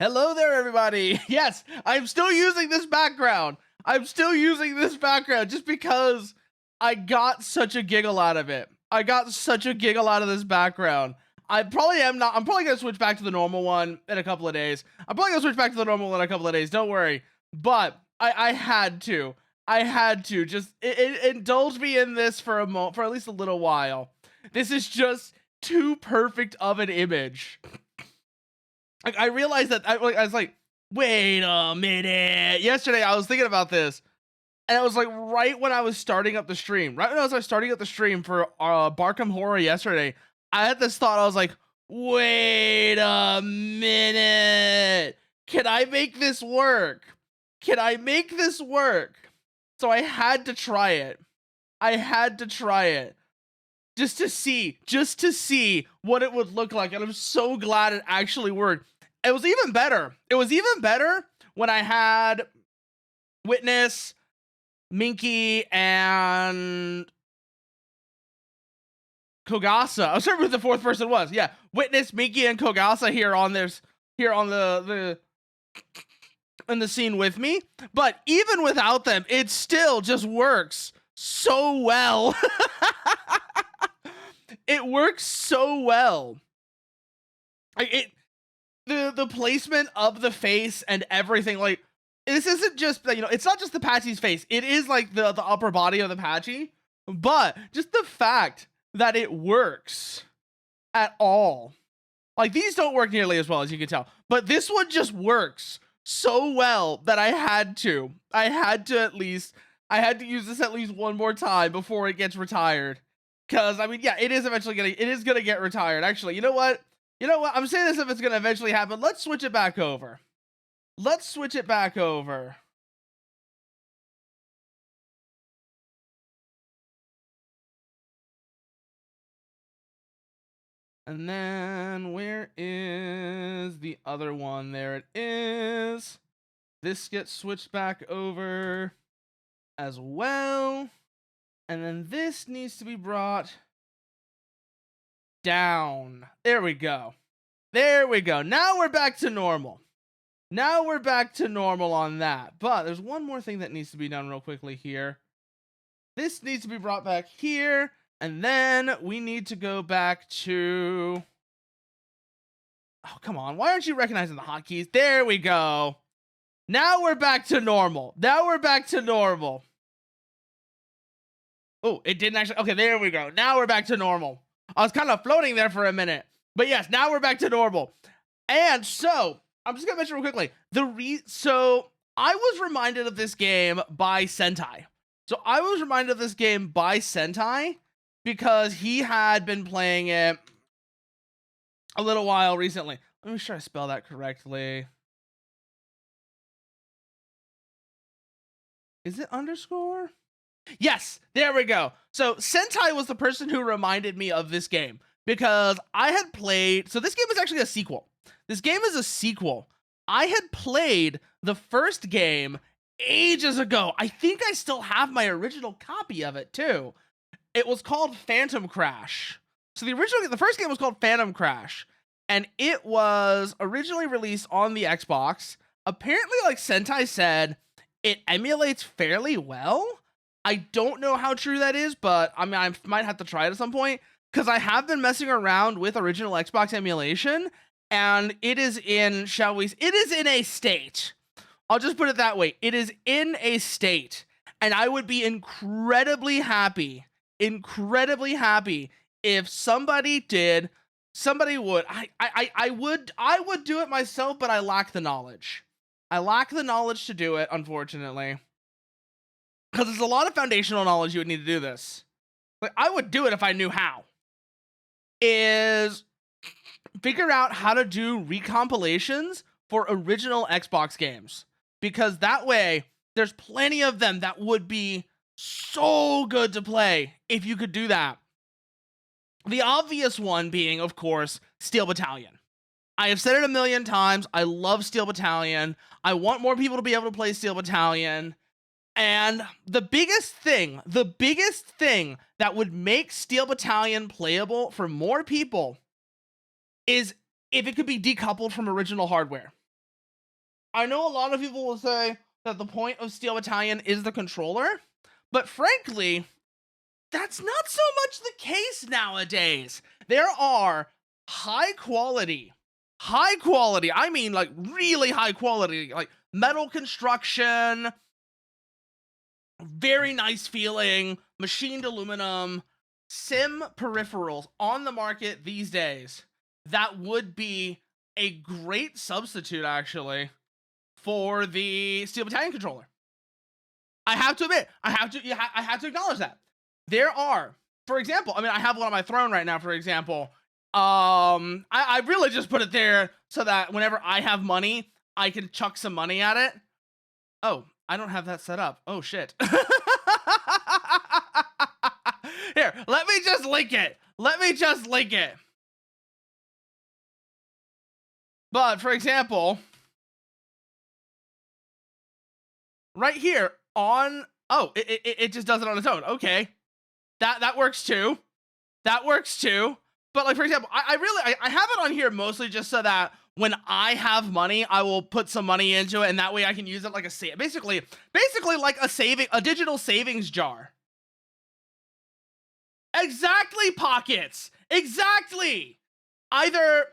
Hello there, everybody. Yes, I'm still using this background. I'm still using this background just because I got such a giggle out of it. I got such a giggle out of this background. I probably am not. I'm probably going to switch back to the normal one in a couple of days. I'm probably going to switch back to the normal one in a couple of days. Don't worry. But I had to. I had to just indulge me in this for for at least a little while. This is just too perfect of an image. Like, I realized that I was like, wait a minute. Yesterday I was thinking about this, and it was like right when I was starting up the stream. Right when I was starting up the stream for Barkham Horror yesterday, I had this thought. I was like, wait a minute. Can I make this work? Can I make this work? So I had to try it. I had to try it. Just to see what it would look like, and I'm so glad it actually worked. It was even better. It was even better when I had Witness, Minky, and Kogasa. I was sorry who the fourth person was. Yeah, Witness, Minky, and Kogasa here on the in the scene with me. But even without them, it still just works so well. It works so well. Like the placement of the face and everything. Like, this isn't just, it's not just the Patchy's face. It is like the upper body of the Patchy, but just the fact that it works at all. Like, these don't work nearly as well, as you can tell, but this one just works so well that I had to use this at least one more time before it gets retired. Cause I mean, yeah, it is gonna get retired. Actually, you know what? I'm saying this if it's gonna eventually happen. Let's switch it back over. Let's switch it back over. And then where is the other one? There it is. This gets switched back over as well. And then this needs to be brought down. There we go. There we go. Now we're back to normal. Now we're back to normal on that. But there's one more thing that needs to be done real quickly here. This needs to be brought back here. And then we need to go back to... Oh, come on. Why aren't you recognizing the hotkeys? There we go. Now we're back to normal. Now we're back to normal. Oh, it didn't actually... Okay, there we go. Now we're back to normal. I was kind of floating there for a minute. But yes, now we're back to normal. And so, I'm just going to mention real quickly. So, I was reminded of this game by Sentai. Because he had been playing it a little while recently. Let me make sure I spell that correctly. Is it underscore? Yes, there we go. So Sentai was the person who reminded me of this game because I had played... So this game is actually a sequel. This game is a sequel. I had played the first game ages ago. I think I still have my original copy of it too. It was called Phantom Crash. So the first game was called Phantom Crash, and it was originally released on the Xbox. Apparently, like Sentai said, it emulates fairly well. I don't know how true that is, but I mean, I might have to try it at some point because I have been messing around with original Xbox emulation, and it is in, it is in a state. I'll just put it that way. It is in a state, and I would be incredibly happy if somebody would. I would do it myself, but I lack the knowledge. I lack the knowledge to do it, unfortunately. Because there's a lot of foundational knowledge you would need to do this. Like, I would do it if I knew how. Is figure out how to do recompilations for original Xbox games. Because that way, there's plenty of them that would be so good to play if you could do that. The obvious one being, of course, Steel Battalion. I have said it a million times. I love Steel Battalion. I want more people to be able to play Steel Battalion. And the biggest thing that would make Steel Battalion playable for more people is if it could be decoupled from original hardware. I know a lot of people will say that the point of Steel Battalion is the controller, but frankly, that's not so much the case nowadays. There are high quality, I mean like really high quality, like metal construction, very nice feeling, machined aluminum, sim peripherals on the market these days that would be a great substitute actually for the Steel Battalion controller. I have to admit, I have to acknowledge that. There are, for example, I mean, I have one on my throne right now, for example. I really just put it there so that whenever I have money, I can chuck some money at it. Oh, I don't have that set up. Oh, shit. Here, let me just link it. But, for example, right here on... Oh, it just does it on its own. Okay. That works too. But like, for example, I have it on here mostly just so that when I have money, I will put some money into it, and that way I can use it like a basically like a digital savings jar. Exactly, Pockets. Exactly. Either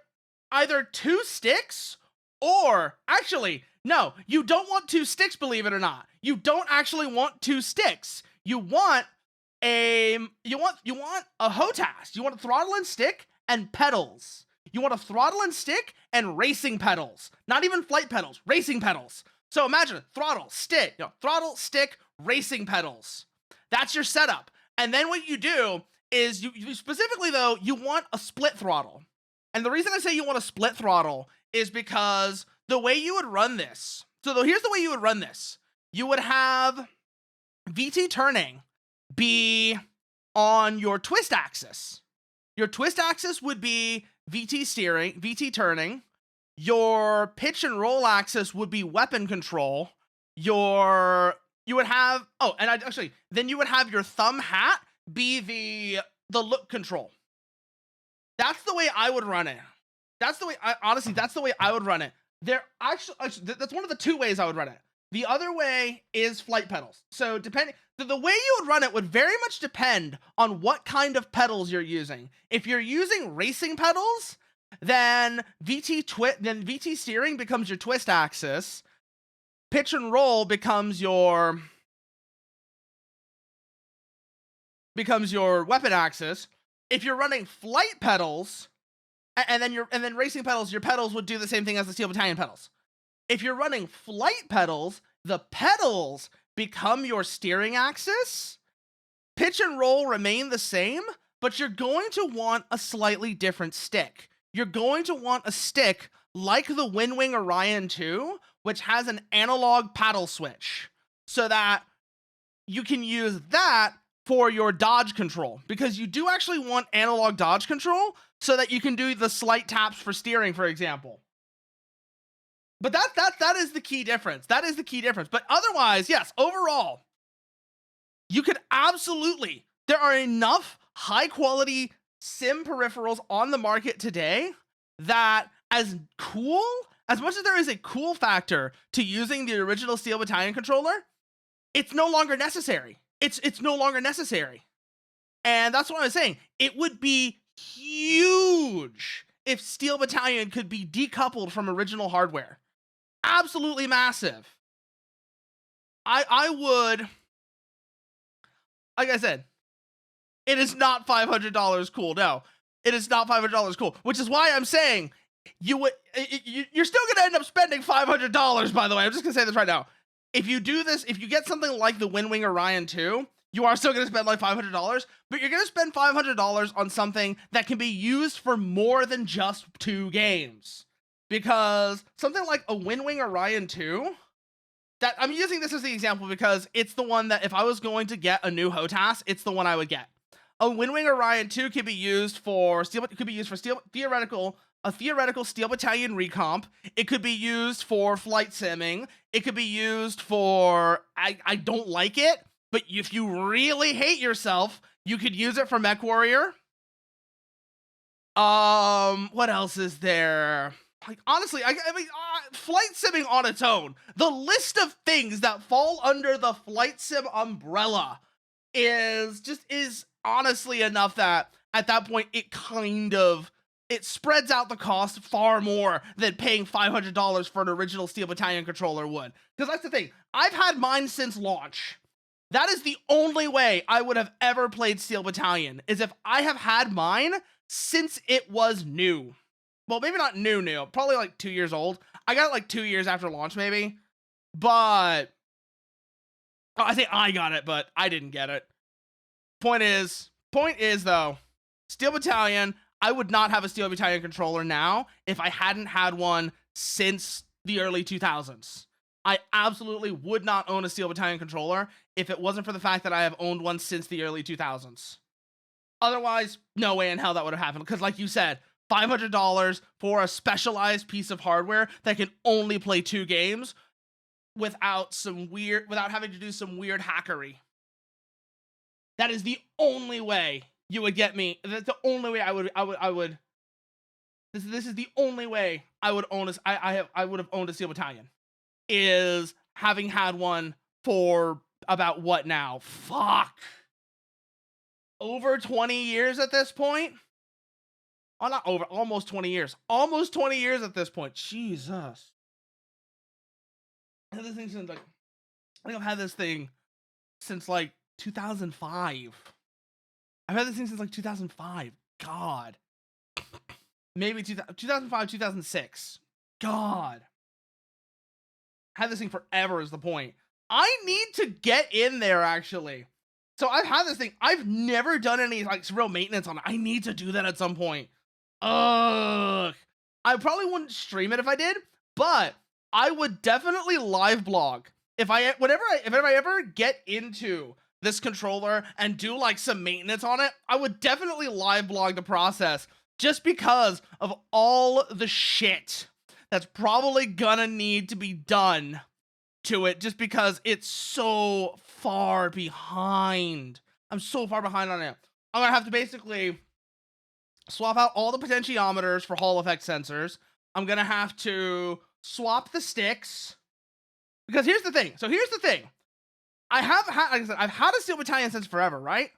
2 sticks, or actually, no, you don't want 2 sticks, believe it or not. You don't actually want 2 sticks. You want a HOTAS. You want a throttle and stick and pedals. You want a throttle and stick and racing pedals. Not even flight pedals, racing pedals. So imagine throttle, stick, racing pedals. That's your setup. And then what you do is you specifically though, you want a split throttle. And the reason I say you want a split throttle is because the way you would run this. So here's the way you would run this. You would have VT turning be on your twist axis. Your twist axis would be VT turning. Your pitch and roll axis would be weapon control. You would have then you would have your thumb hat be the look control. That's the way I would run it. That's the way I would run it. That's one of the 2 ways I would run it. The other way is flight pedals. So the way you would run it would very much depend on what kind of pedals you're using. If you're using racing pedals, then VT steering becomes your twist axis. Pitch and roll becomes your weapon axis. If you're running flight pedals, and then racing pedals, your pedals would do the same thing as the Steel Battalion pedals. If you're running flight pedals, the pedals become your steering axis. Pitch and roll remain the same, but you're going to want a slightly different stick. You're going to want a stick like the Windwing Orion 2, which has an analog paddle switch, so that you can use that for your dodge control, because you do actually want analog dodge control so that you can do the slight taps for steering, for example. But that is the key difference. But otherwise, yes, overall, you could absolutely, there are enough high quality sim peripherals on the market today that as much as there is a cool factor to using the original Steel Battalion controller, it's no longer necessary. It's no longer necessary. And that's what I was saying. It would be huge if Steel Battalion could be decoupled from original hardware. Absolutely massive. I would, like I said, it is not $500 cool. No, it is not $500 cool, which is why I'm saying you're still going to end up spending $500, by the way. I'm just going to say this right now. If you do this, if you get something like the Windwing Orion 2, you are still going to spend like $500, but you're going to spend $500 on something that can be used for more than just 2 games. Because something like a Windwing Orion 2, that I'm using this as the example because it's the one that if I was going to get a new HOTAS, it's the one I would get. A Windwing Orion 2 could be used for theoretical Steel Battalion recomp. It could be used for flight simming. It could be used for I don't like it, but if you really hate yourself, you could use it for Mech Warrior. What else is there? like honestly, I mean, flight simming on its own, the list of things that fall under the flight sim umbrella is honestly enough that at that point it spreads out the cost far more than paying $500 for an original Steel Battalion controller would. Because that's the thing, I've had mine since launch. That is the only way I would have ever played Steel Battalion, is if I have had mine since it was new. Well, maybe not new, probably like 2 years old. I got it like 2 years after launch, maybe. But I think I got it, but I didn't get it. Point is though, Steel Battalion, I would not have a Steel Battalion controller now if I hadn't had one since the early 2000s. I absolutely would not own a Steel Battalion controller if it wasn't for the fact that I have owned one since the early 2000s. Otherwise, no way in hell that would have happened. Because like you said, $500 for a specialized piece of hardware that can only play 2 games without having to do some weird hackery. That is the only way you would get me. That's the only way I would. This is the only way I would own I would have owned a Steel Battalion, is having had one for about what now? Fuck. Over 20 years at this point? Oh, not over, almost 20 years. Almost 20 years at this point. Jesus. I've had this thing since like, I think I've had this thing since like 2005. I've had this thing since like 2005. God. Maybe 2005, 2006. God. I had this thing forever is the point. I need to get in there, actually. So I've had this thing. I've never done any like real maintenance on it. I need to do that at some point. Ugh. I probably wouldn't stream it if I did, but I would definitely live blog. If I ever get into this controller and do like some maintenance on it, I would definitely live blog the process, just because of all the shit that's probably gonna need to be done to it, just because it's so far behind. I'm so far behind on it. I'm gonna have to basically swap out all the potentiometers for Hall effect sensors. I'm gonna have to swap the sticks, because here's the thing. I've had a Steel Battalion since forever, right?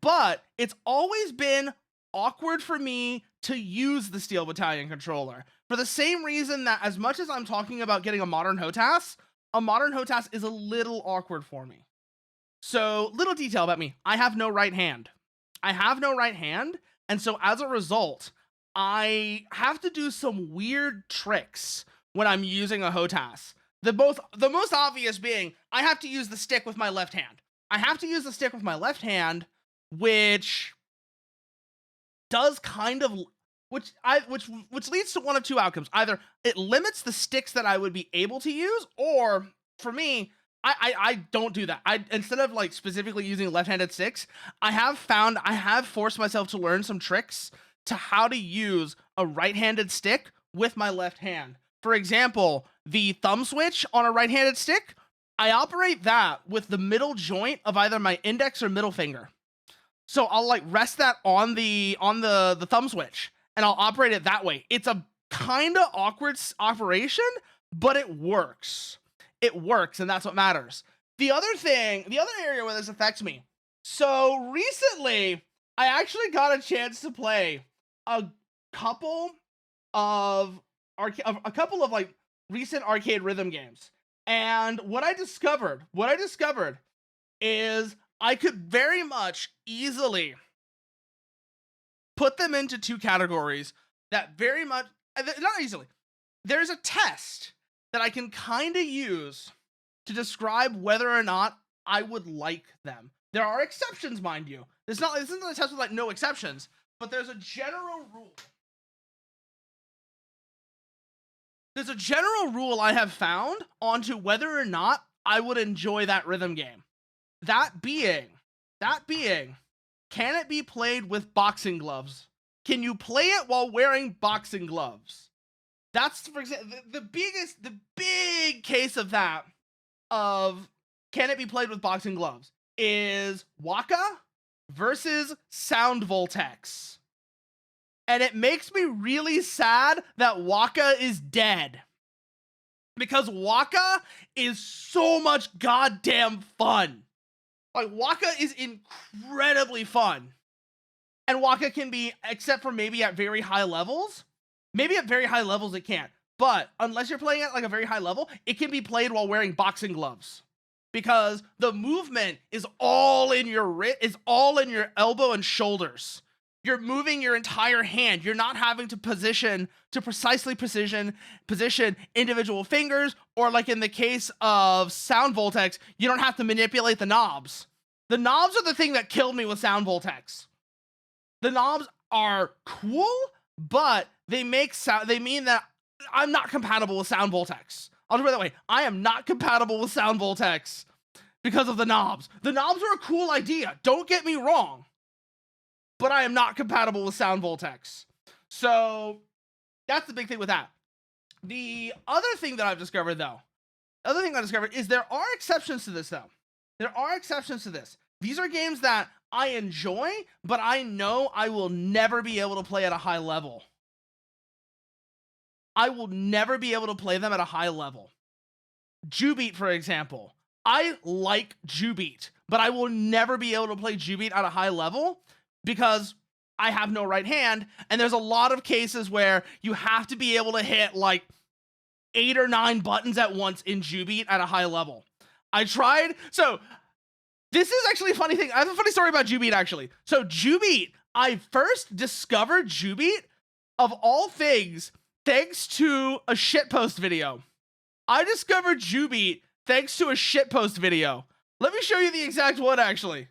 But it's always been awkward for me to use the Steel Battalion controller, for the same reason that as much as I'm talking about getting a modern HOTAS, a modern HOTAS is a little awkward for me. So, little detail about me. I have no right hand. And so as a result, I have to do some weird tricks when I'm using a HOTAS. The most obvious being, I have to use the stick with my left hand. Which does kind of, which leads to one of two outcomes. Either it limits the sticks that I would be able to use, or for me, I don't do that. Instead of like specifically using left-handed sticks, I have forced myself to learn some tricks to how to use a right-handed stick with my left hand. For example, the thumb switch on a right-handed stick, I operate that with the middle joint of either my index or middle finger. So I'll like rest that on the thumb switch, and I'll operate it that way. It's a kind of awkward operation, but it works. And that's what matters. The other area where this affects me. So recently, I actually got a chance to play a couple of like recent arcade rhythm games. And what I discovered is I could very much easily put them into two categories that very much, not easily. There's a test that I can kind of use to describe whether or not I would like them. There are exceptions, mind you. This isn't a test with like no exceptions, but there's a general rule. There's a general rule I have found onto whether or not I would enjoy that rhythm game. That being, can it be played with boxing gloves? Can you play it while wearing boxing gloves? That's, for example, the big case of that, of can it be played with boxing gloves, is Waka versus Sound Voltex. And it makes me really sad that Waka is dead. Because Waka is so much goddamn fun. Like, Waka is incredibly fun. And Waka can be, except for maybe at very high levels, maybe at very high levels it can't. But unless you're playing at like a very high level, it can be played while wearing boxing gloves. Because the movement is all in your wrist, is all in your elbow and shoulders. You're moving your entire hand. You're not having to precisely position individual fingers, or like in the case of Sound Voltex, you don't have to manipulate the knobs. The knobs are the thing that killed me with Sound Voltex. The knobs are cool, but they make sound. They mean that I'm not compatible with Sound Voltex. I'll do it that way. I am not compatible with Sound Voltex because of the knobs. The knobs are a cool idea. Don't get me wrong. But I am not compatible with Sound Voltex. So that's the big thing with that. The other thing that I've discovered, though, is there are exceptions to this, though. There are exceptions to this. These are games that I enjoy, but I know I will never be able to play at a high level. I will never be able to play them at a high level. Jubeat, for example. I like Jubeat, but I will never be able to play Jubeat at a high level because I have no right hand, and there's a lot of cases where you have to be able to hit like 8 or 9 buttons at once in Jubeat at a high level. I tried, so this is actually a funny thing. I have a funny story about Jubeat, actually. So Jubeat, I first discovered Jubeat, of all things, thanks to a shitpost video. I discovered Jubeat thanks to a shitpost video. Let me show you the exact one, actually.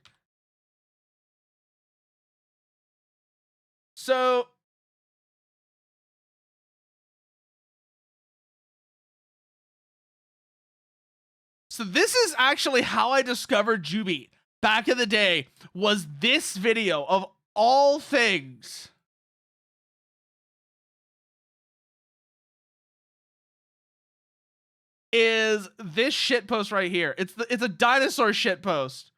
So this is actually how I discovered Jubeat back in the day, was this video of all things. Is this shitpost right here. It's a dinosaur shitpost.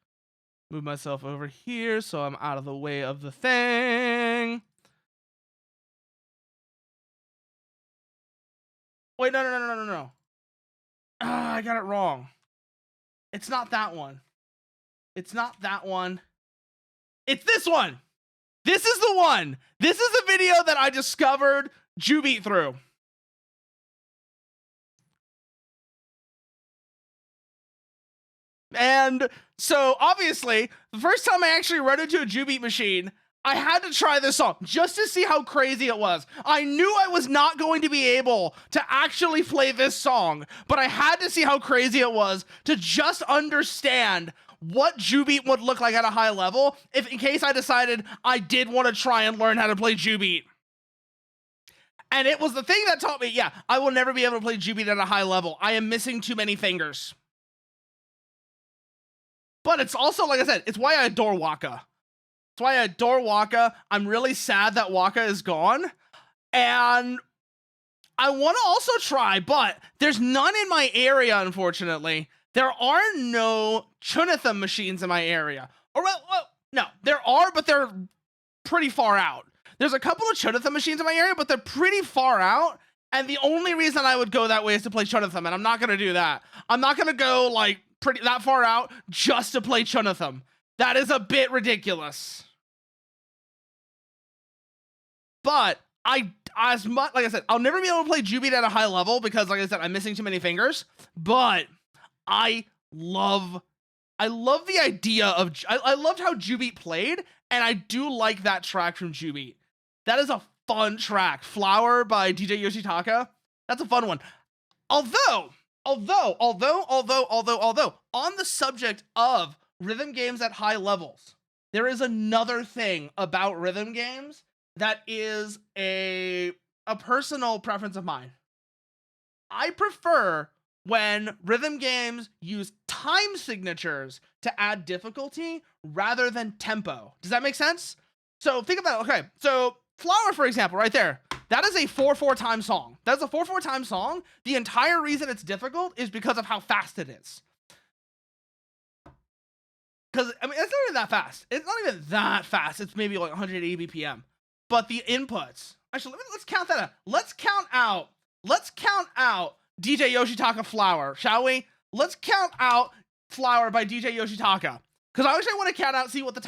Move myself over here so I'm out of the way of the thing. Wait, no. I got it wrong. It's not that one. It's not that one. It's this one. This is the one. This is the video that I discovered Jubeat through. And so obviously, the first time I actually run into a Jubeat machine, I had to try this song just to see how crazy it was. I knew I was not going to be able to actually play this song, but I had to see how crazy it was to just understand what Jubeat would look like at a high level, if in case I decided I did want to try and learn how to play Jubeat. And it was the thing that taught me, yeah, I will never be able to play Jubeat at a high level. I am missing too many fingers. But it's also, like I said, it's why I adore Waka. It's why I adore Waka. I'm really sad that Waka is gone. And I want to also try, but there's none in my area, unfortunately. There are no Chunitham machines in my area. Or, well, no, there are, but they're pretty far out. There's a couple of Chunitham machines in my area, but they're pretty far out. And the only reason I would go that way is to play Chunitham, and I'm not going to do that. I'm not going to go, like, that far out just to play Chunitham. That is a bit ridiculous. But as much, like I said, I'll never be able to play Jubeat at a high level because, like I said, I'm missing too many fingers. But I love the idea of, I loved how Jubeat played, and I do like that track from Jubeat. That is a fun track. Flower by DJ Yoshitaka. That's a fun one. Although, on the subject of rhythm games at high levels, there is another thing about rhythm games that is a personal preference of mine. I prefer when rhythm games use time signatures to add difficulty rather than tempo. Does that make sense? So think about it. Okay, so Flower, for example, right there. That is a 4/4 time song. That's a 4/4 time song. The entire reason it's difficult is because of how fast it is. Because, I mean, it's not even that fast. It's not even that fast. It's maybe like 180 BPM. but the inputs. Actually, let's count that out. Let's count out DJ Yoshitaka Flower, shall we? Let's count out Flower by DJ Yoshitaka. Because I actually want to count out, see what the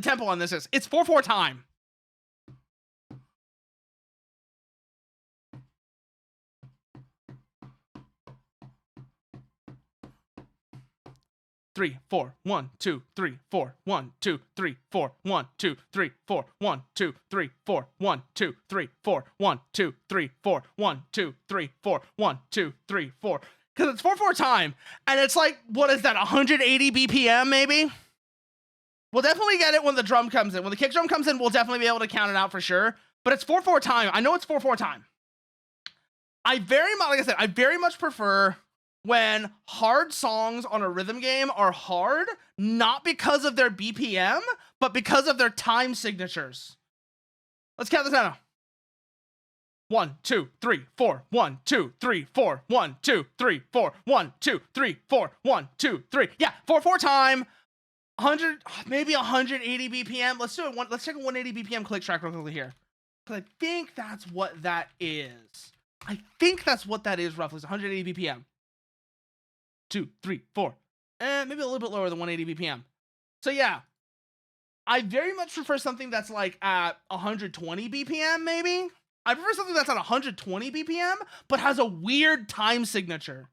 tempo on this is. It's 4/4 time. Three, four, 1, 2, 3, 4, 1, 2, 3, 4, 1, 2, 3, 4, 1, 2, 3, 4, 1, 2, 3, 4, 1, 2, 3, 4, 1, 2, 3, 4, 1, 2, 3, 4. Because it's 4/4 time, and it's like, what is that, 180 BPM maybe? We'll definitely get it when the drum comes in. When the kick drum comes in, we'll definitely be able to count it out for sure. But it's 4/4 time. I know it's 4/4 time. Like I said, I very much prefer when hard songs on a rhythm game are hard, not because of their BPM, but because of their time signatures. Let's count this out. 1, 2, 3, 4, 1, 2, 3, 4, 1, 2, 3, 4, 1, 2, 3, 4, 1, 2, 3. Yeah, 4/4 time, 100, maybe 180 BPM. Let's do it. Let's check a 180 BPM click track real quickly here. Because I think that's what that is. I think that's what that is roughly. It's 180 BPM. 2, 3, 4. Maybe a little bit lower than 180 BPM. So yeah, I very much prefer something that's like at 120 BPM maybe. I prefer something that's at 120 BPM, but has a weird time signature.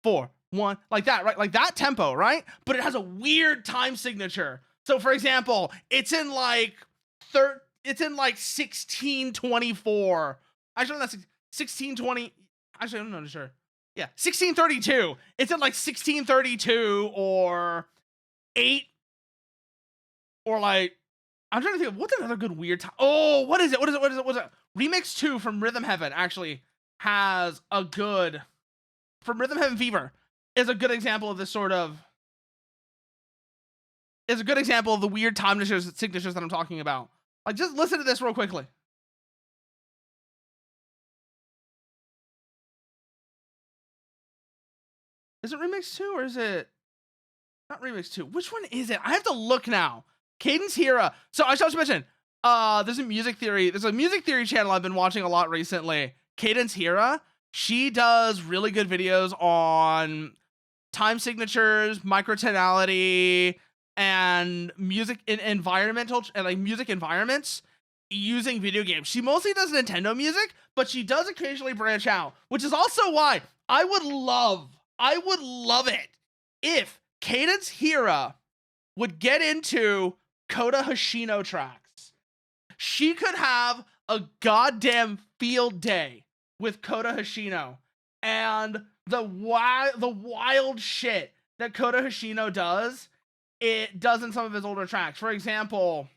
4, 1, like that, right? Like that tempo, right? But it has a weird time signature. So for example, it's in like 1624. Actually, that's 1620. Actually, I'm not sure. Yeah, 1632. It's in like 1632 or 8 or like, I'm trying to think of what's another good weird time. Oh, what is it? What is it? Remix 2 from Rhythm Heaven actually has a good, from Rhythm Heaven Fever is a good example of this sort of, is a good example of the weird time signatures that I'm talking about. Like, just listen to this real quickly. Is it Remix 2 or is it not Remix 2? Which one is it? I have to look now. Cadence Hira. So I should also mention, there's a music theory channel I've been watching a lot recently. Cadence Hira. She does really good videos on time signatures, microtonality, and music in environmental and like music environments using video games. She mostly does Nintendo music, but she does occasionally branch out, which is also why I would love it if Cadence Hira would get into Kota Hoshino tracks. She could have a goddamn field day with Kota Hoshino and the wild shit that Kota Hoshino does. It does in some of his older tracks. For example,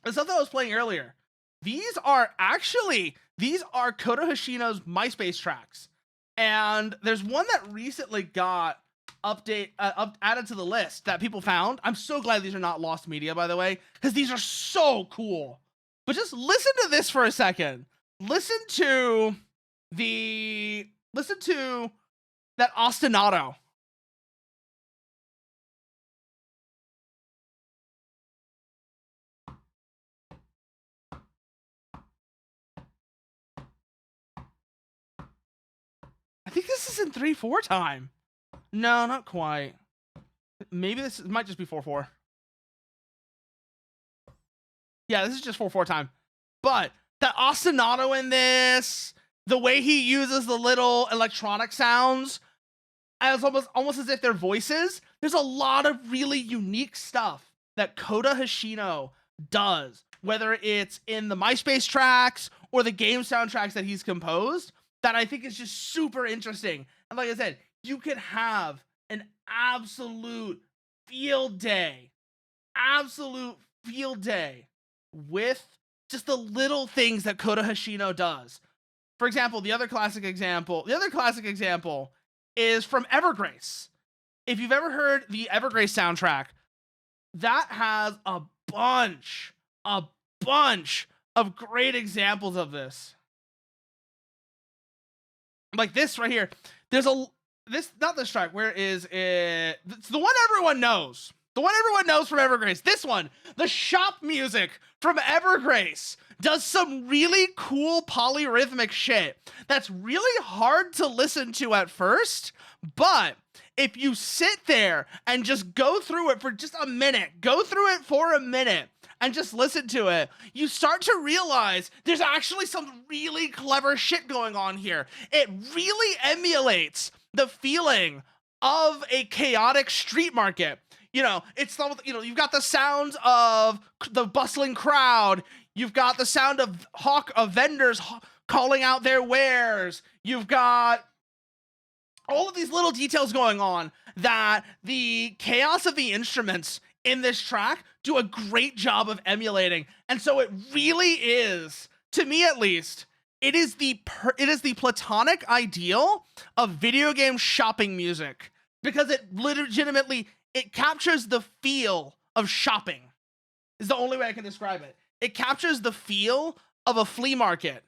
the stuff that I was playing earlier. These are Kota Hoshino's MySpace tracks. And there's one that recently got added to the list that people found. I'm so glad these are not lost media, by the way, because these are so cool. But just listen to this for a second. Listen to that ostinato. I think this is in 3/4 time. No, not quite. Maybe this might just be 4/4. Yeah, this is just 4/4 time. But that ostinato in this, the way he uses the little electronic sounds as almost as if they're voices. There's a lot of really unique stuff that Kota Hoshino does, whether it's in the MySpace tracks or the game soundtracks that he's composed, that I think is just super interesting. And like I said, you could have an absolute field day with just the little things that Kota Hoshino does. For example, the other classic example is from Evergrace. If you've ever heard the Evergrace soundtrack, that has a bunch of great examples of this. Like this right here. Not this track. Where is it? It's the one everyone knows. The one everyone knows from Evergrace. This one, the shop music from Evergrace, does some really cool polyrhythmic shit that's really hard to listen to at first, but if you sit there and just go through it for just a minute, and just listen to it, you start to realize there's actually some really clever shit going on here. It really emulates the feeling of a chaotic street market. You know, you've got the sounds of the bustling crowd. You've got the sound of vendors calling out their wares. You've got all of these little details going on that the chaos of the instruments in this track do a great job of emulating. And so it really is, to me at least, it is the platonic ideal of video game shopping music, because it legitimately, it captures the feel of shopping, is the only way I can describe it. It captures the feel of a flea market.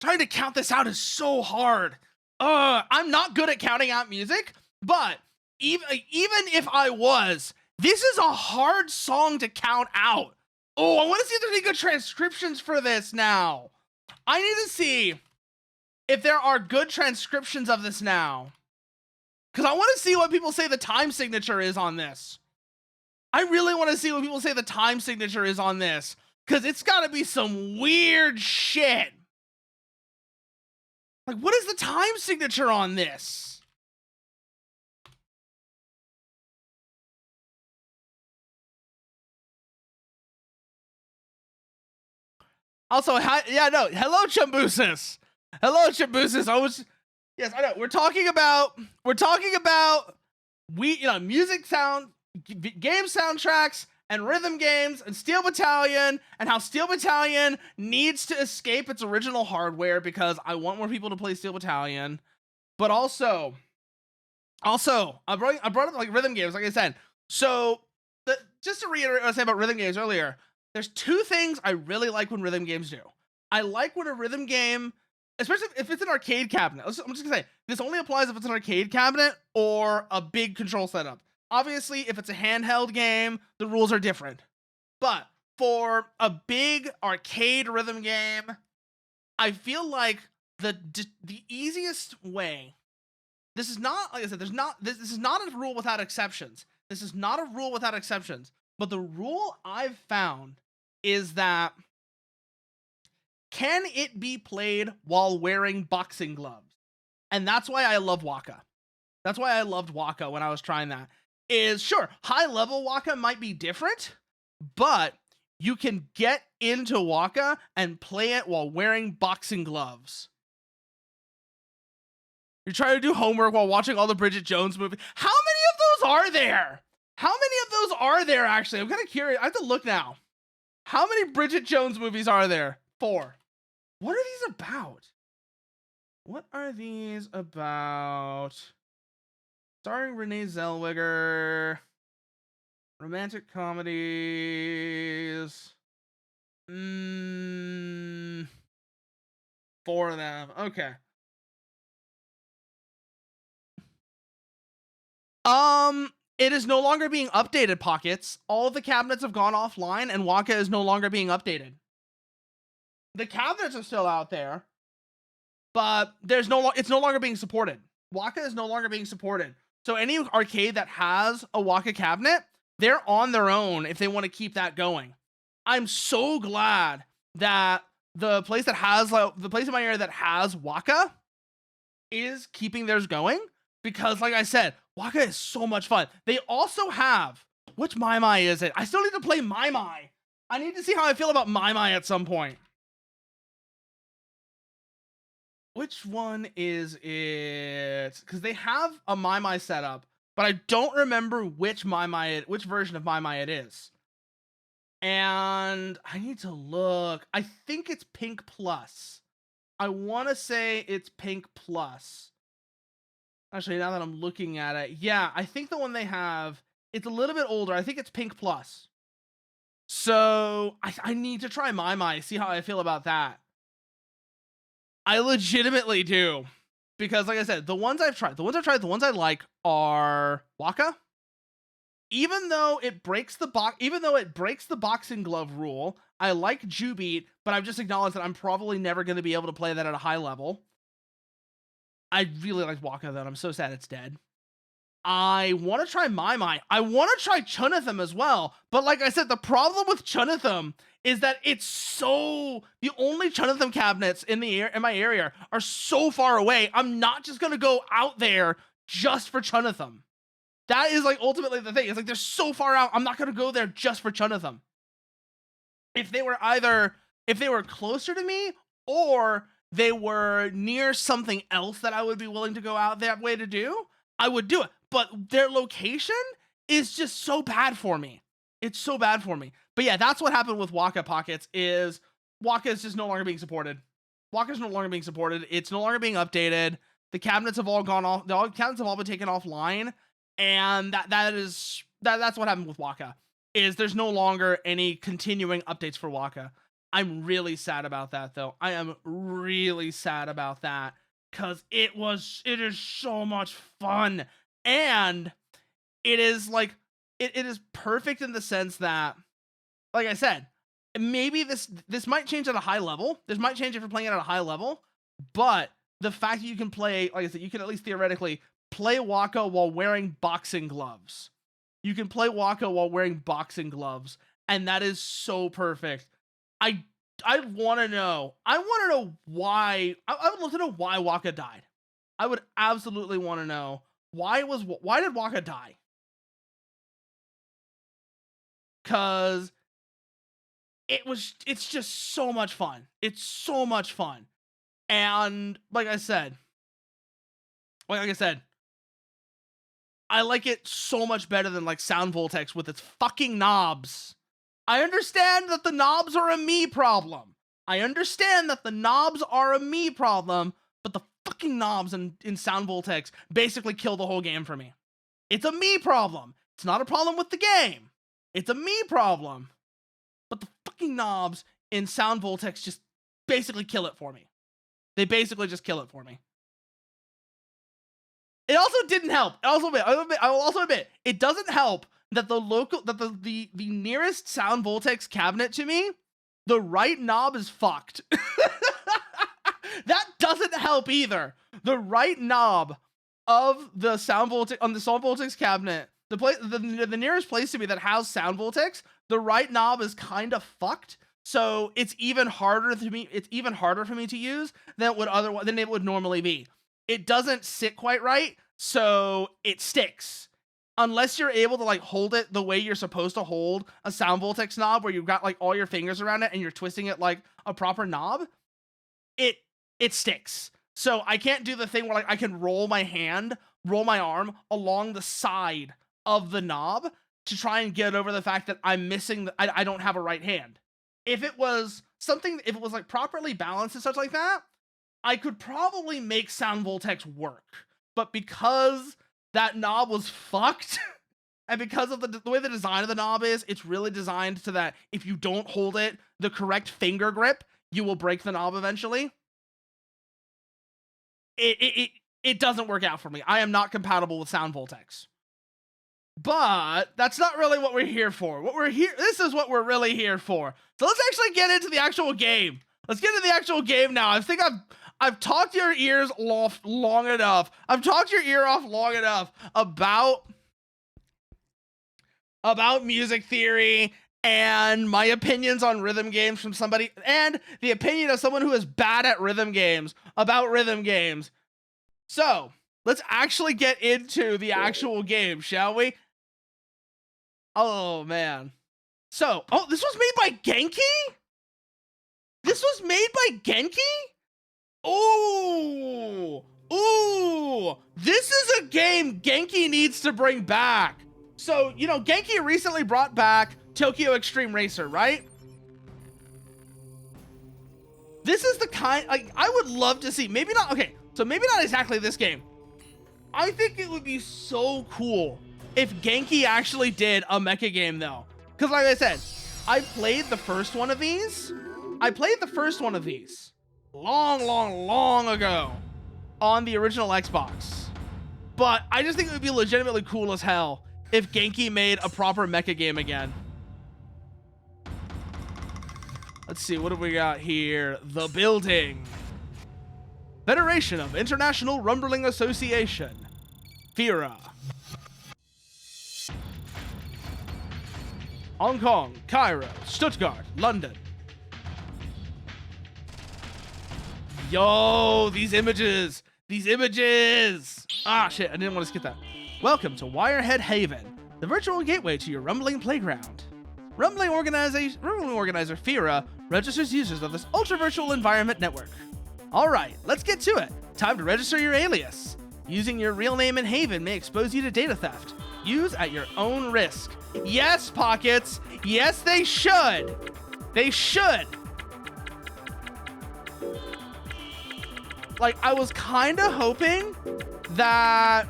Trying to count this out is so hard. I'm not good at counting out music, but even if I was, this is a hard song to count out. Oh, I want to see if there's any good transcriptions for this now. I need to see if there are good transcriptions of this now, because I want to see what people say the time signature is on this. I really want to see what people say the time signature is on this, because it's got to be some weird shit. Like, what is the time signature on this? Also, hello, Chambusis. Hello, Chambusis. Yes, I know. We're talking about music game soundtracks and rhythm games and Steel Battalion, and how Steel Battalion needs to escape its original hardware because I want more people to play Steel Battalion. But also I brought up like rhythm games, like I said. So just to reiterate what I said about rhythm games earlier, there's two things I really like when rhythm games do. I like when a rhythm game, especially if it's an arcade cabinet. I'm just gonna say, this only applies if it's an arcade cabinet or a big control setup. Obviously, if it's a handheld game, the rules are different. But for a big arcade rhythm game, I feel like the easiest way. This is not, like I said, this is not a rule without exceptions. This is not a rule without exceptions. But the rule I've found is that, can it be played while wearing boxing gloves? And that's why I love Waka. That's why I loved Waka when I was trying that. Is sure, high level Waka might be different, but you can get into Waka and play it while wearing boxing gloves. You're trying to do homework while watching all the Bridget Jones movies. How many of those are there? How many of those are there, actually? I'm kind of curious. I have to look now. How many Bridget Jones movies are there? 4. What are these about? What are these about? Starring Renee Zellweger. Romantic comedies. 4 of them. Okay. It is no longer being updated, Pockets. All of the cabinets have gone offline, and Waka is no longer being updated. The cabinets are still out there, but it's no longer being supported. Waka is no longer being supported. So any arcade that has a Waka cabinet, they're on their own if they want to keep that going. I'm so glad that the place in my area that has Waka is keeping theirs going, because like I said, Waka is so much fun. They also have, which Mai Mai is it? I still need to play Mai Mai. I need to see how I feel about Mai Mai at some point. Which one is it? Because they have a Mai Mai setup, but I don't remember which version of Mai Mai it is. And I need to look. I think it's Pink Plus. I want to say it's Pink Plus. Actually, now that I'm looking at it, yeah, I think the one they have, it's a little bit older. I think it's Pink Plus. So I need to try Mai Mai, see how I feel about that. I legitimately do. Because like I said, the ones I've tried, the ones I like are Waka. Even though it breaks the boxing glove rule, I like Jubeat, but I've just acknowledged that I'm probably never going to be able to play that at a high level. I really like Waka though, and I'm so sad it's dead. I want to try Mai. I want to try Chunatham as well, but like I said, the problem with Chunatham is that the only Chunatham cabinets in my area are so far away. I'm not just gonna go out there just for Chunatham. That is like ultimately the thing. It's like they're so far out. I'm not gonna go there just for Chunatham. If they were closer to me or they were near something else that I would be willing to go out that way to do, I would do it. But their location is just so bad for me. It's so bad for me. But yeah, that's what happened with Waka Pockets is Waka is just no longer being supported. Waka's no longer being supported. It's no longer being updated. The cabinets have all gone off. The cabinets have all been taken offline. And that's what happened with Waka is there's no longer any continuing updates for Waka. I'm really sad about that though. I am really sad about that because it is so much fun. And it is like it is perfect in the sense that, like I said, maybe this might change at a high level. This might change if you're playing it at a high level, but the fact that you can play, like I said, you can at least theoretically play Waka while wearing boxing gloves. You can play Waka while wearing boxing gloves, and that is so perfect. I want to know. I want to know why. I would love to know why Waka died. I would absolutely want to know why did Waka die? Cause it's just so much fun. It's so much fun. And like I said, I like it so much better than like Sound Voltex with its fucking knobs. I understand that the knobs are a me problem. But the fucking knobs in Sound Voltex basically kill the whole game for me. It's a me problem. It's not a problem with the game. It's a me problem. But the fucking knobs in Sound Voltex just basically kill it for me. They basically just kill it for me. It also didn't help. I will also admit, it doesn't help that the nearest Sound Voltex cabinet to me, the right knob is fucked. That doesn't help either. The right knob of the Sound Voltex cabinet, the nearest place to me that has Sound Voltex, the right knob is kind of fucked. So it's even harder for me to use than it would normally be. It doesn't sit quite right, so it sticks. Unless you're able to like hold it the way you're supposed to hold a Sound Voltex knob, where you've got like all your fingers around it and you're twisting it like a proper knob, it sticks. So I can't do the thing where like I can roll my arm along the side of the knob to try and get over the fact that I'm missing I don't have a right hand. If it was like properly balanced and such like that, I could probably make Sound Voltex work. But because that knob was fucked, and because of the way the design of the knob is, it's really designed so that if you don't hold it the correct finger grip, you will break the knob eventually. It doesn't work out for me. I am not compatible with Sound Voltex. But that's not really what we're here for. This is what we're really here for. So let's actually get into the actual game. Let's get into the actual game now. I think I've talked your ears off long enough. I've talked your ear off long enough about music theory and my opinions on rhythm games from somebody, and the opinion of someone who is bad at rhythm games about rhythm games. So let's actually get into the actual game, shall we? Oh man. So, this was made by GENKI? This was made by GENKI? Ooh, this is a game GENKI needs to bring back. So, GENKI recently brought back Tokyo Extreme Racer, right? This is the kind, I would love to see, maybe not exactly this game. I think it would be so cool if GENKI actually did a mecha game though. Because like I said, I played the first one of these. long ago on the original Xbox. But I just think it would be legitimately cool as hell if GENKI made a proper mecha game again. Let's see, what have we got here? The building. Federation of International Rumbling Association. FIRA. Hong Kong, Cairo, Stuttgart, London. Yo, these images. Ah, shit, I didn't want to skip that. Welcome to Wirehead Haven, the virtual gateway to your rumbling playground. Rumbling organizer FIRA registers users of this ultra-virtual environment network. Alright, let's get to it. Time to register your alias. Using your real name in Haven may expose you to data theft. Use at your own risk. Yes, Pockets. Yes, they should. They should. Like, I was kind of hoping that...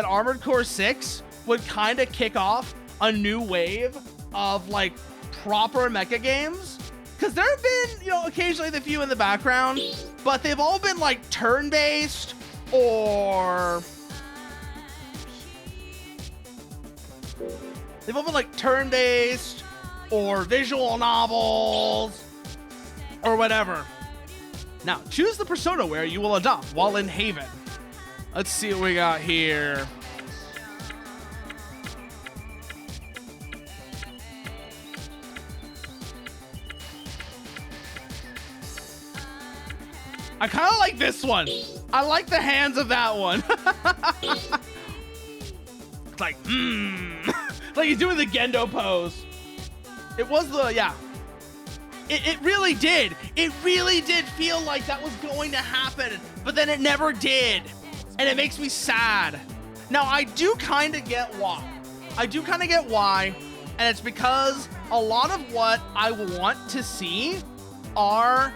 Armored Core 6 would kind of kick off a new wave of, like, proper mecha games. Because there have been, you know, occasionally the few in the background, but they've all been, like, turn-based or... or visual novels or whatever. Now, choose the persona where you will adopt while in Haven. Let's see what we got here. I kind of like this one. I like the hands of that one. It's like, like he's doing the Gendo pose. It was the, yeah. It really did. It really did feel like that was going to happen, but then it never did. And it makes me sad. Now, I do kind of get why. And it's because a lot of what I want to see are,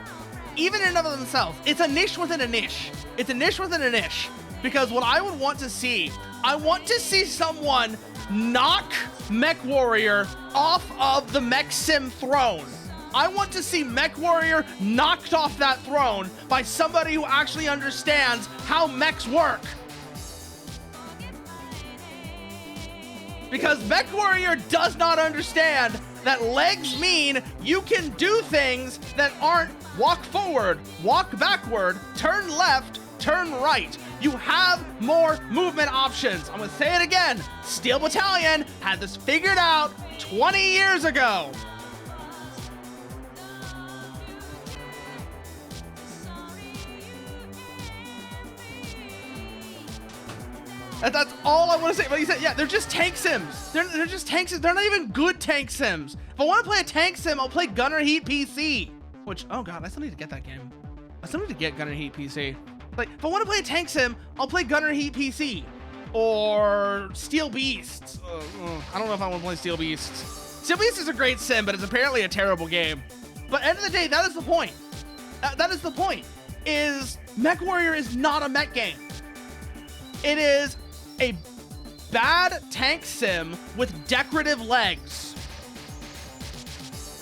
even in and of themselves, it's a niche within a niche. It's a niche within a niche. Because what I would want to see, I want to see someone knock MechWarrior off of the mech sim throne. I want to see MechWarrior knocked off that throne by somebody who actually understands how mechs work. Because MechWarrior does not understand that legs mean you can do things that aren't walk forward, walk backward, turn left, turn right. You have more movement options. I'm gonna say it again. Steel Battalion had this figured out 20 years ago. That's all I want to say. But you said, yeah, they're just tank sims. They're just tank sims. They're not even good tank sims. If I want to play a tank sim, I'll play Gunner Heat PC. Which, oh god, I still need to get that game. I still need to get Gunner Heat PC. Like, if I want to play a tank sim, I'll play Gunner Heat PC. Or Steel Beasts. I don't know if I want to play Steel Beasts. Steel Beasts is a great sim, but it's apparently a terrible game. But end of the day, that is the point. That is the point. Is MechWarrior is not a mech game. It is a bad tank sim with decorative legs.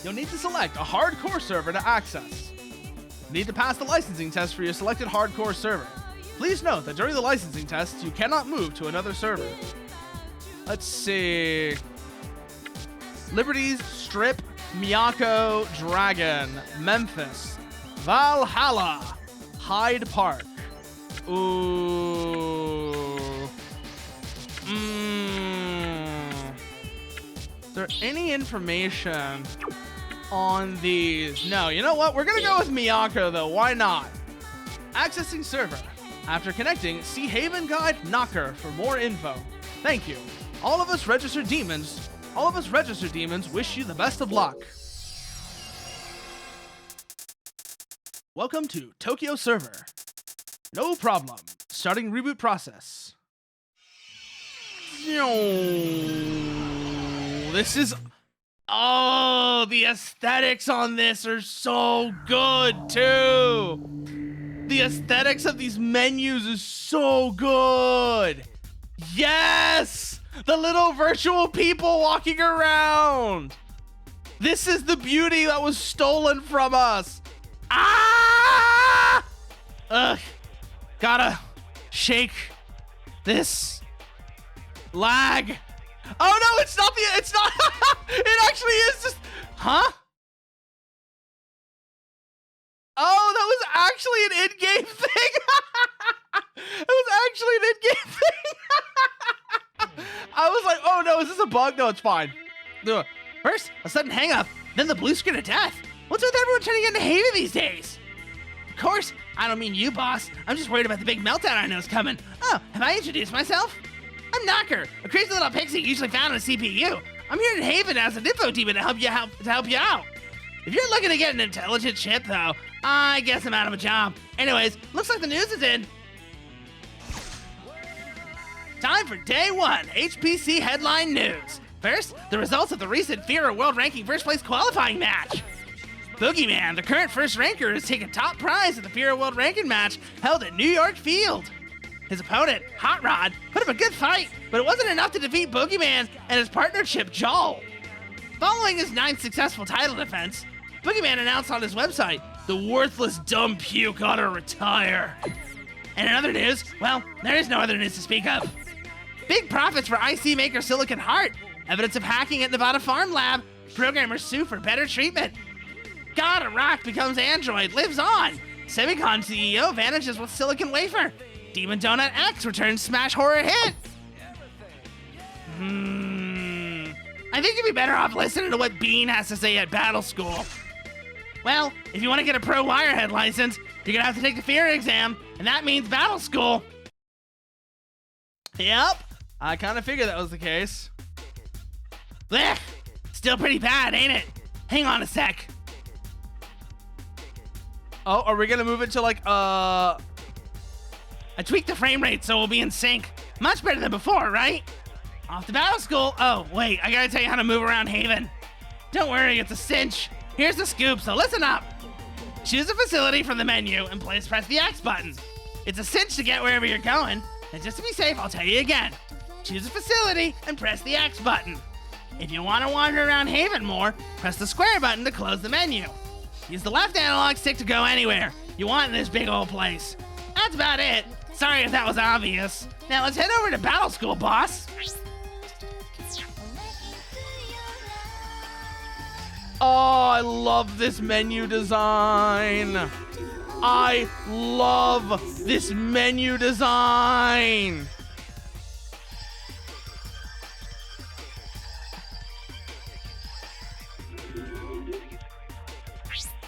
You'll need to select a hardcore server to access. You need to pass the licensing test for your selected hardcore server. Please note that during the licensing test, you cannot move to another server. Let's see. Liberties, Strip, Miyako, Dragon, Memphis, Valhalla, Hyde Park. Ooh. Is there any information on these? No, you know what? We're gonna go with Miyako though. Why not? Accessing server. After connecting, see Haven Guide Knocker for more info. Thank you. All of us registered demons wish you the best of luck. Welcome to Tokyo server. No problem. Starting reboot process. This is... Oh, the aesthetics on this are so good, too. The aesthetics of these menus is so good. Yes! The little virtual people walking around. This is the beauty that was stolen from us. Ah! Ugh. Gotta shake this lag. Oh no, it's not. It actually is just, huh? Oh, that was actually an in-game thing. It was actually an in-game thing. I was like, oh no, is this a bug? No, it's fine. First, a sudden hang-up, then the blue screen of death. What's with everyone trying to get into Haven these days? Of course, I don't mean you, boss. I'm just worried about the big meltdown I know is coming. Oh, have I introduced myself? I'm Knocker, a crazy little pixie usually found on a CPU. I'm here in Haven as an info demon to help you out. If you're looking to get an intelligent ship, though, I guess I'm out of a job. Anyways, looks like the news is in. Time for day one, HPC headline news. First, the results of the recent FIRA World Ranking First Place qualifying match. Boogeyman, the current first ranker, has taken top prize at the FIRA World Ranking match held at New York Field. His opponent, Hot Rod, put up a good fight, but it wasn't enough to defeat Boogeyman and his partner Chip Joel. Following his 9th successful title defense, Boogeyman announced on his website, "The worthless dumb puke ought to retire." And in other news, well, there is no other news to speak of. Big profits for IC maker Silicon Heart. Evidence of hacking at Nevada Farm Lab. Programmers sue for better treatment. God of Rock becomes Android, lives on. Semicon CEO vanishes with Silicon Wafer. Demon Donut X returns smash horror hit. I think you'd be better off listening to what Bean has to say at Battle School. Well, if you want to get a pro Wirehead license, you're gonna have to take the FIRA exam, and that means Battle School. Yep, I kind of figured that was the case. Blech, still pretty bad, ain't it? Hang on a sec. Oh, are we gonna move it to like, I tweaked the frame rate so we'll be in sync. Much better than before, right? Off to Battle School. Oh, wait, I gotta tell you how to move around Haven. Don't worry, it's a cinch. Here's the scoop, so listen up. Choose a facility from the menu and press the X button. It's a cinch to get wherever you're going, and just to be safe, I'll tell you again. Choose a facility and press the X button. If you want to wander around Haven more, press the square button to close the menu. Use the left analog stick to go anywhere you want in this big old place. That's about it. Sorry if that was obvious. Now let's head over to Battle School, boss. Oh, I love this menu design. I love this menu design.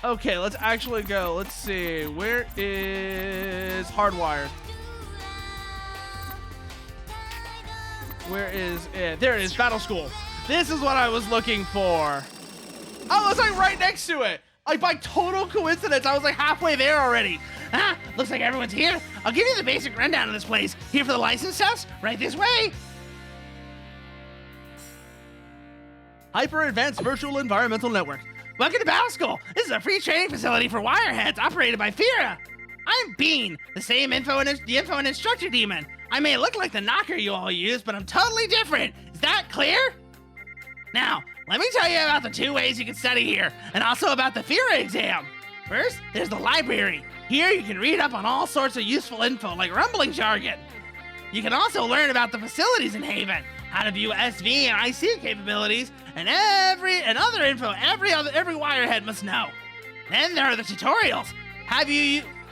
Okay, let's actually go. Let's see. Where is Hardwired? Where is it? There it is, Battle School. This is what I was looking for. I was like right next to it. Like by total coincidence, I was like halfway there already. Ah, looks like everyone's here. I'll give you the basic rundown of this place. Here for the license test? Right this way. Hyper Advanced Virtual Environmental Network. Welcome to Battle School. This is a free training facility for wireheads operated by FIRA. I'm Bean, the info and instructor demon. I may look like the knocker you all use, but I'm totally different. Is that clear? Now, let me tell you about the 2 ways you can study here, and also about the FIRA exam. First, there's the library. Here you can read up on all sorts of useful info, like rumbling jargon. You can also learn about the facilities in Haven, how to view SV and IC capabilities, and every other info every wirehead must know. Then there are the tutorials.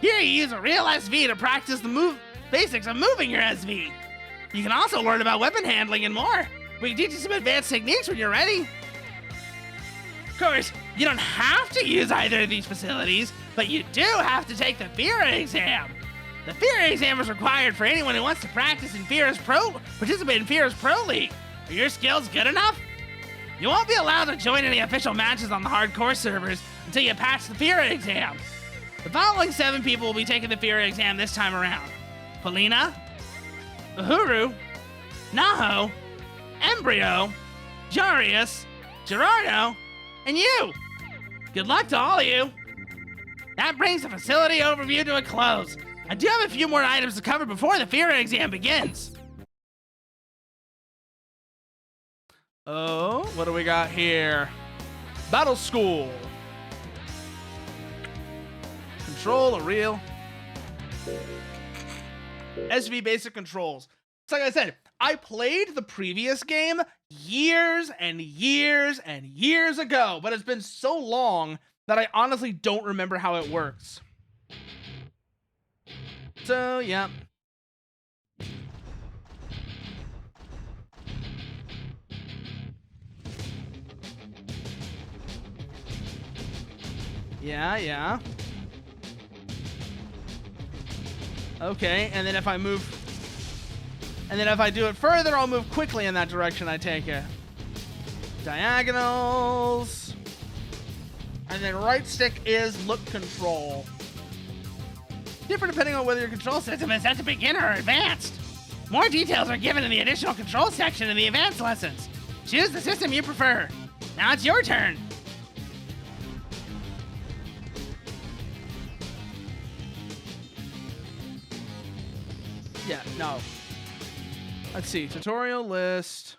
Here you use a real SV to practice the basics of moving your SV. You can also learn about weapon handling and more. We can teach you some advanced techniques when you're ready. Of course, you don't have to use either of these facilities, but you do have to take the FIRA exam. The FIRA exam is required for anyone who wants to participate in FIRA's Pro League. Are your skills good enough? You won't be allowed to join any official matches on the hardcore servers until you pass the FIRA exam. The following 7 people will be taking the FIRA exam this time around. Polina, Uhuru, Naho, Embryo, Jarius, Gerardo, and you. Good luck to all of you. That brings the facility overview to a close. I do have a few more items to cover before the FIRA exam begins. Oh, what do we got here? Battle School. Control a real. SV basic controls. It's like I said, I played the previous game years and years and years ago, but it's been so long that I honestly don't remember how it works. So, yeah. Yeah. Okay, and then if I move... And then if I do it further, I'll move quickly in that direction, I take it. Diagonals. And then right stick is look control. Different depending on whether your control system is set to beginner or advanced. More details are given in the additional control section in the advanced lessons. Choose the system you prefer. Now it's your turn. Yeah, no. Let's see, tutorial list.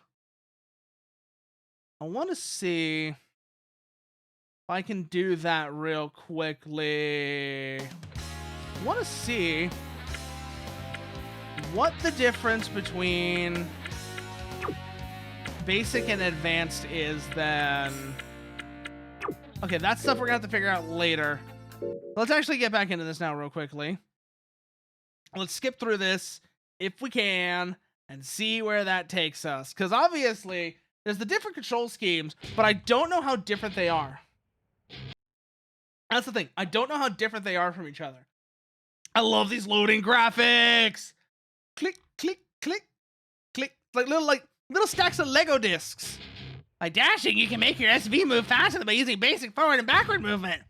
I want to see if I can do that real quickly. I want to see what the difference between basic and advanced is then. Okay, that's stuff we're gonna have to figure out later. Let's actually get back into this now real quickly. Let's skip through this if we can and see where that takes us. Because obviously, there's the different control schemes, but I don't know how different they are. That's the thing. I don't know how different they are from each other. I love these loading graphics. Click, click, click, click. Like little stacks of Lego discs. By dashing, you can make your SV move faster than by using basic forward and backward movement.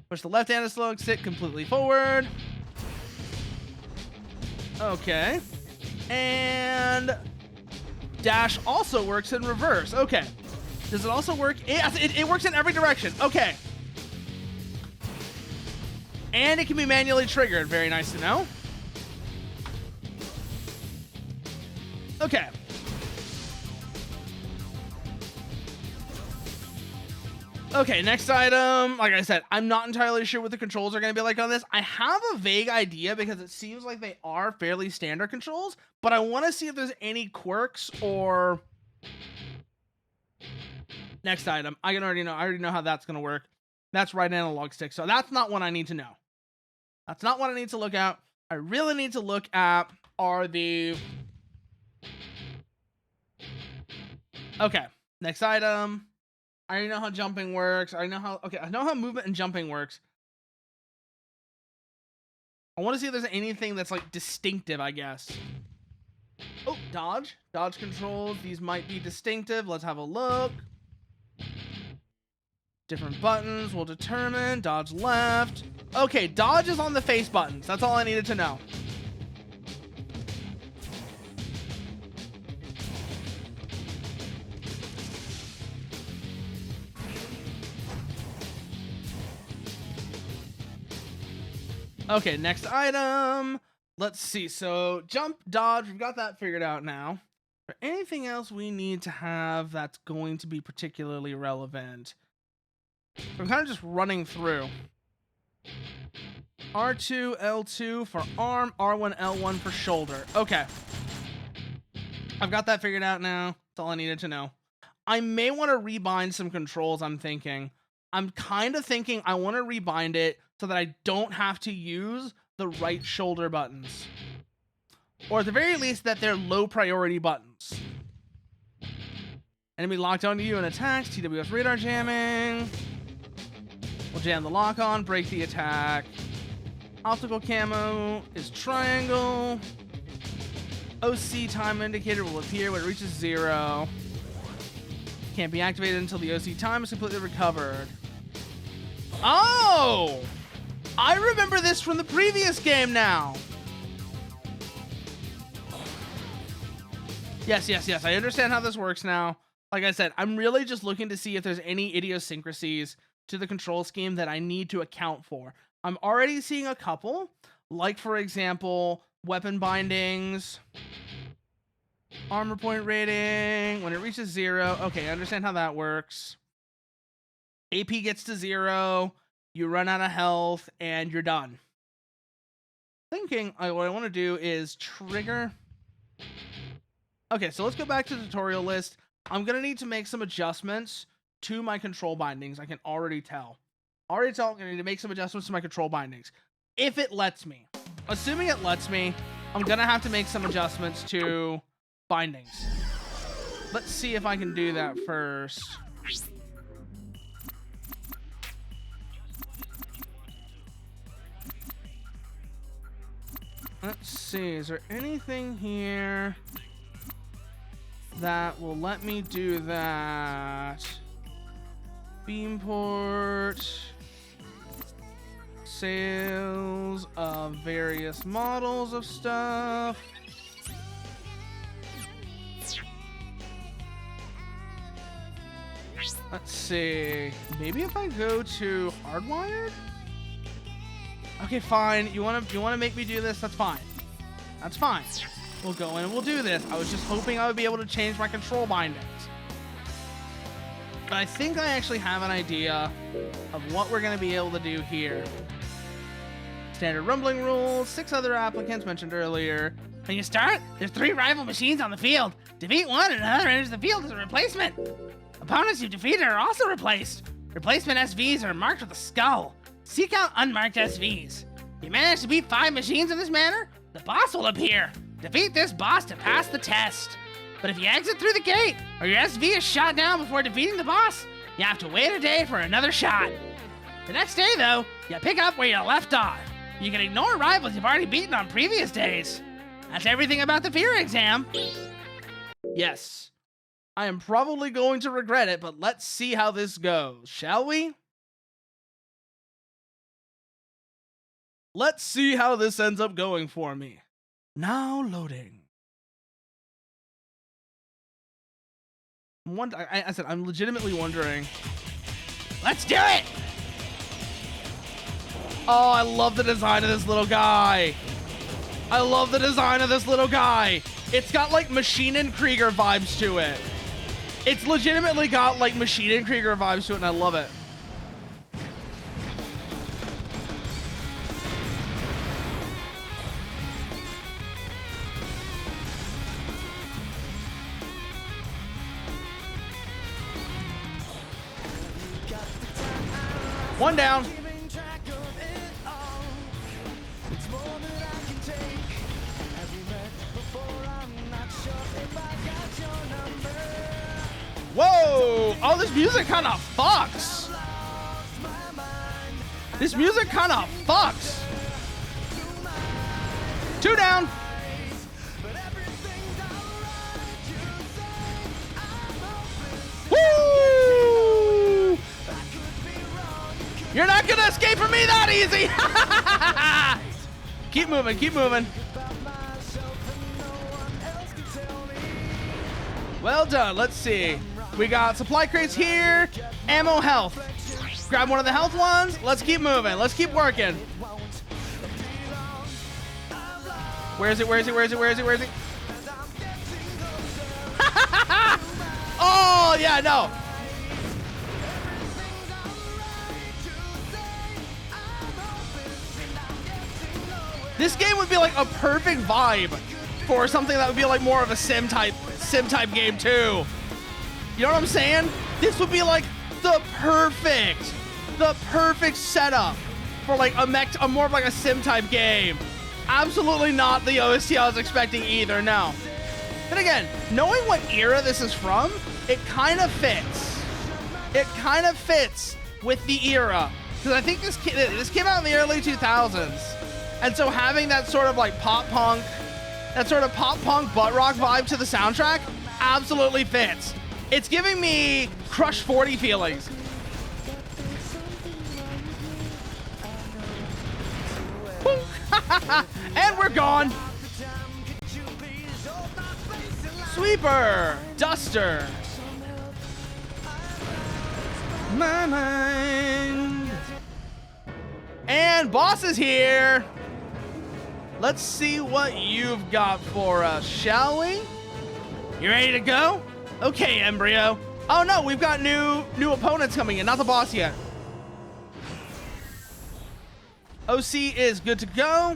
Push the left-handed slug, sit completely forward. Okay. And dash also works in reverse. Okay. Does it also work? It works in every direction. Okay. And it can be manually triggered. Very nice to know. Okay. Okay, next item. Like I said, I'm not entirely sure what the controls are going to be like on this. I have a vague idea because it seems like they are fairly standard controls, but I want to see if there's any quirks or... Next item. I already know how that's going to work. That's right analog stick, so that's not what I need to know. That's not what I need to look at. I really need to look at are the... Okay, next item. I already know how jumping works. I know how movement and jumping works. I want to see if there's anything that's like distinctive, I guess. Oh, dodge. Dodge controls. These might be distinctive. Let's have a look. Different buttons will determine. Dodge left. Okay, dodge is on the face buttons. That's all I needed to know. Okay, next item. Let's see. So jump, dodge, we've got that figured out now. For anything else we need to have that's going to be particularly relevant? I'm kind of just running through. R2, L2 for arm, R1, L1 for shoulder. Okay. I've got that figured out now. That's all I needed to know. I may want to rebind some controls, I'm thinking. I'm kind of thinking I want to rebind it so that I don't have to use the right shoulder buttons. Or at the very least, that they're low priority buttons. Enemy locked onto you and attacks. TWS radar jamming. We'll jam the lock on, break the attack. Optical camo is triangle. OC time indicator will appear when it reaches 0. Can't be activated until the OC time is completely recovered. Oh! I remember this from the previous game now. Yes. I understand how this works now. Like I said, I'm really just looking to see if there's any idiosyncrasies to the control scheme that I need to account for. I'm already seeing a couple, like for example, weapon bindings. Armor point rating. When it reaches 0. Okay, I understand how that works. AP gets to 0. You run out of health, and you're done. Thinking what I want to do is trigger. Okay, so let's go back to the tutorial list. I'm going to need to make some adjustments to my control bindings. I can already tell. I'm going to need to make some adjustments to my control bindings. If it lets me. Assuming it lets me, I'm going to have to make some adjustments to bindings. Let's see if I can do that first. Let's see, is there anything here that will let me do that? Beamport. Sales of various models of stuff. Let's see. Maybe if I go to hardwired? Okay, fine. You wanna make me do this? That's fine. That's fine. We'll go in and we'll do this. I was just hoping I would be able to change my control bindings. But I think I actually have an idea of what we're gonna be able to do here. Standard rumbling rules, 6 other applicants mentioned earlier. When you start, there's 3 rival machines on the field. Defeat one and another enters the field as a replacement. Opponents you defeated are also replaced. Replacement SVs are marked with a skull. Seek out unmarked SVs. If you manage to beat 5 machines in this manner, the boss will appear. Defeat this boss to pass the test. But if you exit through the gate, or your SV is shot down before defeating the boss, you have to wait a day for another shot. The next day, though, you pick up where you left off. You can ignore rivals you've already beaten on previous days. That's everything about the fear exam. Yes. I am probably going to regret it, but let's see how this goes, shall we? Let's see how this ends up going for me. Now loading. I said, I'm legitimately wondering. Let's do it! Oh, I love the design of this little guy. I love the design of this little guy. It's got like Machine and Krieger vibes to it. It's legitimately got like Machine and Krieger vibes to it, and I love it. One down. Whoa! Oh, this music kind of fucks. This music kind of fucks. 2 down. Woo! You're not gonna escape from me that easy. Keep moving, keep moving. Well done. Let's see. We got supply crates here. Ammo, health. Grab one of the health ones. Let's keep moving. Let's keep working. Where is it? Where is it? Where is it? Where is it? Where is it? Oh, yeah, no. This game would be like a perfect vibe for something that would be like more of a sim type game too. You know what I'm saying? This would be like the perfect setup for like a more of like a sim type game. Absolutely not the OST I was expecting either, no. But again, knowing what era this is from, it kind of fits. It kind of fits with the era. Because I think this came out in the early 2000s. And so having that sort of like pop punk butt rock vibe to the soundtrack absolutely fits. It's giving me Crush 40 feelings. And we're gone. Sweeper, Duster. My mind. And boss is here. Let's see what you've got for us, shall we? You ready to go? Okay, Embryo. Oh no, we've got new opponents coming in, not the boss yet. OC is good to go.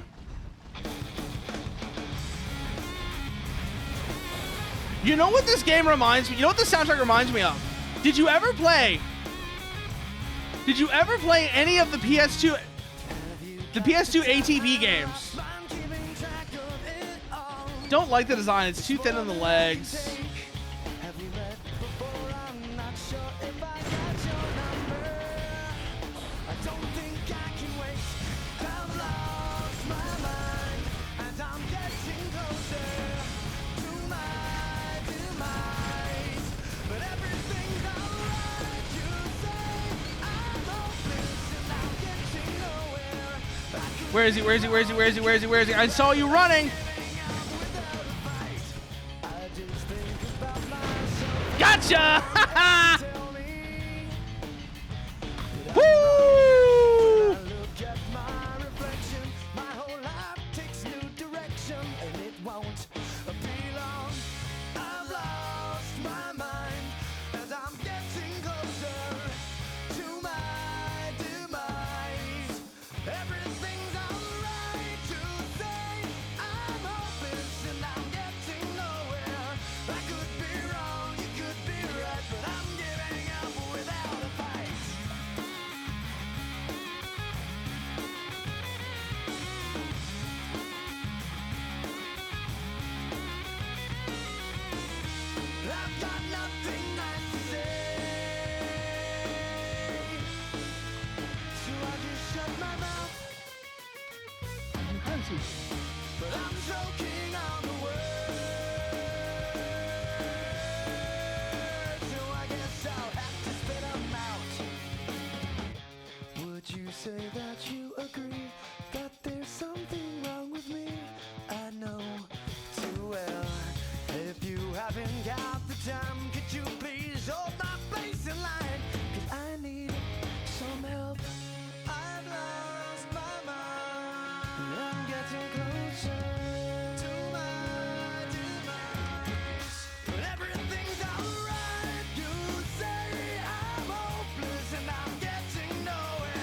You know what this game reminds me? You know what this soundtrack reminds me of? Did you ever play any of the PS2 ATV games? Don't like the design. It's too thin on the legs. Where is he? Where is he? Where is he? Where is he? Where is he? Where is he? I saw you running. Gotcha! Woo! Say that you agree that there's something wrong with me. I know too well. If you haven't got the time, could you please hold my place in line? 'Cause I need some help. I've lost my mind. I'm getting closer to my demise. But everything's alright. You say I'm hopeless and I'm getting nowhere.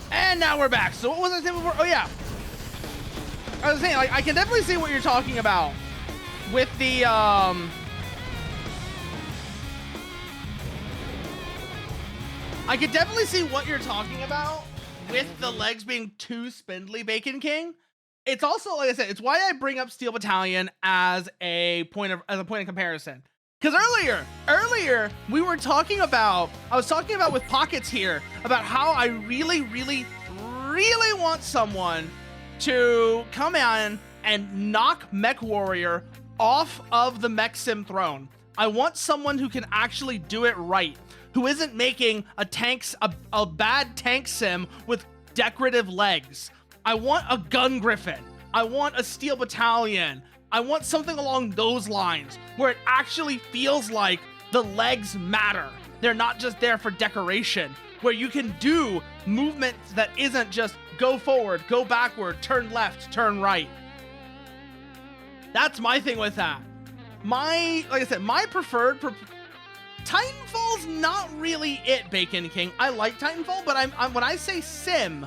And now we're back. So what was I saying before? Oh yeah, I was saying, like, I can definitely see what you're talking about with the I could definitely see what you're talking about with the legs being too spindly, Bacon King. It's also, like I said, it's why I bring up Steel Battalion as a point of comparison. Because earlier we were talking about, I was talking about with Pockets here about how I really want someone to come in and knock Mech Warrior off of the mech sim throne. I want someone who can actually do it right, who isn't making a bad tank sim with decorative legs. I want a Gun Griffin. I want a Steel Battalion. I want something along those lines where it actually feels like the legs matter. They're not just there for decoration, where you can do movements that isn't just go forward, go backward, turn left, turn right. That's my thing with that. Like I said, my preferred Titanfall's not really it, Bacon King. I like Titanfall, but when I say sim,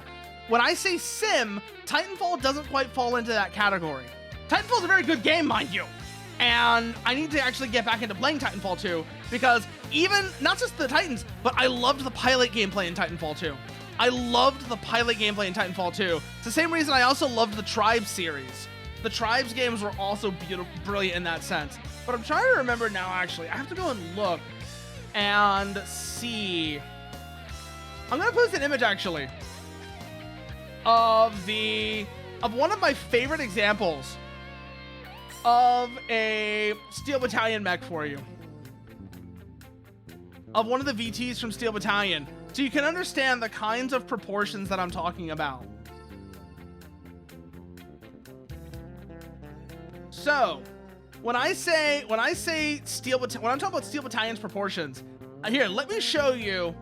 Titanfall doesn't quite fall into that category. Titanfall's a very good game, mind you. And I need to actually get back into playing Titanfall 2 because even, not just the Titans, but I loved the pilot gameplay in Titanfall 2. I loved the pilot gameplay in Titanfall 2. It's the same reason I also loved the Tribes series. The Tribes games were also brilliant in that sense. But I'm trying to remember now, actually. I have to go and look and see. I'm going to post an image, actually, of one of my favorite examples of a Steel Battalion mech for you. Of one of the VTs from Steel Battalion. So you can understand the kinds of proportions that I'm talking about. So, when I'm talking about Steel Battalion's proportions, here, let me show you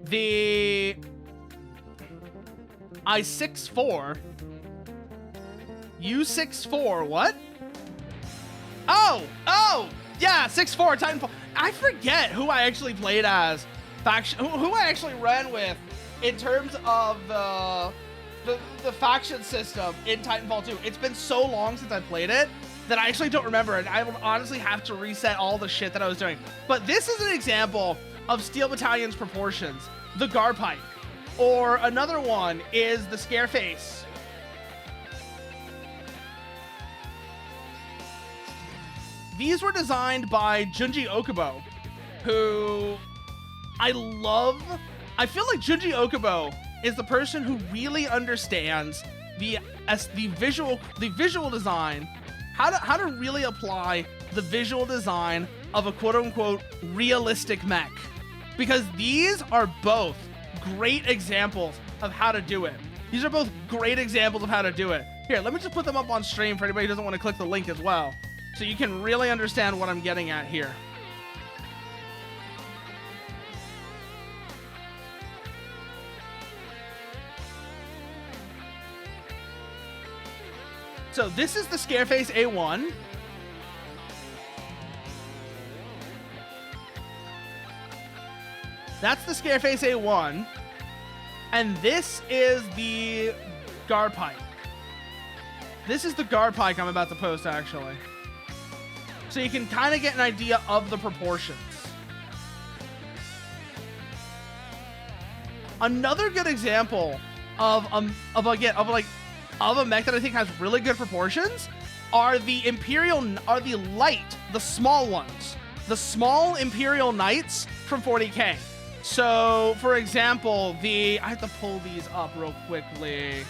the I-64, U-64, what? Oh, yeah, 6'4", Titanfall. I forget who I actually played as, who I actually ran with in terms of the faction system in Titanfall 2. It's been so long since I played it that I actually don't remember, and I would honestly have to reset all the shit that I was doing. But this is an example of Steel Battalion's proportions. The Garpike. Or another one is the Scareface. These were designed by Junji Okubo, who I love. I feel like Junji Okubo is the person who really understands the visual design, how to really apply the visual design of a quote-unquote realistic mech, because these are both great examples of how to do it. These are both great examples of how to do it. Here, let me just put them up on stream for anybody who doesn't want to click the link as well, so you can really understand what I'm getting at here. So this is the Scareface A1. That's the Scareface A1. And this is the Garpike. This is the Garpike I'm about to post, actually. So you can kind of get an idea of the proportions. Another good example of a mech that I think has really good proportions are the small ones. The small Imperial Knights from 40K. So, for example, I have to pull these up real quickly.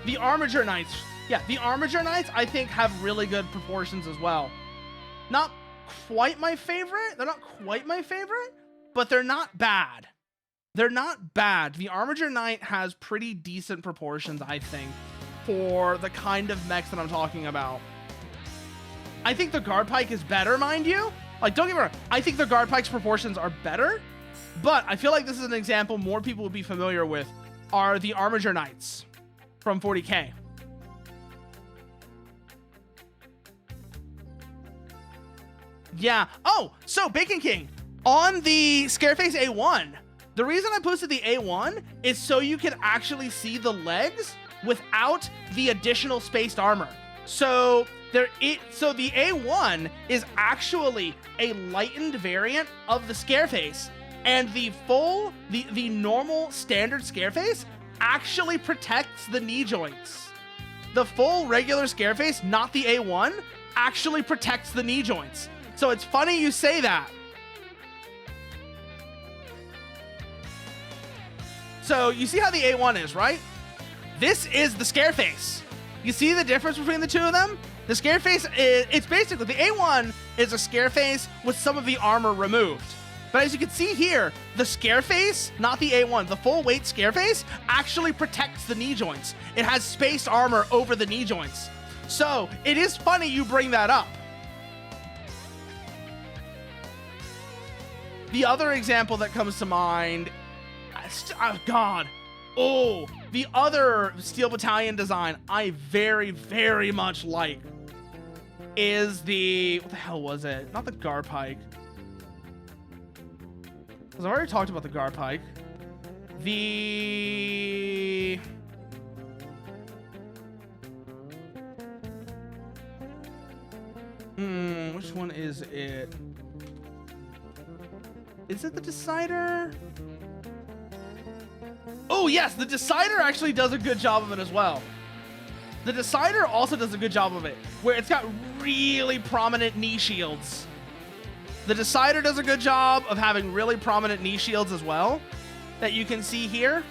The Armiger Knights. Yeah, the Armiger Knights, I think, have really good proportions as well. Not quite my favorite. They're not quite my favorite, but they're not bad. They're not bad. The Armiger Knight has pretty decent proportions, I think, for the kind of mechs that I'm talking about. I think the Garpike is better, mind you. Like, don't get me wrong. I think the Garpike's proportions are better, but I feel like this is an example more people would be familiar with are the Armiger Knights from 40K. Yeah. Oh, so Bacon King, on the Scareface A1, the reason I posted the A1 is so you can actually see the legs without the additional spaced armor. So the A1 is actually a lightened variant of the Scareface, and the normal standard Scareface actually protects the knee joints. The full regular Scareface, not the A1, actually protects the knee joints. So it's funny you say that. So you see how the A1 is, right? This is the Scareface. You see the difference between the two of them? The Scareface it's basically, the A1 is a Scareface with some of the armor removed. But as you can see here, the Scareface, not the A1, the full weight Scareface actually protects the knee joints. It has spaced armor over the knee joints. So it is funny you bring that up. The other example that comes to mind, the other Steel Battalion design I very, very much like is what the hell was it? Not the Garpike. Because I've already talked about the Garpike. Which one is it? Is it the Decider? Oh, yes, the Decider actually does a good job of it as well. The Decider also does a good job of it, where it's got really prominent knee shields. The Decider does a good job of having really prominent knee shields as well that you can see here.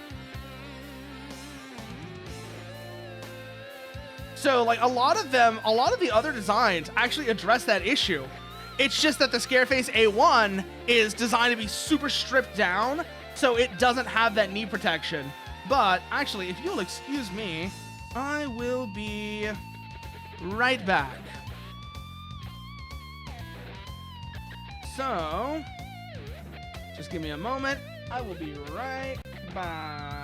So like a lot of the other designs actually address that issue. It's just that the Scareface A1 is designed to be super stripped down, so it doesn't have that knee protection. But actually, if you'll excuse me, I will be right back. So, just give me a moment. I will be right back.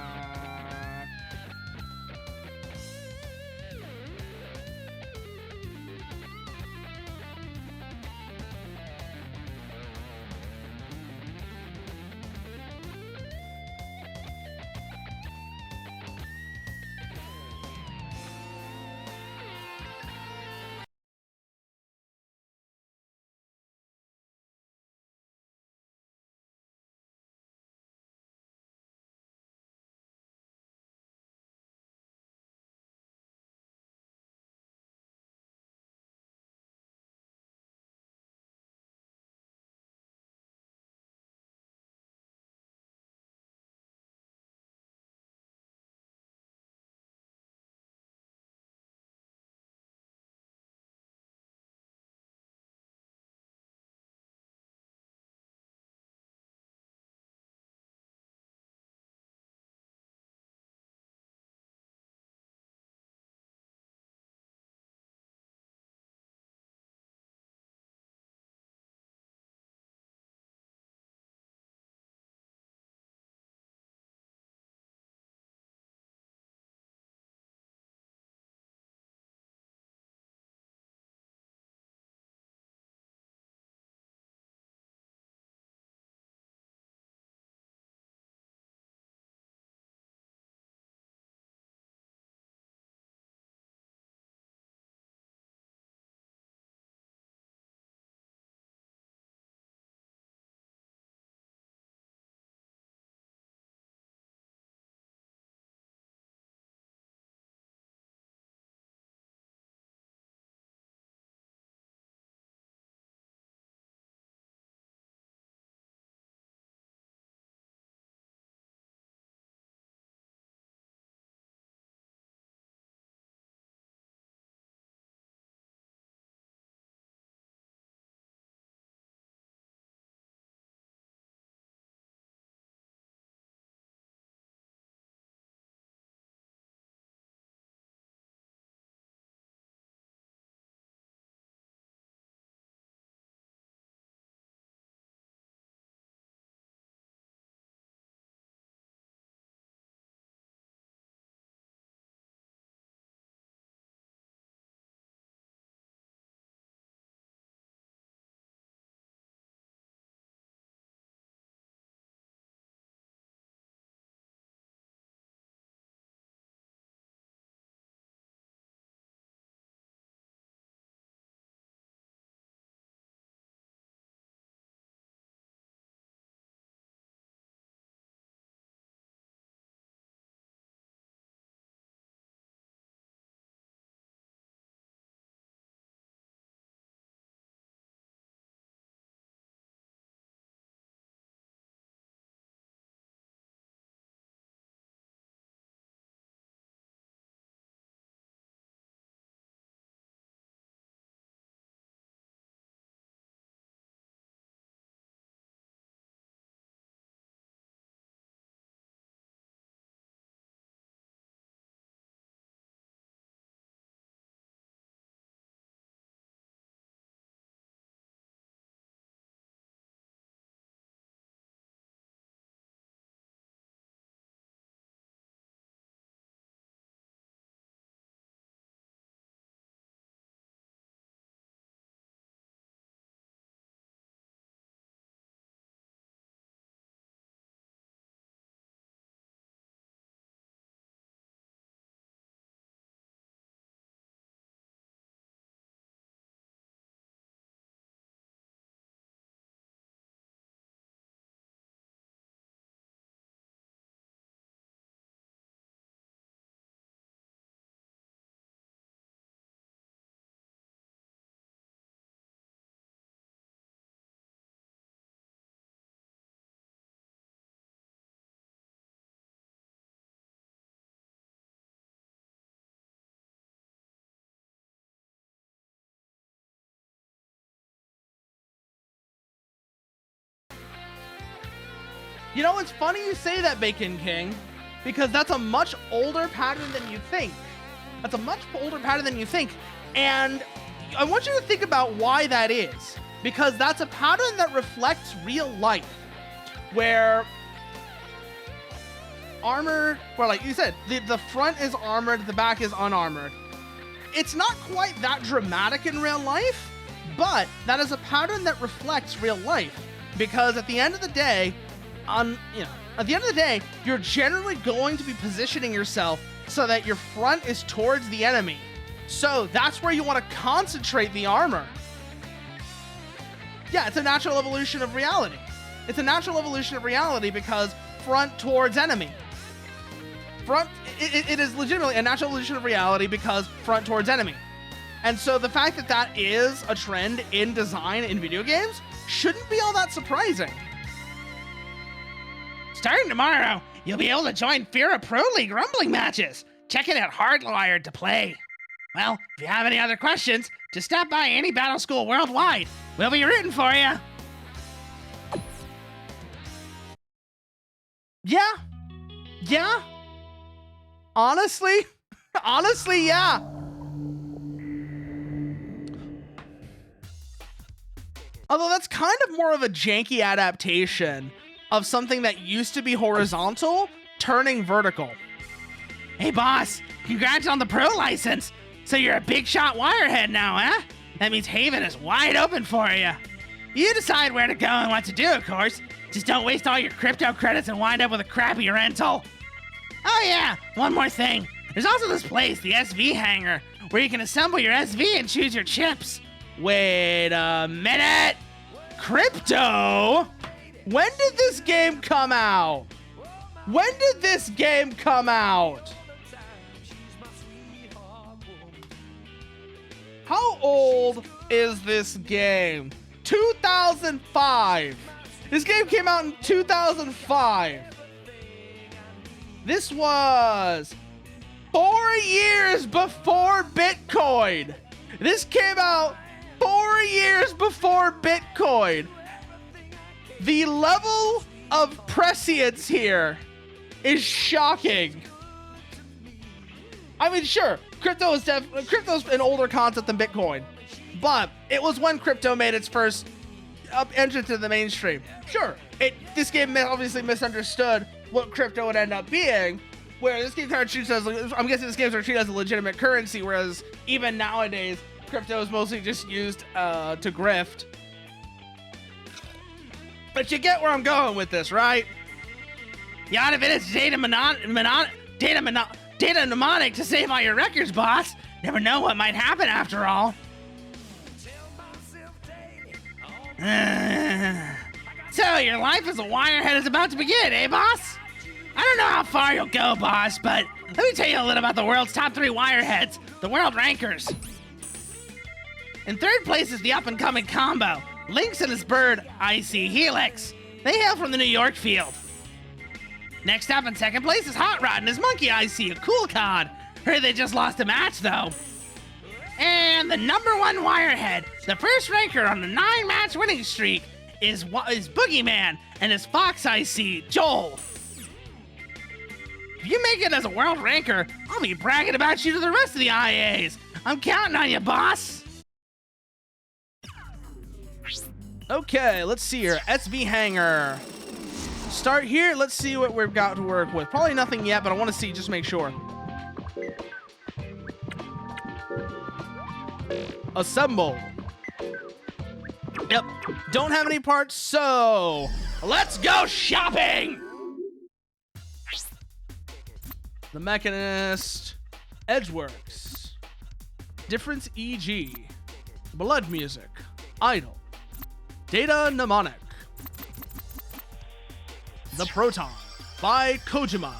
You know, it's funny you say that, Bacon King, because that's a much older pattern than you think. That's a much older pattern than you think. And I want you to think about why that is, because that's a pattern that reflects real life, where armor, well, like you said, the front is armored, the back is unarmored. It's not quite that dramatic in real life, but that is a pattern that reflects real life, because at the end of the day, you're generally going to be positioning yourself so that your front is towards the enemy. So that's where you want to concentrate the armor. Yeah, it's a natural evolution of reality. It's a natural evolution of reality because front towards enemy. It is legitimately a natural evolution of reality because front towards enemy. And so the fact that that is a trend in design in video games shouldn't be all that surprising. Starting tomorrow, you'll be able to join Fira Pro League Rumbling matches. Check it out Hardwired to play. Well, if you have any other questions, just stop by any battle school worldwide. We'll be rooting for you. Yeah. Honestly, yeah. Although that's kind of more of a janky adaptation of something that used to be horizontal, turning vertical. Hey, boss, congrats on the pro license. So you're a big shot wirehead now, huh? That means Haven is wide open for you. You decide where to go and what to do, of course. Just don't waste all your crypto credits and wind up with a crappy rental. Oh yeah, one more thing. There's also this place, the SV Hangar, where you can assemble your SV and choose your chips. Wait a minute. Crypto? When did this game come out? How old is this game? 2005. This game came out in 2005. This was 4 years before Bitcoin. This came out 4 years before Bitcoin. The level of prescience here is shocking. I mean, sure, crypto's an older concept than Bitcoin, but it was when crypto made its first entrance to the mainstream. Sure, this game obviously misunderstood what crypto would end up being, where this game kind of treats as, I'm guessing this game is treated as a legitimate currency, whereas even nowadays, crypto is mostly just used to grift. But you get where I'm going with this, right? You ought to finish data mnemonic to save all your records, boss. Never know what might happen after all. So your life as a wirehead is about to begin, eh, boss? I don't know how far you'll go, boss, but let me tell you a little about the world's top 3 wireheads, the world rankers. In 3rd place is the up-and-coming combo, Lynx and his bird, Icy Helix. They hail from the New York field. Next up in 2nd place is Hot Rod and his monkey Icy, a cool cod. Heard they just lost a match, though. And the number 1 wirehead, the first ranker on the 9-match winning streak, is Boogeyman and his fox Icy, Joel. If you make it as a world ranker, I'll be bragging about you to the rest of the IAs. I'm counting on you, boss. Okay, let's see here. SV Hangar. Start here. Let's see what we've got to work with. Probably nothing yet, but I want to see, just make sure. Assemble. Yep. Don't have any parts, so let's go shopping. The Mechanist. Edgeworks. Difference EG. Blood Music. Idle. Data Mnemonic. The Proton by Kojima.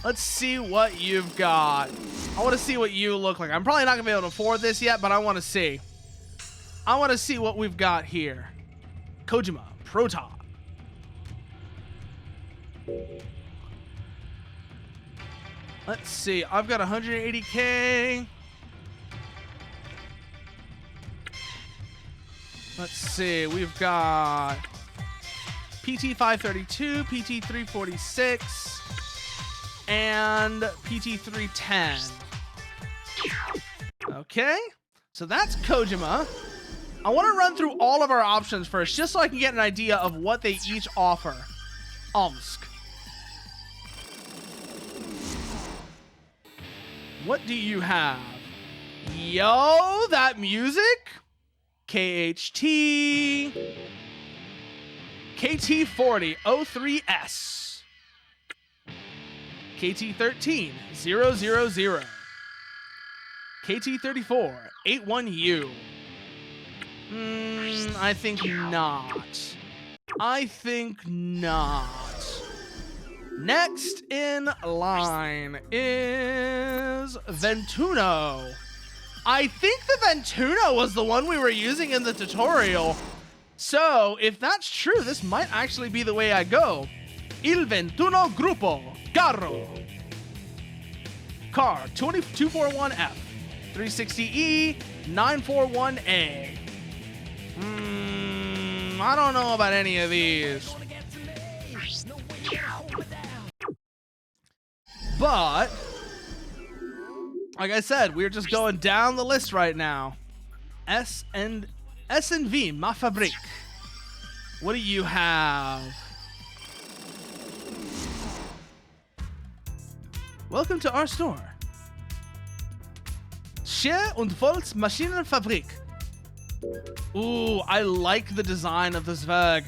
Let's see what you've got. I want to see what you look like. I'm probably not going to be able to afford this yet, but I want to see. I want to see what we've got here. Kojima, Proton. Let's see. I've got 180K. Let's see. We've got PT532, PT346, and PT310. Okay, so that's Kojima. I want to run through all of our options first, just so I can get an idea of what they each offer. Omsk. What do you have? Yo, that music? KHT. KT40 03S. KT13 000. KT34 81U. I think not. I think not. Next in line is Ventuno. I think the Ventuno was the one we were using in the tutorial. So if that's true, this might actually be the way I go. Il Ventuno Gruppo. Carro. Car 2241F. 360E. 941A. I don't know about any of these. But, like I said, we're just going down the list right now. S&V, Ma Fabrique. What do you have? Welcome to our store. Scher und Volz Maschinenfabrik. Ooh, I like the design of this Zwerg.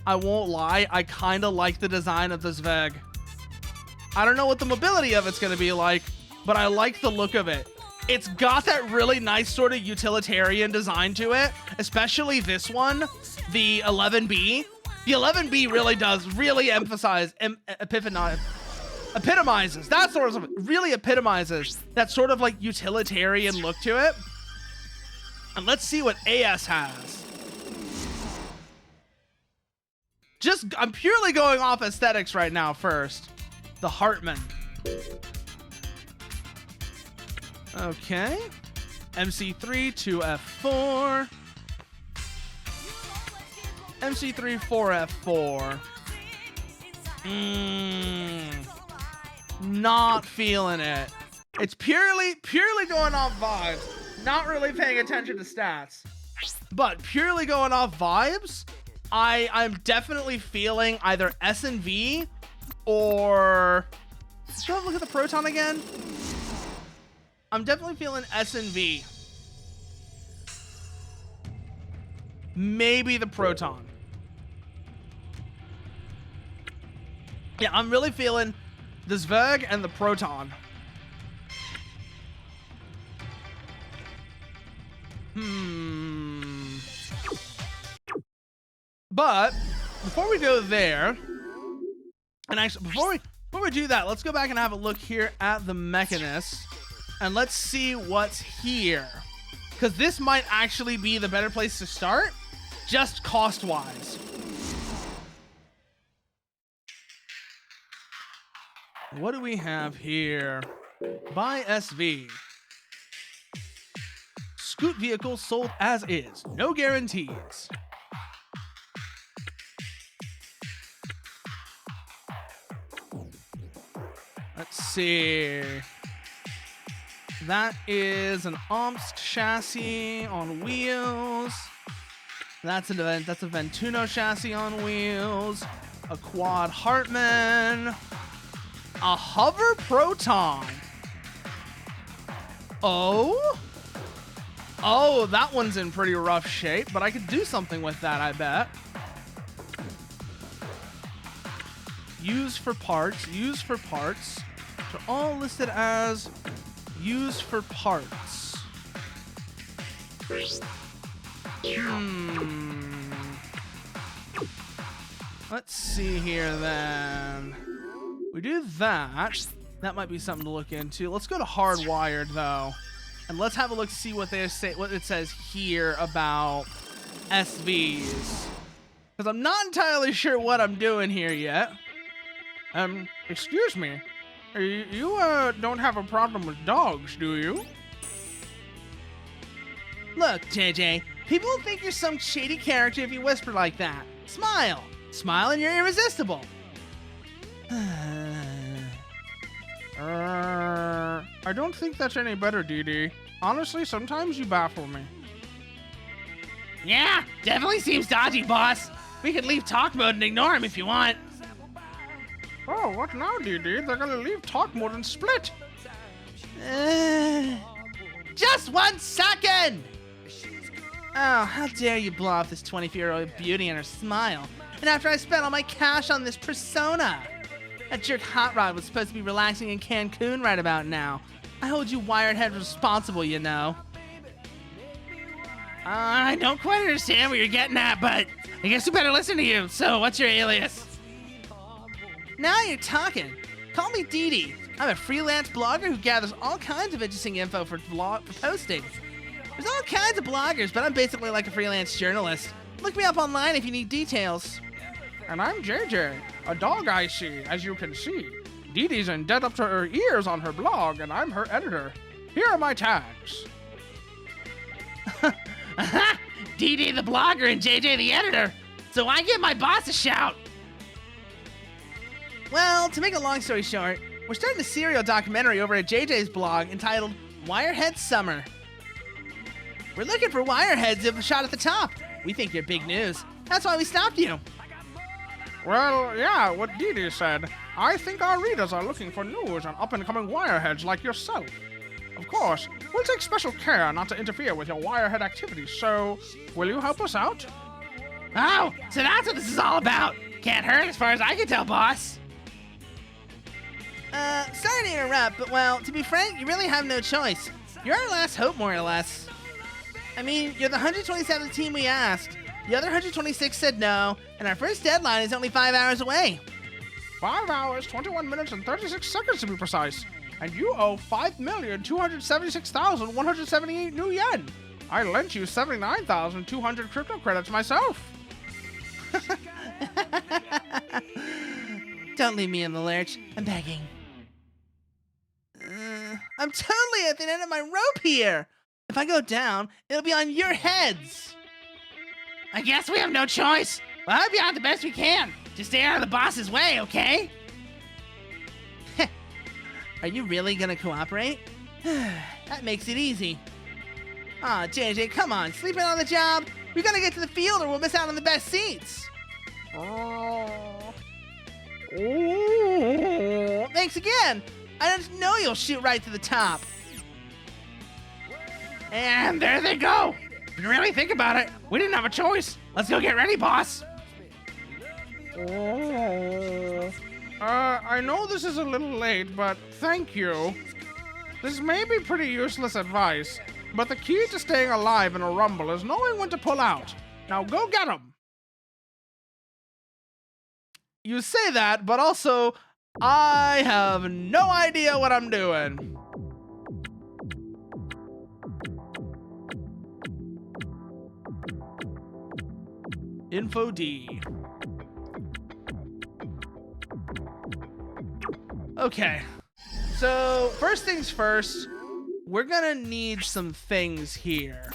I won't lie, I kind of like the design of this Zwerg. I don't know what the mobility of it's going to be like, but I like the look of it. It's got that really nice sort of utilitarian design to it, especially this one, the 11B. The 11B really does emphasize, epitomizes, that sort of, really epitomizes that sort of like utilitarian look to it. And let's see what AS has. I'm purely going off aesthetics right now first. The Hartmann. Okay. MC3 2F4. MC3 4F4. Not feeling it. It's purely going off vibes. Not really paying attention to stats. But purely going off vibes, I'm definitely feeling either S&V or... Let's go have a look at the Proton again. I'm definitely feeling S&V. Maybe the Proton. Yeah, I'm really feeling the Zwerg and the Proton. But before we go there, and actually before we do that, let's go back and have a look here at the Mechanist, and let's see what's here, because this might actually be the better place to start, just cost-wise. What do we have here? Buy SV. Scoot vehicle sold as is. No guarantees. Let's see. That is an Omsk chassis on wheels. That's a Ventuno chassis on wheels. A quad Hartmann. A hover Proton. Oh, that one's in pretty rough shape, but I could do something with that, I bet. Used for parts. They're all listed as used for parts. Let's see here then. We do that. That might be something to look into. Let's go to hardwired though. And let's have a look, see what they say, what it says here about SVs. Because I'm not entirely sure what I'm doing here yet. Excuse me. You don't have a problem with dogs, do you? Look, JJ, people will think you're some shady character if you whisper like that. Smile. Smile and you're irresistible. I don't think that's any better, DD. Honestly, sometimes you baffle me. Yeah, definitely seems dodgy, boss. We could leave talk mode and ignore him if you want. Oh, what now, DD? They're gonna leave talk mode and split. Just 1 second! Oh, how dare you blow off this 24-year-old beauty and her smile. And after I spent all my cash on this persona. That jerk Hot Rod was supposed to be relaxing in Cancun right about now. I hold you wired head responsible, you know. I don't quite understand what you're getting at, but I guess we better listen to you. So, what's your alias? Now you're talking. Call me Dee Dee. I'm a freelance blogger who gathers all kinds of interesting info for posting. There's all kinds of bloggers, but I'm basically like a freelance journalist. Look me up online if you need details. And I'm JJ, a dog I see, as you can see. Dee Dee's in debt up to her ears on her blog, and I'm her editor. Here are my tags. Dee Dee the blogger and JJ the editor. So I give my boss a shout. Well, to make a long story short, we're starting a serial documentary over at JJ's blog entitled Wirehead Summer. We're looking for wireheads with a shot at the top. We think you're big news. That's why we stopped you. Well, yeah, what Dee Dee said. I think our readers are looking for news on up-and-coming wireheads like yourself. Of course, we'll take special care not to interfere with your wirehead activities, so will you help us out? Oh, so that's what this is all about. Can't hurt as far as I can tell, boss. Sorry to interrupt, but well, to be frank, you really have no choice. You're our last hope, more or less. I mean, you're the 127th team we asked. The other 126 said no, and our first deadline is only 5 hours away. 5 hours, 21 minutes, and 36 seconds to be precise. And you owe 5,276,178 new yen. I lent you 79,200 crypto credits myself. Don't leave me in the lurch. I'm begging. I'm totally at the end of my rope here. If I go down, it'll be on your heads. I guess we have no choice. Well, I'll be on the best we can. Just stay out of the boss's way, okay? Are you really gonna cooperate? That makes it easy. Aw, JJ, come on. Sleeping on the job? We gotta get to the field or we'll miss out on the best seats. Oh. Thanks again. I just know you'll shoot right to the top. And there they go. If you really think about it, we didn't have a choice. Let's go get ready, boss. I know this is a little late, but thank you. This may be pretty useless advice, but the key to staying alive in a rumble is knowing when to pull out. Now go get 'em. You say that, but also, I have no idea what I'm doing. Info D. Okay, so first things first, we're gonna need some things here.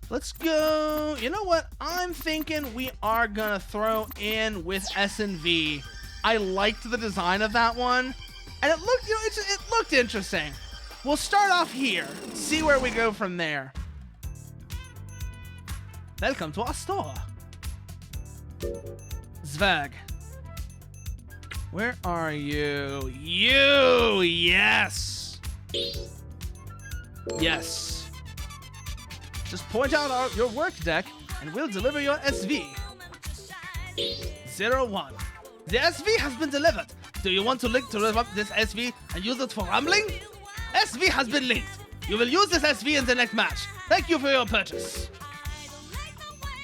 Let's go. You know what? I'm thinking we are gonna throw in with S&V. I liked the design of that one, and it looked, it looked interesting. We'll start off here, see where we go from there. Welcome to our store. Zvag. Where are you? You! Yes! Yes. Just point out your work deck and we'll deliver your SV. 01. The SV has been delivered. Do you want to link to rev up this SV and use it for rumbling? SV has been linked. You will use this SV in the next match. Thank you for your purchase.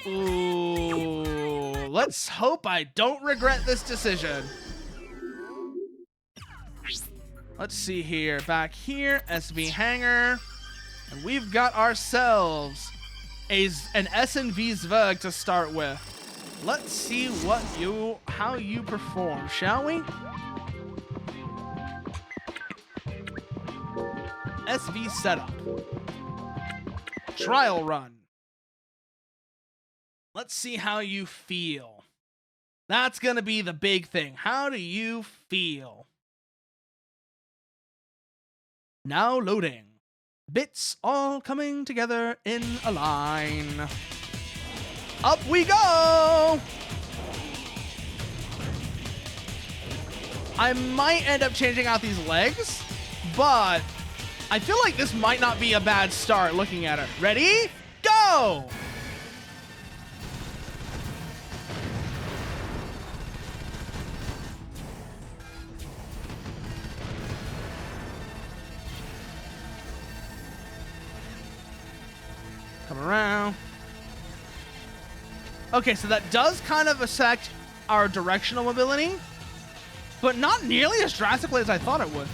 Ooh, let's hope I don't regret this decision. Let's see here. Back here, SV hanger. And we've got ourselves an S&V Zvug to start with. Let's see how you perform, shall we? SV setup. Trial run. Let's see how you feel. That's gonna be the big thing. How do you feel? Now loading. Bits all coming together in a line. Up we go! I might end up changing out these legs, but I feel like this might not be a bad start looking at it. Ready? Go! Come around. Okay, so that does kind of affect our directional mobility, but not nearly as drastically as I thought it would.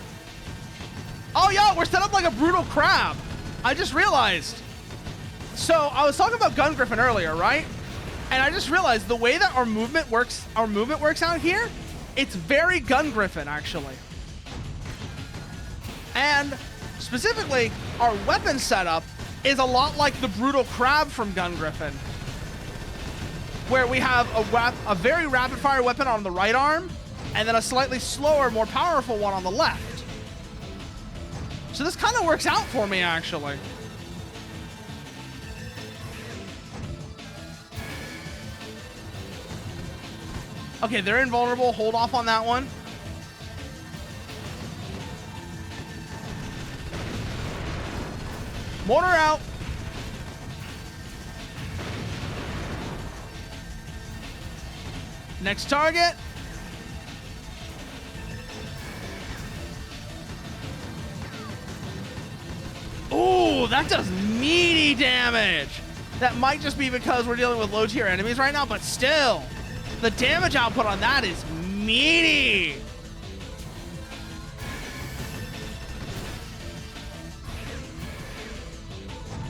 Oh, yeah, we're set up like a brutal crab. I just realized. So I was talking about Gun Griffin earlier, right? And I just realized the way that our movement works out here, it's very Gun Griffin, actually. And specifically, our weapon setup is a lot like the brutal crab from Gun Griffin, where we have a very rapid fire weapon on the right arm, and then a slightly slower, more powerful one on the left. So this kind of works out for me, actually. Okay, they're invulnerable. Hold off on that one. Mortar out. Next target. Ooh, that does meaty damage. That might just be because we're dealing with low tier enemies right now, but still, the damage output on that is meaty.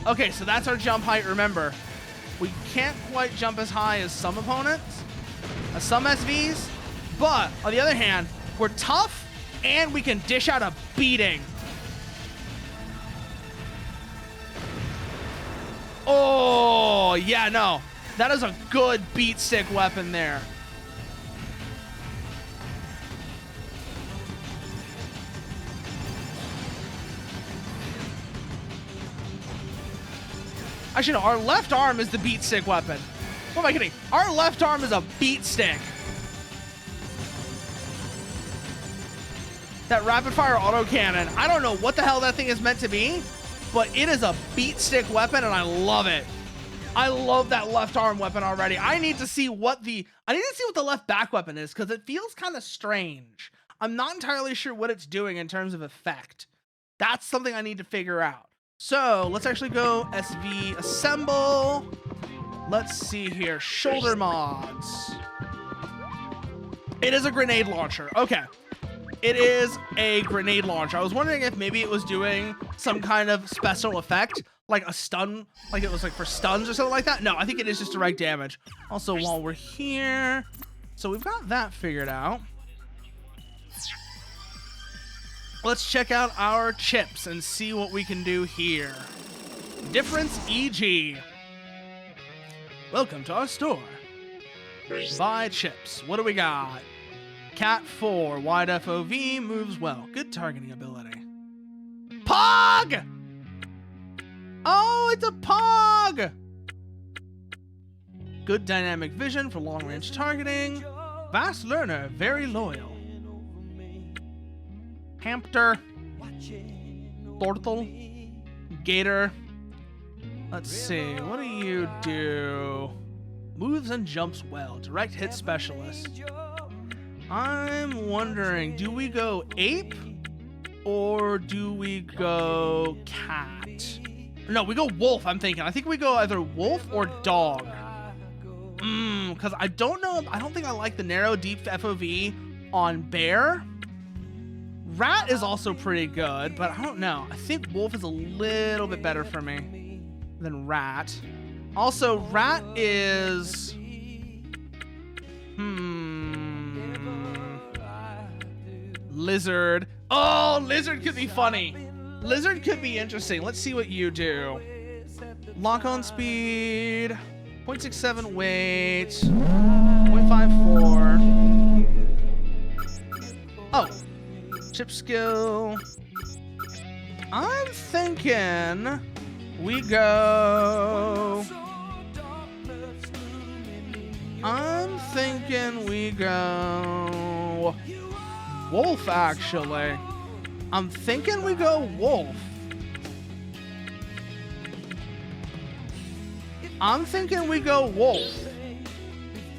Okay, so that's our jump height. Remember, we can't quite jump as high as some opponents, as some SVs, but on the other hand, we're tough and we can dish out a beating. Oh, yeah, no. That is a good beat stick weapon there. Actually, no, our left arm is the beat stick weapon. What am I kidding? Our left arm is a beat stick. That rapid fire autocannon, I don't know what the hell that thing is meant to be, but it is a beat stick weapon and I love it. I love that left arm weapon already. I need to see what the left back weapon is because it feels kind of strange. I'm not entirely sure what it's doing in terms of effect. That's something I need to figure out. So let's actually go SV assemble. Let's see here. Shoulder mods. It is a grenade launcher. Okay. It is a grenade launcher. I was wondering if maybe it was doing some kind of special effect, like a stun, like it was like for stuns or something like that. No, I think it is just direct damage. Also, while we're here, so we've got that figured out. Let's check out our chips and see what we can do here. Difference EG. Welcome to our store. Buy chips. What do we got? Cat 4, wide FOV, moves well. Good targeting ability. Pog! Oh, it's a Pog! Good dynamic vision for long-range targeting. Fast learner, very loyal. Hamster, Tortle, Gator. Let's see, what do you do? Moves and jumps well. Direct hit specialist. I'm wondering, do we go ape or do we go cat? No, we go wolf, I'm thinking. I think we go either wolf or dog. Because I don't know, I don't think I like the narrow deep FOV on bear. Rat is also pretty good, but I don't know. I think wolf is a little bit better for me than rat. Also, rat is... Lizard. Oh, lizard could be funny. Lizard could be interesting. Let's see what you do. Lock on speed. 0.67 weight. 0.54. Chip skill. I'm thinking we go. Wolf, actually. I'm thinking we go Wolf.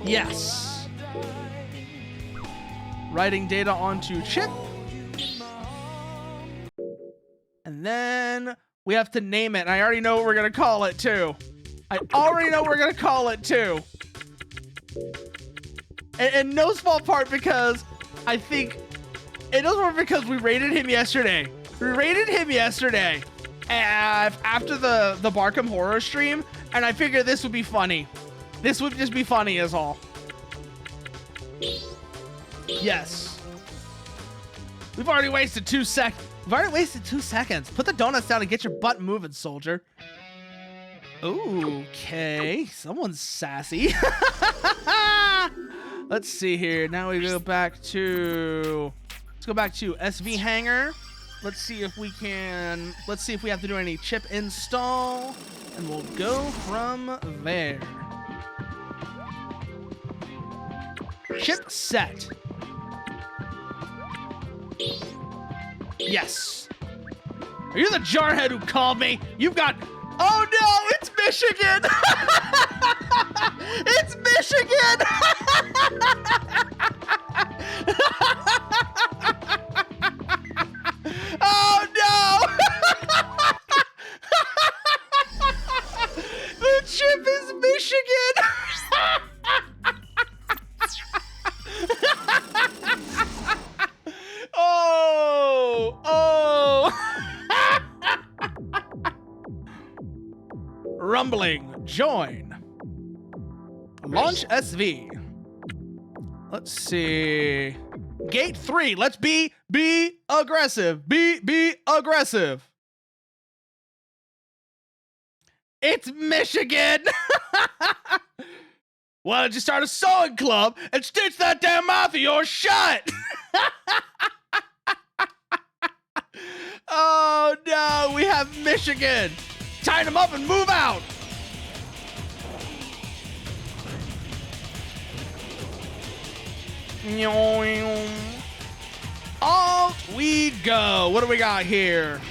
Yes. Writing data onto chip. And then we have to name it. And I already know what we're going to call it, too. And no small part because I think it doesn't work because we rated him yesterday. After the Barkham horror stream, and I figured this would be funny. This would just be funny as all. Yes. We've already wasted 2 seconds. Put the donuts down and get your butt moving, soldier. Okay, someone's sassy. Let's see here. Now we go back to. Let's go back to SV Hangar. Let's see if we have to do any chip install, and we'll go from there. Chip set. Yes. Are you the jarhead who called me? You've got. Oh no, it's Michigan! It's Michigan! Oh no! The chip is Michigan! Oh! Rumbling, join. Launch SV. Let's see. Gate 3. Let's be aggressive. Be aggressive. It's Michigan. Why don't you start a sewing club and stitch that damn mouth of yours shut? Oh no, we have Michigan. Tie him up and move out. Off we go. What do we got here?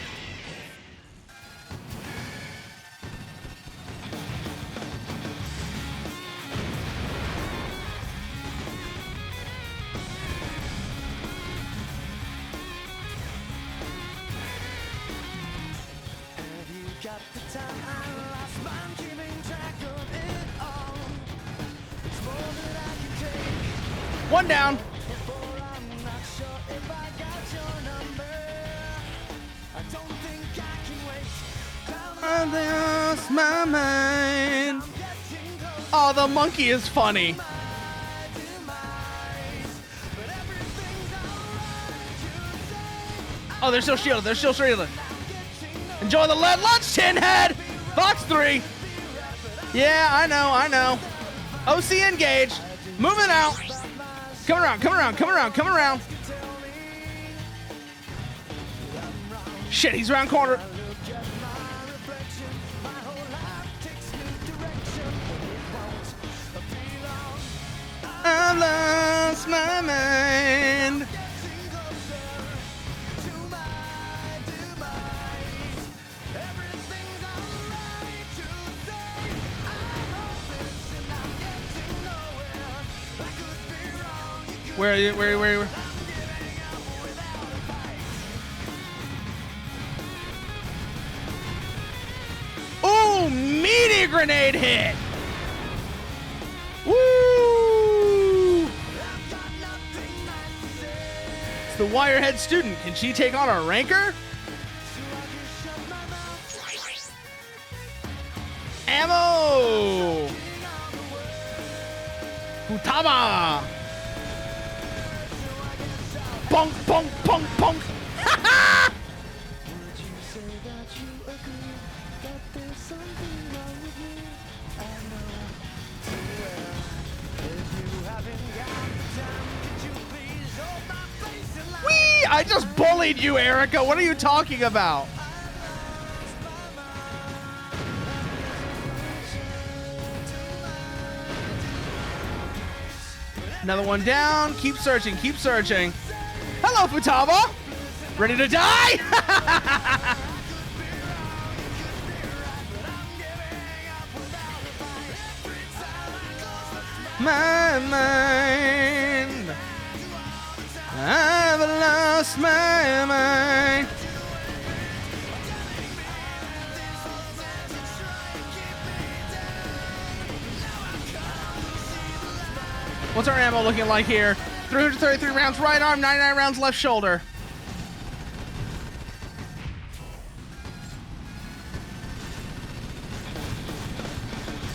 One down. I lost my mind. Oh, the monkey is funny. Oh, they're still shielded. Enjoy the lead lunch, tin head. Fox 3. Yeah, I know. OC engaged. Moving out. Coming around. Shit, he's around corner. I lost my mind. Where are you? Where? Ooh, meaty grenade hit. Woo! It's the Wirehead student. Can she take on our ranker? Ammo! Futaba! Bonk, bonk, bonk, bonk! Ha ha! Whee! I I just bullied you, Erica. What are you talking about? Another one down. Keep searching. Keep searching. Hello, Futaba. Ready to die? My mind. I've lost my mind. What's our ammo looking like here? 333 rounds right arm, 99 rounds left shoulder.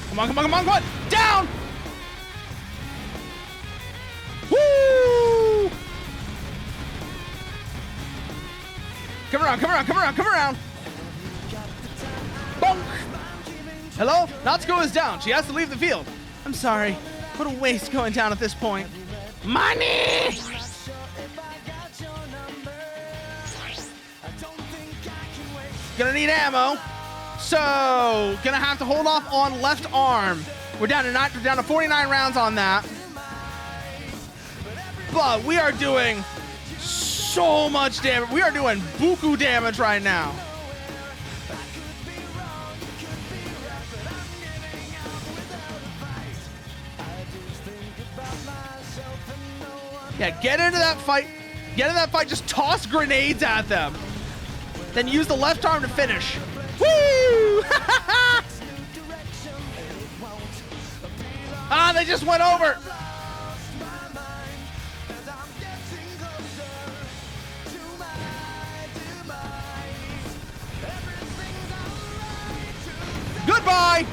Come on, come on, come on, come on! Down! Woo! Come around, come around, come around, come around! Bonk! Hello? Natsuko is down. She has to leave the field. I'm sorry. What a waste going down at this point. Money! Gonna need ammo. So, gonna have to hold off on left arm. We're down to 49 rounds on that. But we are doing so much damage. We are doing buku damage right now. Yeah, get into that fight. Get in that fight. Just toss grenades at them. Then use the left arm to finish. Woo! Ah, they just went over. Goodbye.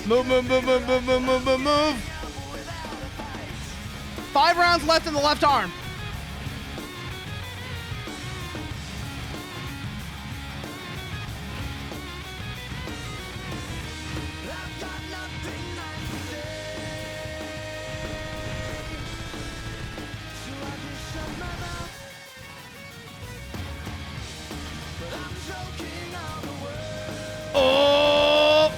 Move, move, move, move, move, move, move, move, move. 5 rounds left in the left arm. Oh!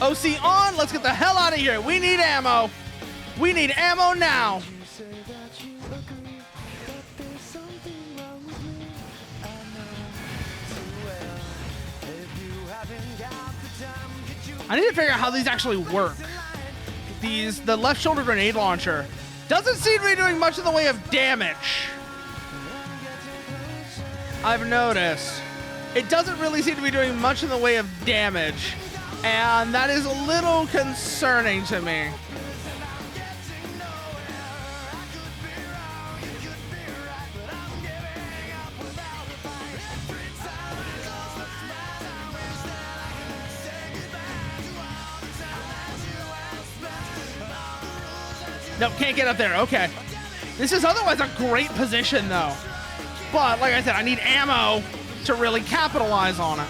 OC on. Let's get the hell out of here. We need ammo. We need ammo now. I need to figure out how these actually work. The left shoulder grenade launcher doesn't seem to be doing much in the way of damage. I've noticed. It doesn't really seem to be doing much in the way of damage. And that is a little concerning to me. Nope, can't get up there. Okay. This is otherwise a great position, though. But, like I said, I need ammo to really capitalize on it.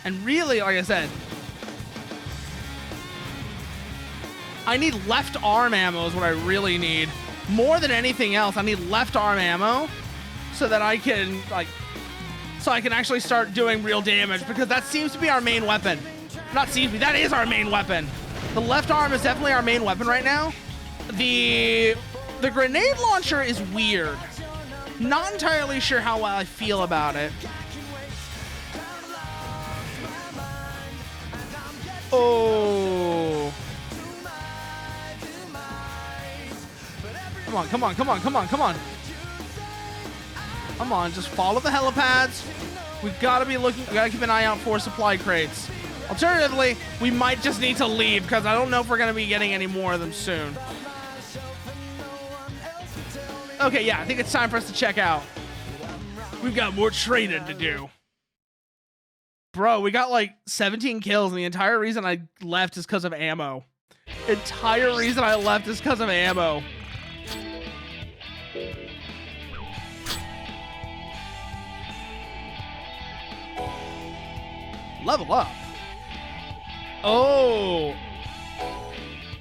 And really, like I said, I need left arm ammo is what I really need. More than anything else, I need left arm ammo so that I can, actually start doing real damage, because that seems to be our main weapon. Not seems to be, that is our main weapon. The left arm is definitely our main weapon right now. The grenade launcher is weird. Not entirely sure how well I feel about it. Oh. Come on, come on, come on, come on, come on. Come on, just follow the helipads. We've got to be looking, we got to keep an eye out for supply crates. Alternatively, we might just need to leave, because I don't know if we're going to be getting any more of them soon. Okay, yeah, I think it's time for us to check out. We've got more training to do. Bro, we got like 17 kills, and the entire reason I left is because of ammo. Entire reason I left is because of ammo. Level up. Oh.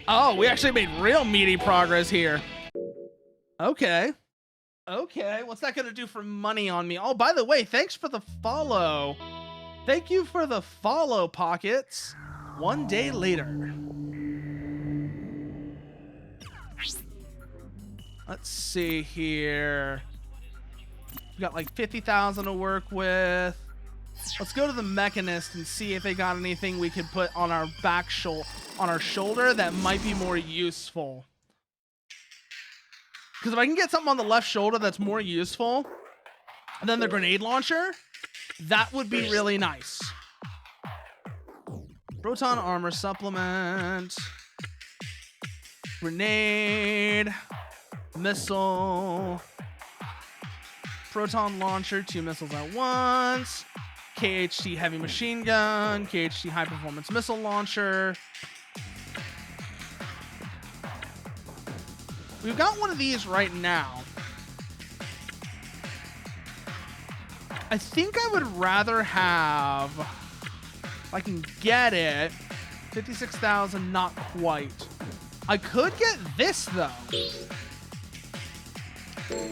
Oh, we actually made real meaty progress here. Okay. Okay, what's that gonna do for money on me? Oh, by the way, thanks for the follow. Thank you for the follow, Pockets. 1 day later. Let's see here. We got like 50,000 to work with. Let's go to the Mechanist and see if they got anything we could put on our shoulder that might be more useful. Because if I can get something on the left shoulder that's more useful than the grenade launcher, that would be really nice. Proton armor supplement. Grenade. Missile. Proton launcher, 2 missiles at once. KHT heavy machine gun. KHT high performance missile launcher. We've got one of these right now. I think I would rather have, if I can get it, 56,000, not quite. I could get this though.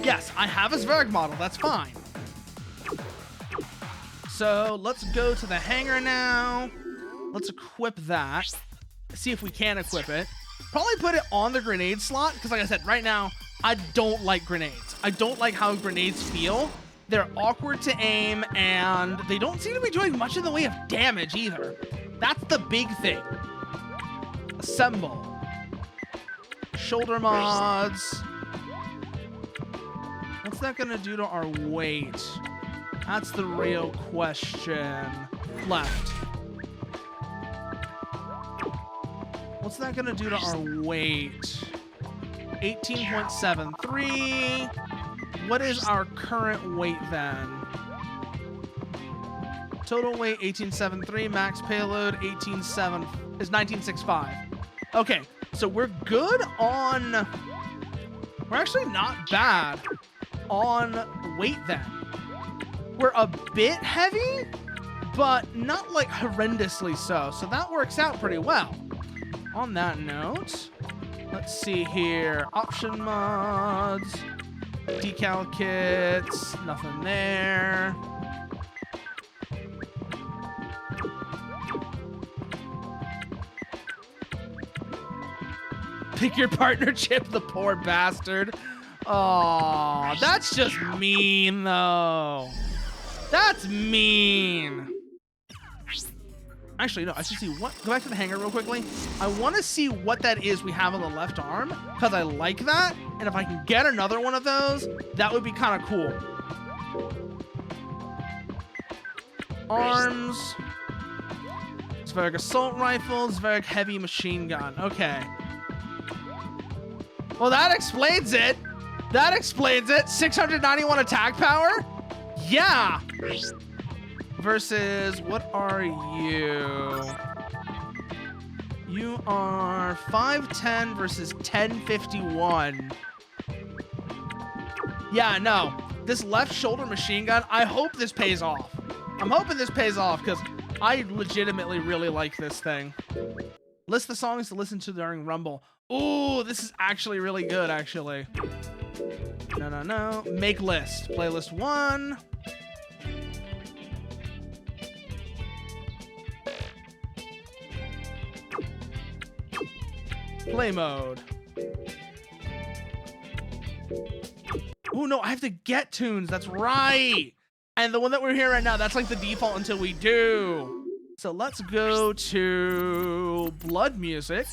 Yes, I have a Zverg model, that's fine. So let's go to the hangar now. Let's equip that. See if we can equip it. Probably put it on the grenade slot, because like I said, right now, I don't like grenades. I don't like how grenades feel. They're awkward to aim, and they don't seem to be doing much in the way of damage either. That's the big thing. Assemble. Shoulder mods. What's that gonna do to our weight? That's the real question. Left. What's that gonna do to our weight? 18.73. What is our current weight then? Total weight 18.73. Max payload 18.7 is 19.65. Okay, so we're good on. We're actually not bad on weight then. We're a bit heavy, but not like horrendously so. So that works out pretty well. On that note, let's see here. Option mods, decal kits, nothing there. Pick your partner, Chip, the poor bastard. Oh, that's just mean though. That's mean. Actually, no, I should see what. Go back to the hangar real quickly. I want to see what that is we have on the left arm, because I like that. And if I can get another one of those, that would be kind of cool. Arms. Zverg assault rifle, Zverg heavy machine gun. Okay. Well, that explains it. That explains it. 691 attack power? Yeah. Versus, what are you? You are 510 versus 1051. Yeah, no. This left shoulder machine gun, I hope this pays off. I'm hoping this pays off because I legitimately really like this thing. List the songs to listen to during Rumble. Ooh, this is actually really good, actually. No. Make list. Playlist 1. Play mode. Oh no, I have to get tunes. That's right. And the one that we're hearing right now, that's like the default until we do. So let's go to blood music.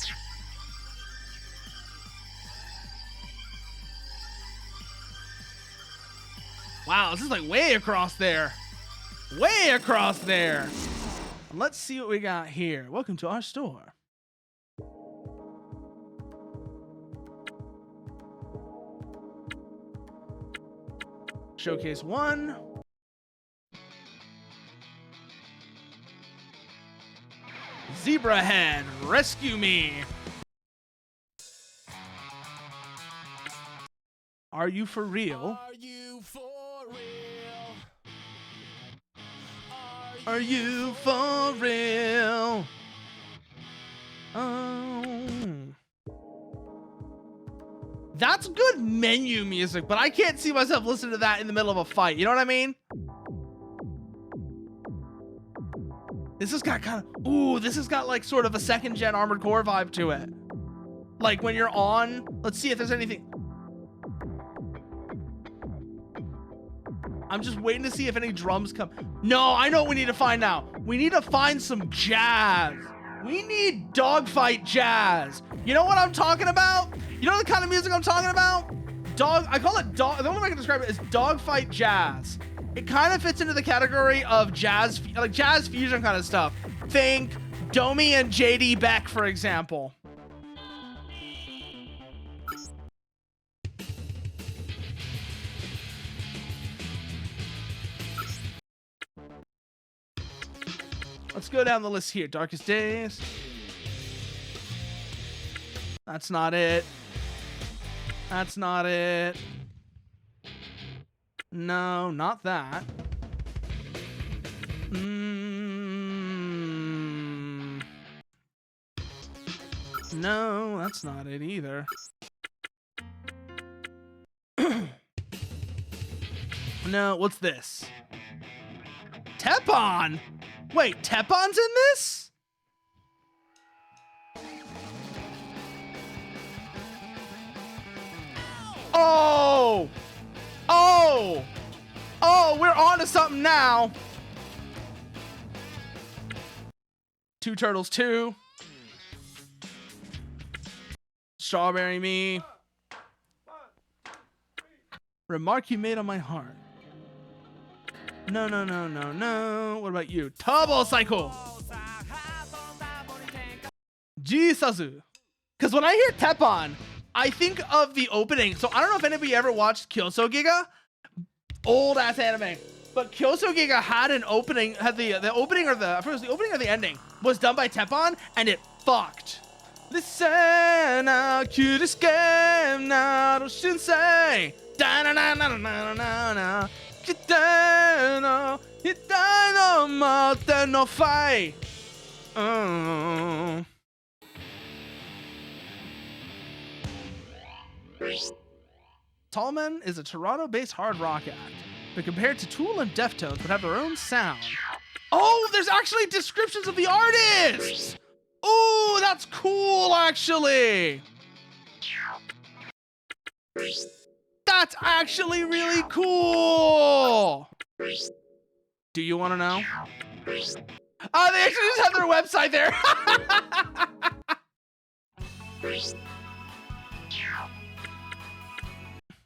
Wow, this is like way across there. Way across there. Let's see what we got here. Welcome to our store. Showcase 1. Zebra Head, rescue me. Are you for real? Are you for real? Are Are you for real? Oh. That's good menu music, but I can't see myself listening to that in the middle of a fight. You know what I mean? This has got kind of, ooh, this has got like sort of a second gen Armored Core vibe to it. Like when you're on, let's see if there's anything. I'm just waiting to see if any drums come. No, I know what we need to find now. We need to find some jazz. We need dogfight jazz. You know what I'm talking about? You know the kind of music I'm talking about? I call it dog. The only way I can describe it is dogfight jazz. It kind of fits into the category of jazz, like jazz fusion kind of stuff. Think Domi and JD Beck, for example. Let's go down the list here. Darkest Days. That's not it. That's not it. No, not that. No, that's not it either. No, what's this? Tepon? Wait, Tepon's in this? Oh! Oh! Oh, we're on to something now. Two Turtles 2. Strawberry Me. Remark you made on my heart. No, no, no, no, no. What about you? Turbo Cycle. Jesus. Because when I hear Tepon, I think of the opening. So I don't know if anybody ever watched Kyoso Giga. Old ass anime. But Kyoso Giga had an opening, had the opening or the, I forget if it was the opening or the ending, was done by Tepon, and it fucked. Listen, cutest game, now shinsei. Da-na-na-na-na-na-na-na. Kitano, hitano mate no fai. Tallman is a Toronto-based hard rock act, but compared to Tool and Deftones, would have their own sound. Oh, there's actually descriptions of the artists! Ooh, that's cool, actually! That's actually really cool! Do you want to know? Oh, they actually just have their website there!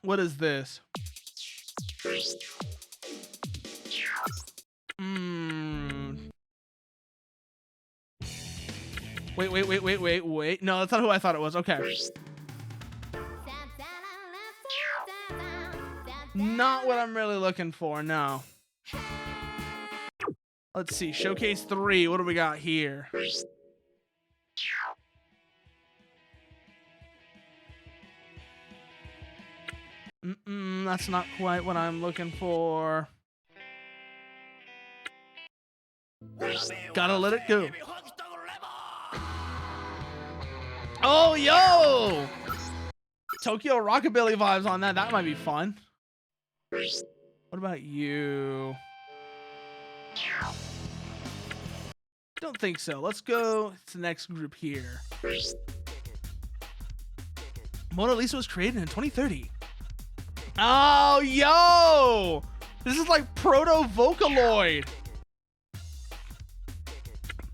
What is this? Wait. No, that's not who I thought it was. Okay. Not what I'm really looking for, no. Let's see. Showcase 3. What do we got here? That's not quite what I'm looking for. Gotta let it go. Oh, yo! Tokyo Rockabilly vibes on that. That might be fun. What about you? Don't think so. Let's go to the next group here. Mona Lisa was created in 2030. Oh, yo! This is like proto-Vocaloid.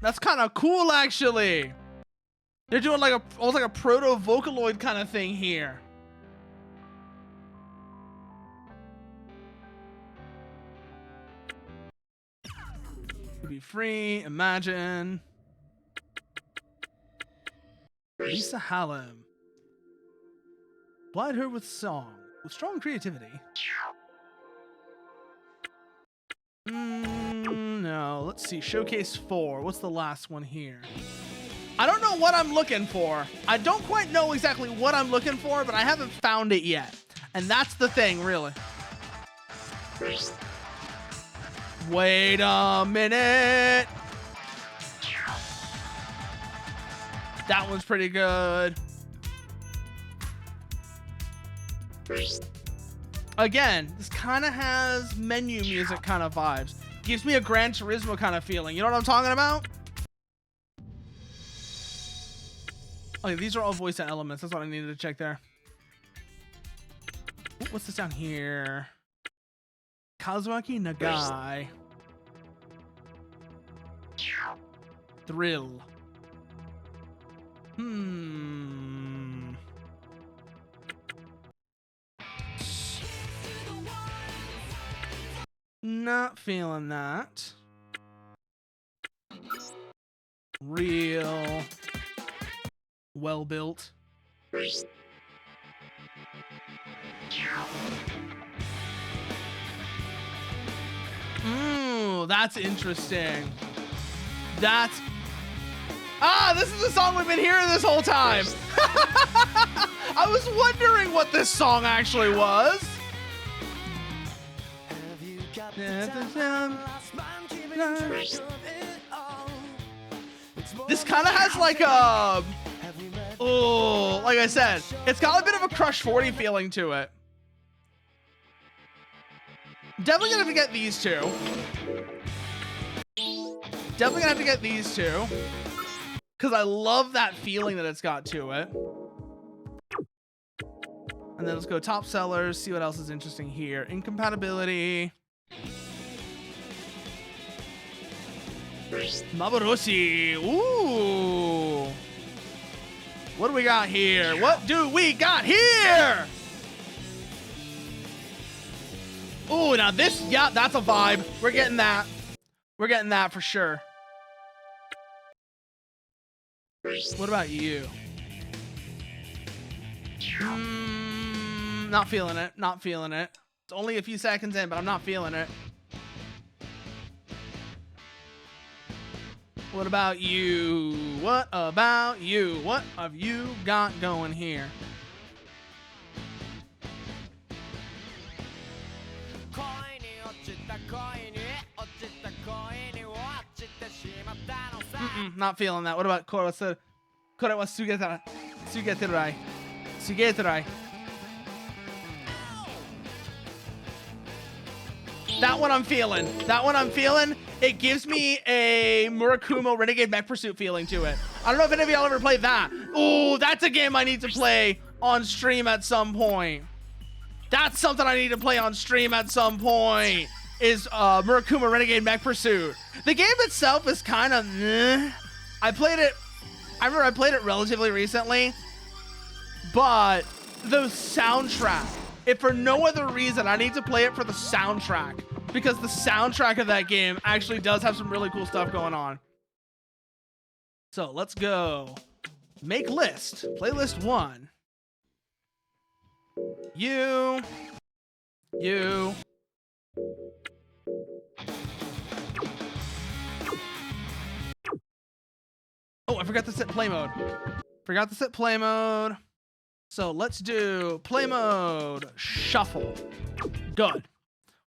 That's kind of cool, actually. They're doing like almost like a proto-Vocaloid kind of thing here. To be free, imagine. Lisa Hallam. Plied her with song, with strong creativity. No, let's see. Showcase 4. What's the last one here? I don't know what I'm looking for. I don't quite know exactly what I'm looking for, but I haven't found it yet. And that's the thing, really. Wait a minute. That one's pretty good. Again, this kind of has menu music kind of vibes. Gives me a Gran Turismo kind of feeling. You know what I'm talking about? Okay, these are all voice elements. That's what I needed to check there. Ooh, what's this down here? Kazuaki Nagai. Thrill. Not feeling that. Real. Well built. That's interesting. That's... Ah, this is the song we've been hearing this whole time. I was wondering what this song actually was. This kind of has like a... Oh, like I said, it's got a bit of a Crush 40 feeling to it. Definitely gonna have to get these two. Definitely gonna have to get these two. Because I love that feeling that it's got to it. And then let's go top sellers, see what else is interesting here. Incompatibility. Mabaroshi. Ooh. What do we got here? What do we got here? Ooh, now this, yeah, that's a vibe. We're getting that. We're getting that for sure. What about you? Not feeling it. Not feeling it. It's only a few seconds in, but I'm not feeling it. What about you? What about you? What have you got going here? Not feeling that. What about Korosu? Korewa Sugeterai. Sugeterai. Sugeterai. That one I'm feeling. That one I'm feeling. It gives me a Murakumo Renegade Mech Pursuit feeling to it. I don't know if any of y'all ever played that. Ooh, that's a game I need to play on stream at some point. That's something I need to play on stream at some point. Is Murakumo Renegade Mech Pursuit. The game itself is kind of I remember I played it relatively recently, but the soundtrack, if for no other reason, I need to play it for the soundtrack, because the soundtrack of that game actually does have some really cool stuff going on. So let's go. Make list. Playlist 1. You. Oh, I forgot to set play mode. So let's do play mode shuffle. Good.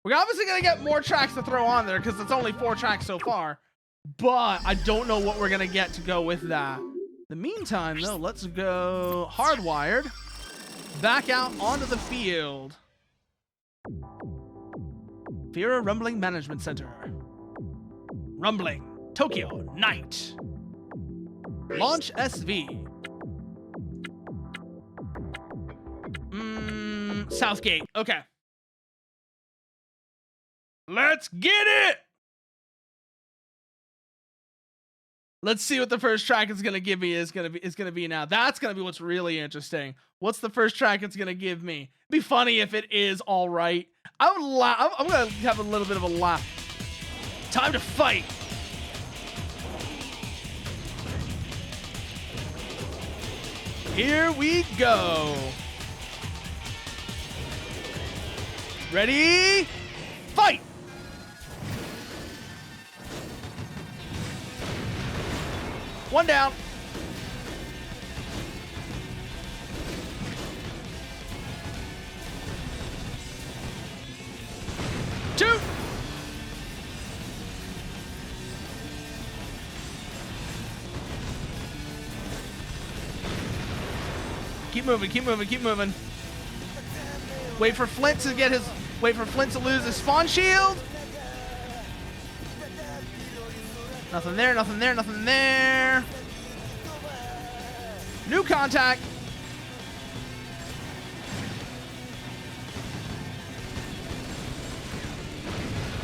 We're obviously gonna get more tracks to throw on there because it's only 4 tracks so far, but I don't know what we're gonna get to go with that. In the meantime, though, let's go hardwired back out onto the field. Fira Rumbling Management Center. Rumbling. Tokyo Night. Launch SV. Southgate. Okay. Let's get it. Let's see what the first track is gonna give me is gonna be now. That's gonna be what's really interesting. What's the first track it's gonna give me? It'd be funny if it is all right. I would laugh. I'm gonna have a little bit of a laugh. Time to fight. Here we go. Ready? Fight! One down. Two. Keep moving, keep moving, keep moving. Wait for Flint to get his... Wait for Flint to lose his spawn shield. Nothing there, nothing there, nothing there. New contact.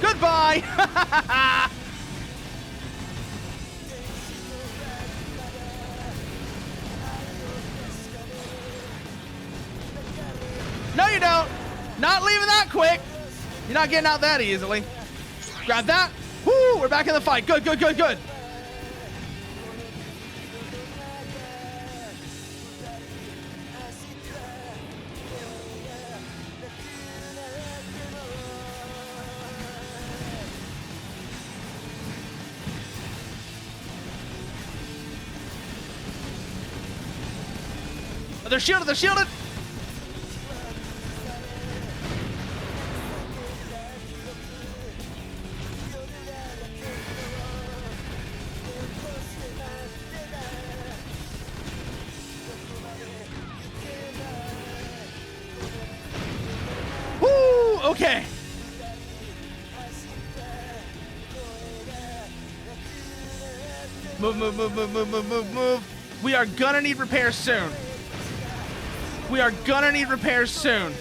Goodbye. No, you don't. Not leaving that quick. You're not getting out that easily. Grab that. Woo, we're back in the fight. Good, good, good, good. Oh, they're shielded, they're shielded. Woo, okay. Move, move, move, move, move, move, move, move. We are gonna need repairs soon. We are gonna need repairs soon.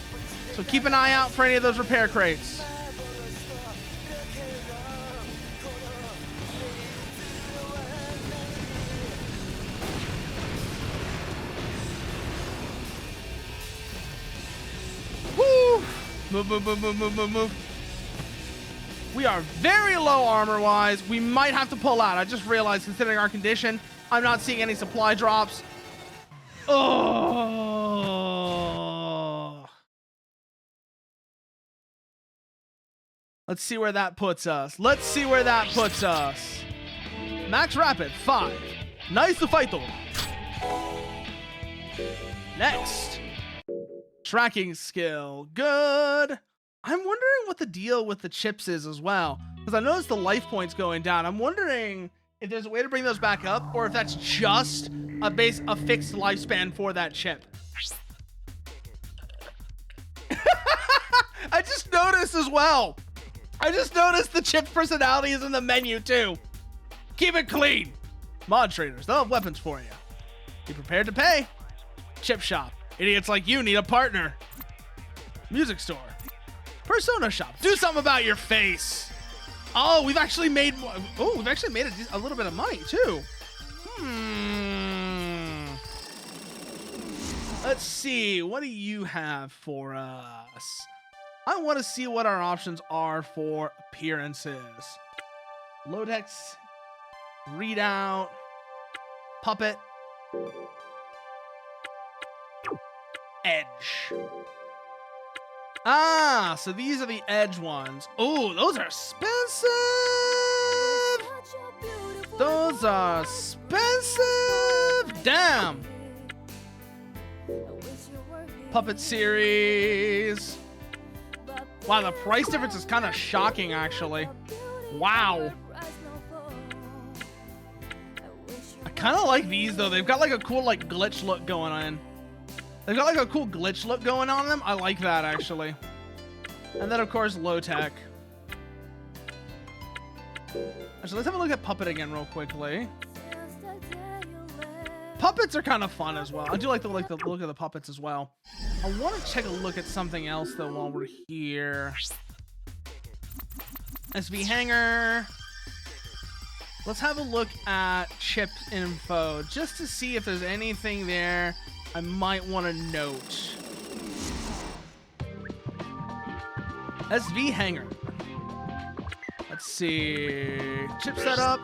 So keep an eye out for any of those repair crates. Woo! Move, move, move, move, move, move, move. We are very low armor-wise. We might have to pull out. I just realized, considering our condition, I'm not seeing any supply drops. Oh. Let's see where that puts us. Let's see where that puts us. Max Rapid, 5. Nice to fight though. Next. Tracking skill, good. I'm wondering what the deal with the chips is as well, because I noticed the life points going down. I'm wondering if there's a way to bring those back up, or if that's just a fixed lifespan for that chip. I just noticed as well. I just noticed the chip's personality is in the menu too. Keep it clean. Mod traders, they'll have weapons for you. Be prepared to pay. Chip shop. Idiots like you need a partner. Music store. Persona shop. Do something about your face. Oh, we've actually made a little bit of money too. Let's see. What do you have for us? I want to see what our options are for appearances. Lodex, readout, puppet, edge. Ah, so these are the edge ones. Oh, those are expensive. Those are expensive. Damn. Puppet series. Wow, the price difference is kind of shocking, actually. Wow. I kind of like these, though. They've got like a cool like glitch look going on. They've got like a cool glitch look going on them. I like that, actually. And then, of course, low tech. Actually, let's have a look at Puppet again real quickly. Puppets are kind of fun as well. I do like the look of the puppets as well. I want to take a look at something else, though, while we're here. SV hanger. Let's have a look at chip info, just to see if there's anything there I might want to note. SV hanger. Let's see. Chip setup.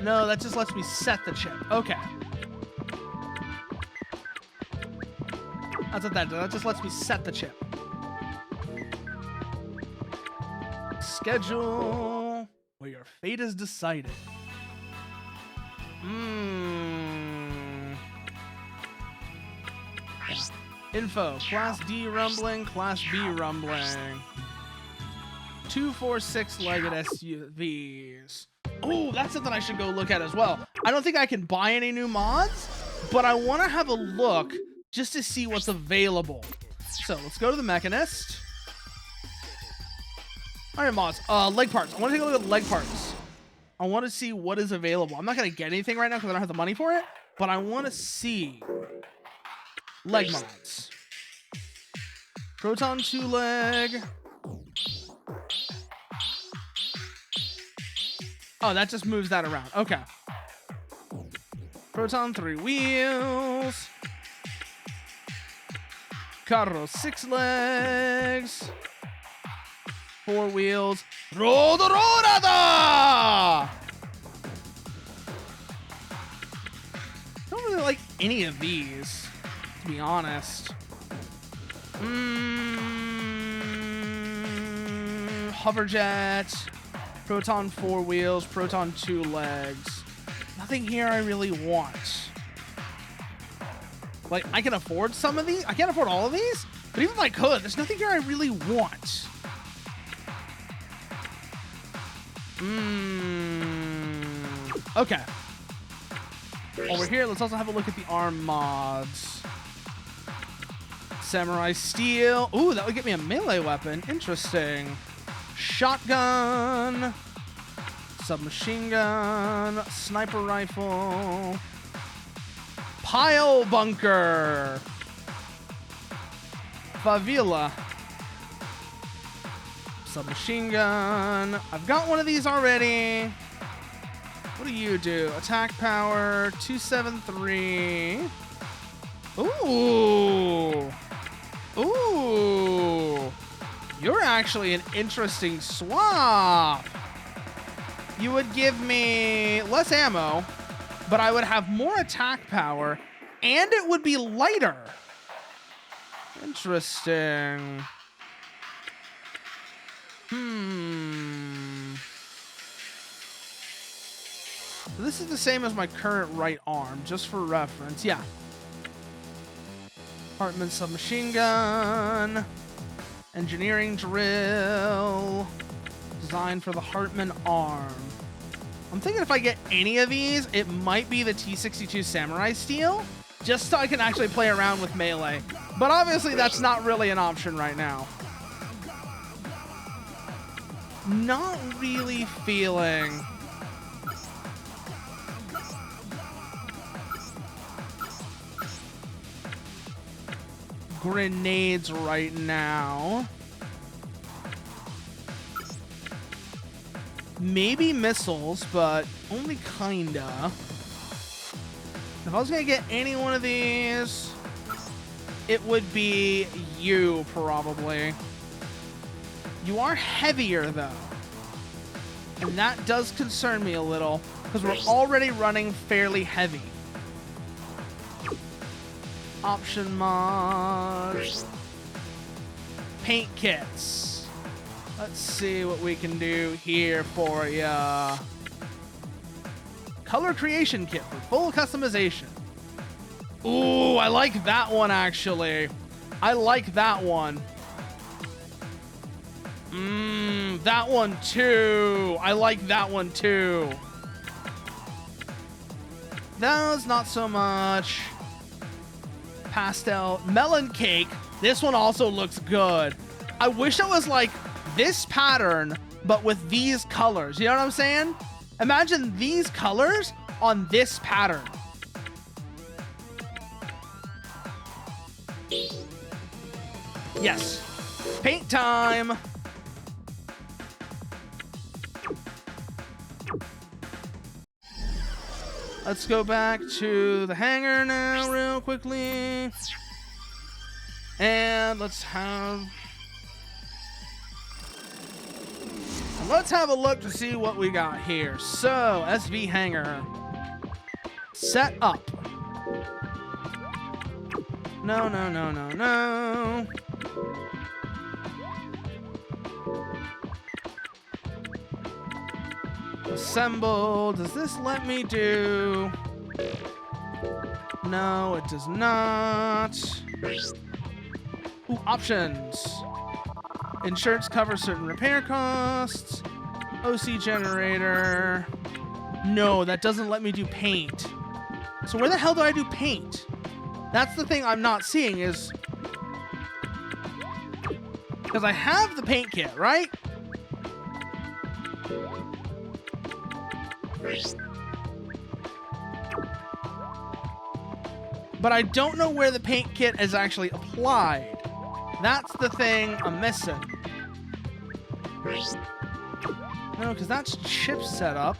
No, that just lets me set the chip. Okay. That's what that does. That just lets me set the chip. Schedule where your fate is decided. Info, Class D rumbling, Class B rumbling. 2 4 6 legged SUVs. Oh, that's something I should go look at as well. I don't think I can buy any new mods, but I want to have a look just to see what's available. So let's go to the Mechanist. All right, mods. Leg parts. I want to take a look at leg parts. I want to see what is available. I'm not going to get anything right now because I don't have the money for it, but I want to see leg mods. Proton 2 leg. Oh, that just moves that around. Okay. Proton 3 wheels. Carro 6 legs. 4 wheels. Rodorada! Don't really like any of these, to be honest. Hoverjet. Proton 4 wheels. Proton 2 legs. Nothing here I really want. Like, I can afford some of these. I can't afford all of these, but even if I could, there's nothing here I really want. Okay. Over here, let's also have a look at the arm mods. Samurai steel. Ooh, that would get me a melee weapon. Interesting. Shotgun. Submachine gun. Sniper rifle. Pile bunker. Favela. Submachine gun. I've got one of these already. What do you do? Attack power 273. Ooh. Ooh. You're actually an interesting swap. You would give me less ammo, but I would have more attack power, and it would be lighter. Interesting. This is the same as my current right arm, just for reference. Yeah. Hartman submachine gun. Engineering drill. Designed for the Hartman arm. I'm thinking if I get any of these, it might be the T62 Samurai Steel, just so I can actually play around with melee. But obviously that's not really an option right now. Not really feeling grenades right now. Maybe missiles, but only kinda. If I was gonna get any one of these, it would be you, probably. You are heavier, though. And that does concern me a little, because we're already running fairly heavy. Option mods. Paint kits. Let's see what we can do here for ya. Color creation kit for full customization. Ooh, I like that one, actually. I like that one. That one too. I like that one too. Those, not so much. Pastel. Melon cake. This one also looks good. I wish it was like this pattern, but with these colors. You know what I'm saying? Imagine these colors on this pattern. Yes. Paint time. Let's go back to the hangar now real quickly. And let's have a look to see what we got here. So, SV hangar. Set up. No, no, no, no, no. Assemble. Does this let me do? No, it does not. Ooh, options. Insurance covers certain repair costs. OC generator. No, that doesn't let me do paint. So where the hell do I do paint? That's the thing I'm not seeing is... Because I have the paint kit, right? But I don't know where the paint kit is actually applied. That's the thing I'm missing. No, because that's chip setup.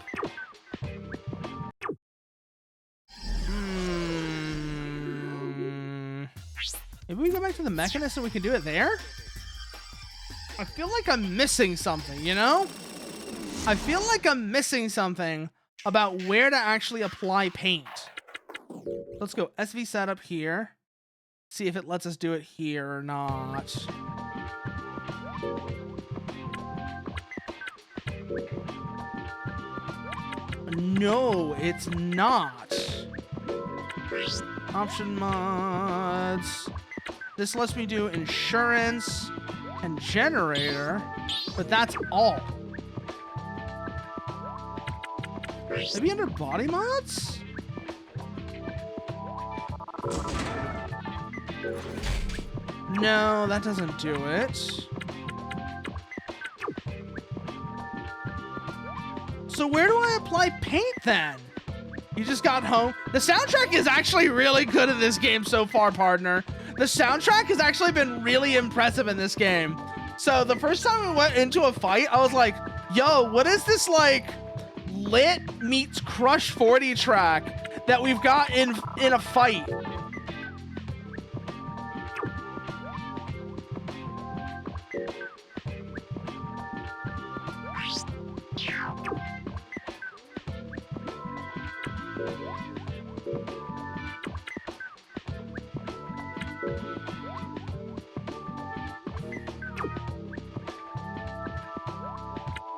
Maybe we go back to the mechanism, we can do it there? I feel like I'm missing something, you know? I feel like I'm missing something about where to actually apply paint. Let's go SV setup here. See if it lets us do it here or not. No, it's not. Option mods. This lets me do insurance and generator, but that's all. Maybe under body mods? No, that doesn't do it. So where do I apply paint then? You just got home. The soundtrack is actually really good in this game so far, partner. The soundtrack has actually been really impressive in this game. So the first time we went into a fight, I was like, yo, what is this like lit meets Crush 40 track that we've got in a fight?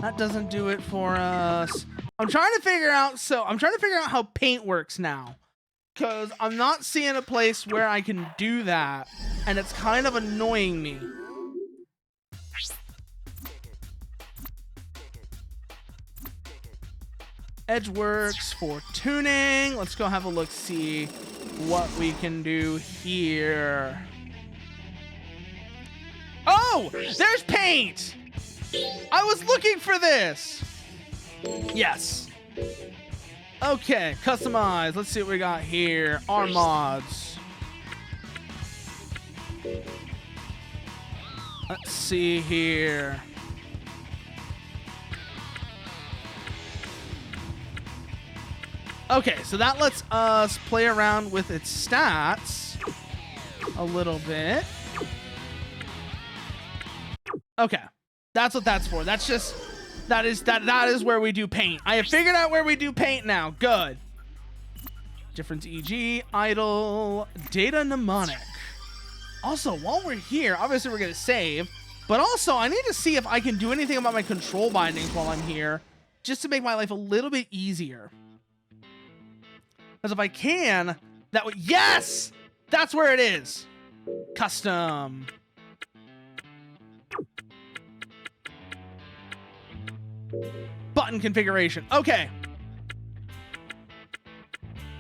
That doesn't do it for us. I'm trying to figure out how paint works now. Because I'm not seeing a place where I can do that. And it's kind of annoying me. Edge works for tuning. Let's go have a look, see what we can do here. Oh, there's paint. I was looking for this. Yes. Okay, customize. Let's see what we got here. Our mods. Let's see here. Okay, so that lets us play around with its stats a little bit. Okay. That's what that's for. That's just that is where we do paint. I have figured out where we do paint now. Good. Difference EG, idle, data mnemonic. Also, while we're here, obviously we're gonna save, but also I need to see if I can do anything about my control bindings while I'm here, just to make my life a little bit easier. Because if I can, that would, yes! That's where it is. Custom. Button configuration. Okay.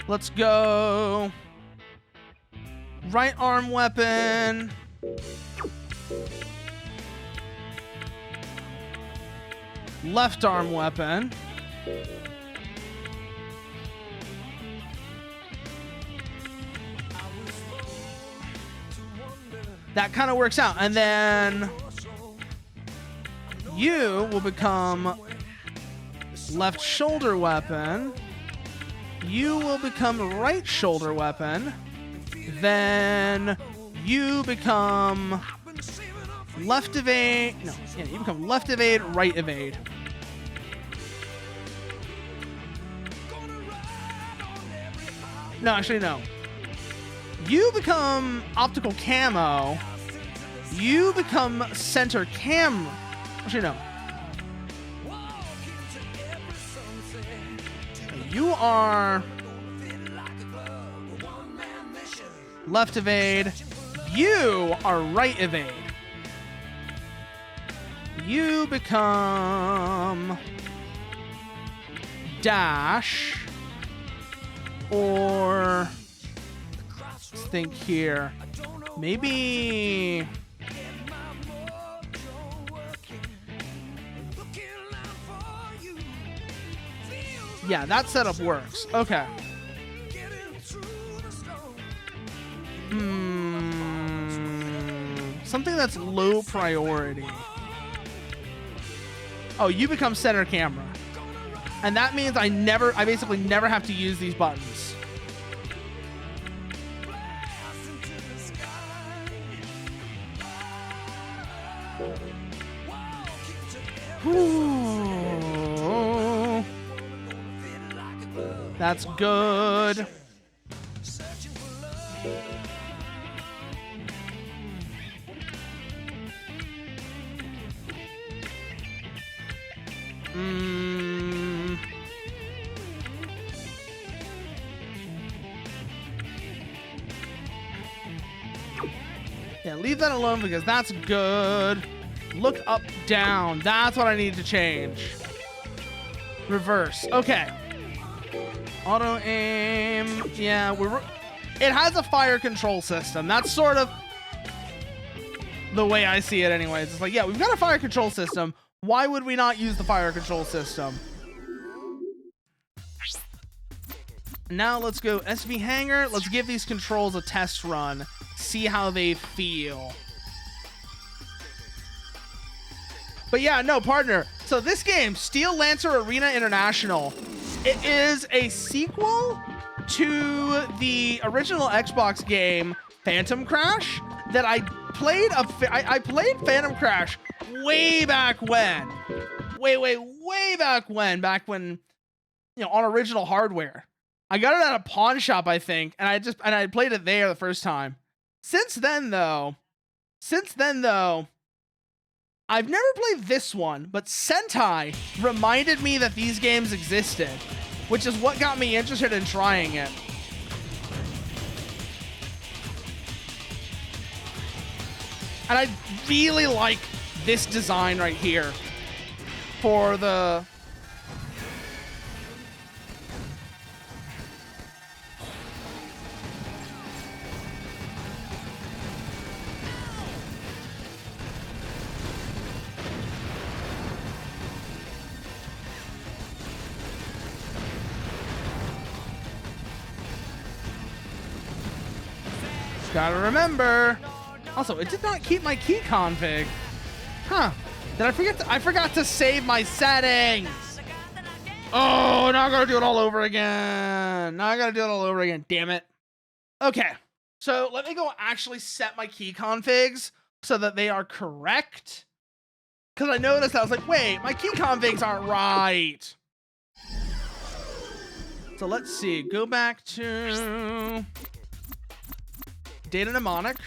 Let's go. Right arm weapon. Left arm weapon. That kind of works out. And then you will become left shoulder weapon. You will become right shoulder weapon. Then you become left evade. No, yeah, you become left evade, right evade. No, actually, no. You become optical camo. You become center cam. Actually, no. You are left evade. You are right evade. You become dash, or let's think here. Maybe yeah, that setup works. Okay. Something that's low priority. Oh, you become center camera. And that means I basically never have to use these buttons. Ooh. That's good. Yeah, leave that alone because that's good. Look up, down. That's what I need to change. Reverse. Okay. Auto aim. Yeah, it has a fire control system. That's sort of the way I see it anyways. It's like, yeah, we've got a fire control system. Why would we not use the fire control system? Now let's go SV Hanger. Let's give these controls a test run. See how they feel. But yeah, no, partner. So this game, Steel Lancer Arena International, it is a sequel to the original Xbox game Phantom Crash that I played. I played Phantom Crash way back when. Way back when. Back when, you know, on original hardware. I got it at a pawn shop, I think, and I played it there the first time. Since then though, I've never played this one, but Sentai reminded me that these games existed, which is what got me interested in trying it. And I really like this design right here for the... Gotta remember. Also, it did not keep my key config. Huh. Did I forget I forgot to save my settings. Oh, now I gotta do it all over again. Damn it. Okay. So let me go actually set my key configs so that they are correct. Because I noticed I was like, wait, my key configs aren't right. So let's see. Go back to data mnemonic.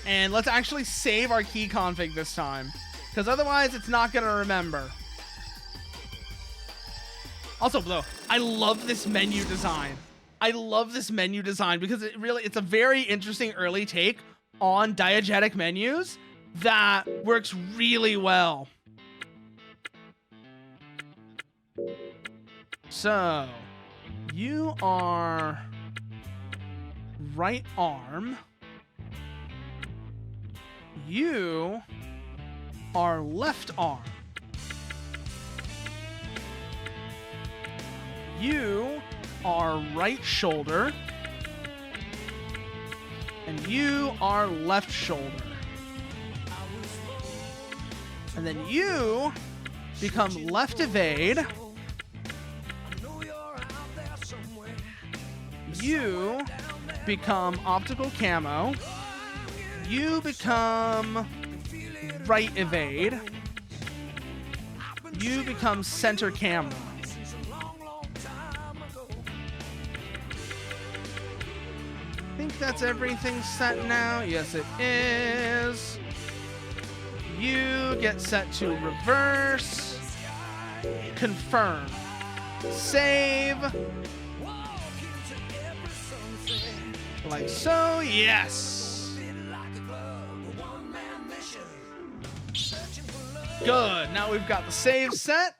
And let's actually save our key config this time, because otherwise it's not going to remember. Also, though, I love this menu design. Because it's a very interesting early take on diegetic menus that works really well. So, you are right arm. You are left arm. You are right shoulder. And you are left shoulder. And then you become left evade. You become optical camo. You become right evade. You become center camera. I think that's everything set now. Yes, it is. You get set to reverse. Confirm. Save. Like so, yes. Good. Now we've got the save set.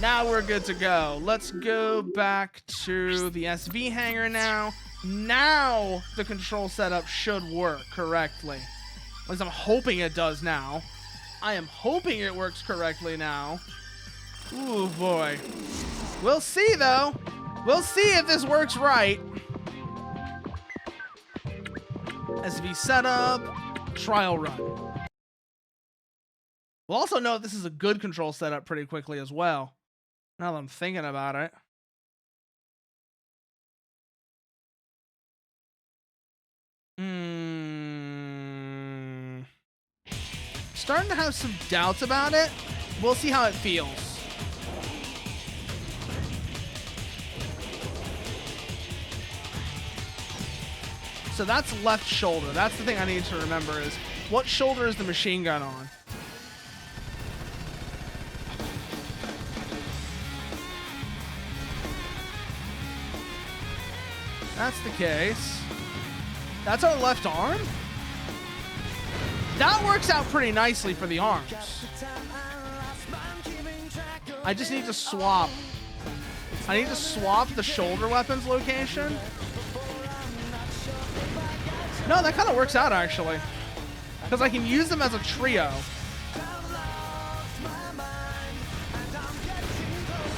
Now we're good to go. Let's go back to the SV hangar now. Now the control setup should work correctly. At least I'm hoping it does now. I am hoping it works correctly now. Ooh, boy. We'll see, though. We'll see if this works right. SV setup, trial run. We'll also know if this is a good control setup pretty quickly as well. Now that I'm thinking about it. Starting to have some doubts about it. We'll see how it feels. So that's left shoulder. That's the thing I need to remember is what shoulder is the machine gun on? That's the case. That's our left arm? That works out pretty nicely for the arms. I just need to swap. I need to swap the shoulder weapons location. No, that kind of works out actually. Because I can use them as a trio.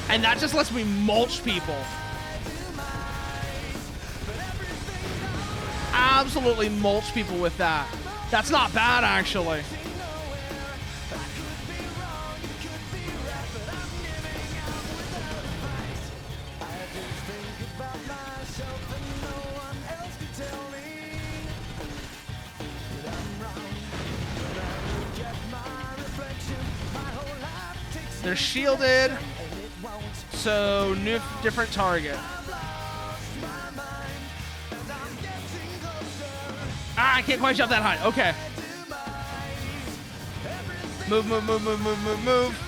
And that just lets me mulch people. Absolutely mulch people with that. That's not bad, actually. They're shielded, so new, different target. Ah, I can't quite jump that high. Okay. Move, move, move, move, move, move, move.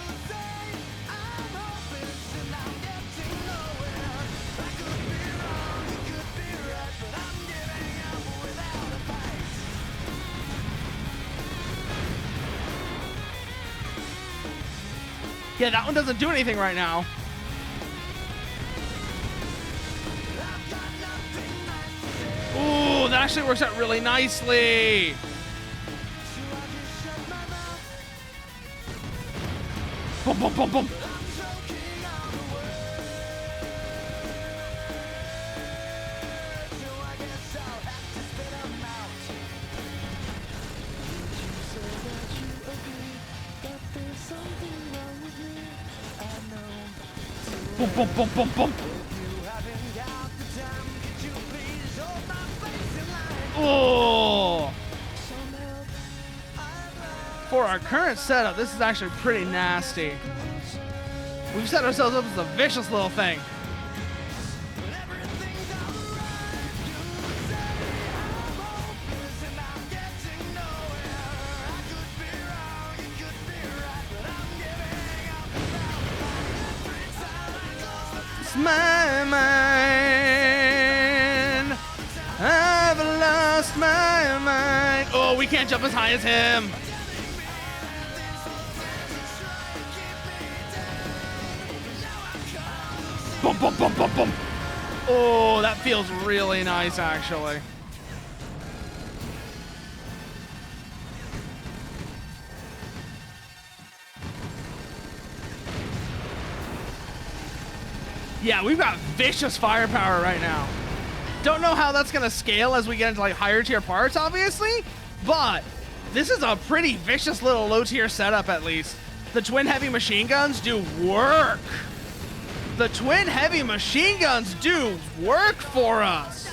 Yeah, that one doesn't do anything right now. Ooh, that actually works out really nicely. Boom, boom, boom, boom. Boom, boom, boom, boom, boom. Oh! For our current setup, this is actually pretty nasty. We've set ourselves up as a vicious little thing. It's my mind. I've lost my mind. Oh, we can't jump as high as him. Boom, boom, boom, boom, boom. Oh, that feels really nice, actually. Yeah, we've got vicious firepower right now. Don't know how that's gonna scale as we get into like higher tier parts, obviously, but this is a pretty vicious little low tier setup at least. The twin heavy machine guns do work. The twin heavy machine guns do work for us.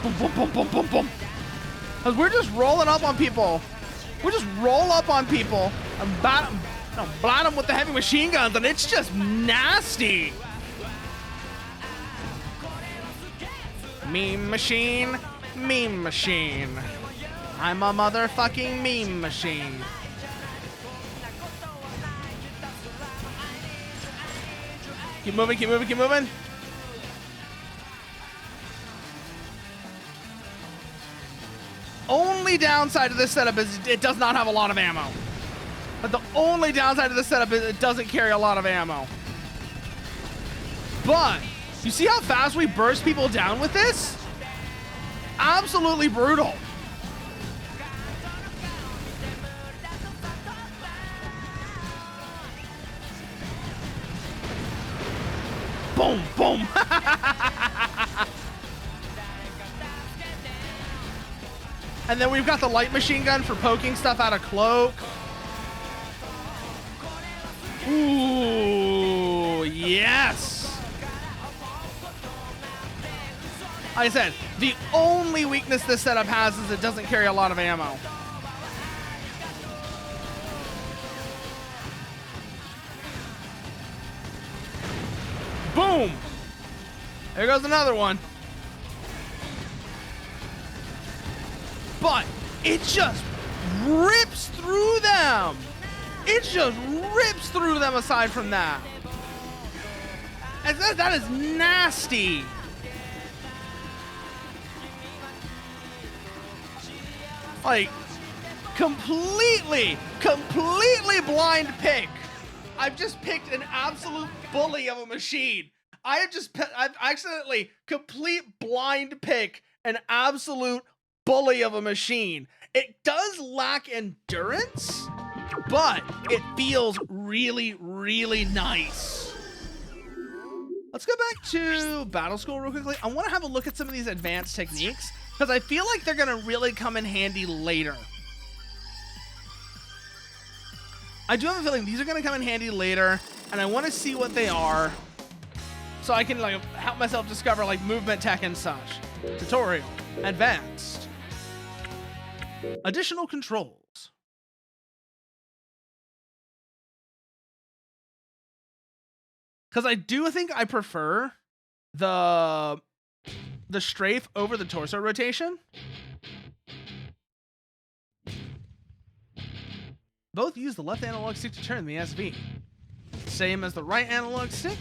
Boom, boom, boom, boom, boom, boom. Cause we're just rolling up on people. We just roll up on people and blind them with the heavy machine guns, and it's just nasty. Meme machine, meme machine. I'm a motherfucking meme machine. Keep moving, keep moving, keep moving. only downside to this setup is it does not have a lot of ammo. But the only downside to this setup is it doesn't carry a lot of ammo. But you see how fast we burst people down with this? Absolutely brutal. Boom, boom. And then we've got the light machine gun for poking stuff out of cloak. Ooh, yes. Like I said, the only weakness this setup has is it doesn't carry a lot of ammo. Boom! There goes another one. But it just rips through them. It just rips through them aside from that. And that is nasty. Like, completely blind pick. I've just picked an absolute bully of a machine. I've accidentally complete blind pick an absolute bully of a machine. It does lack endurance, but it feels really, really nice. Let's go back to Battle School real quickly. I want to have a look at some of these advanced techniques because I feel like they're going to really come in handy later. I do have a feeling these are going to come in handy later, and I want to see what they are so I can like help myself discover like movement tech and such. Tutorial, advanced, additional controls. Because I do think I prefer the strafe over the torso rotation. Both use the left analog stick to turn the SV. Same as the right analog stick.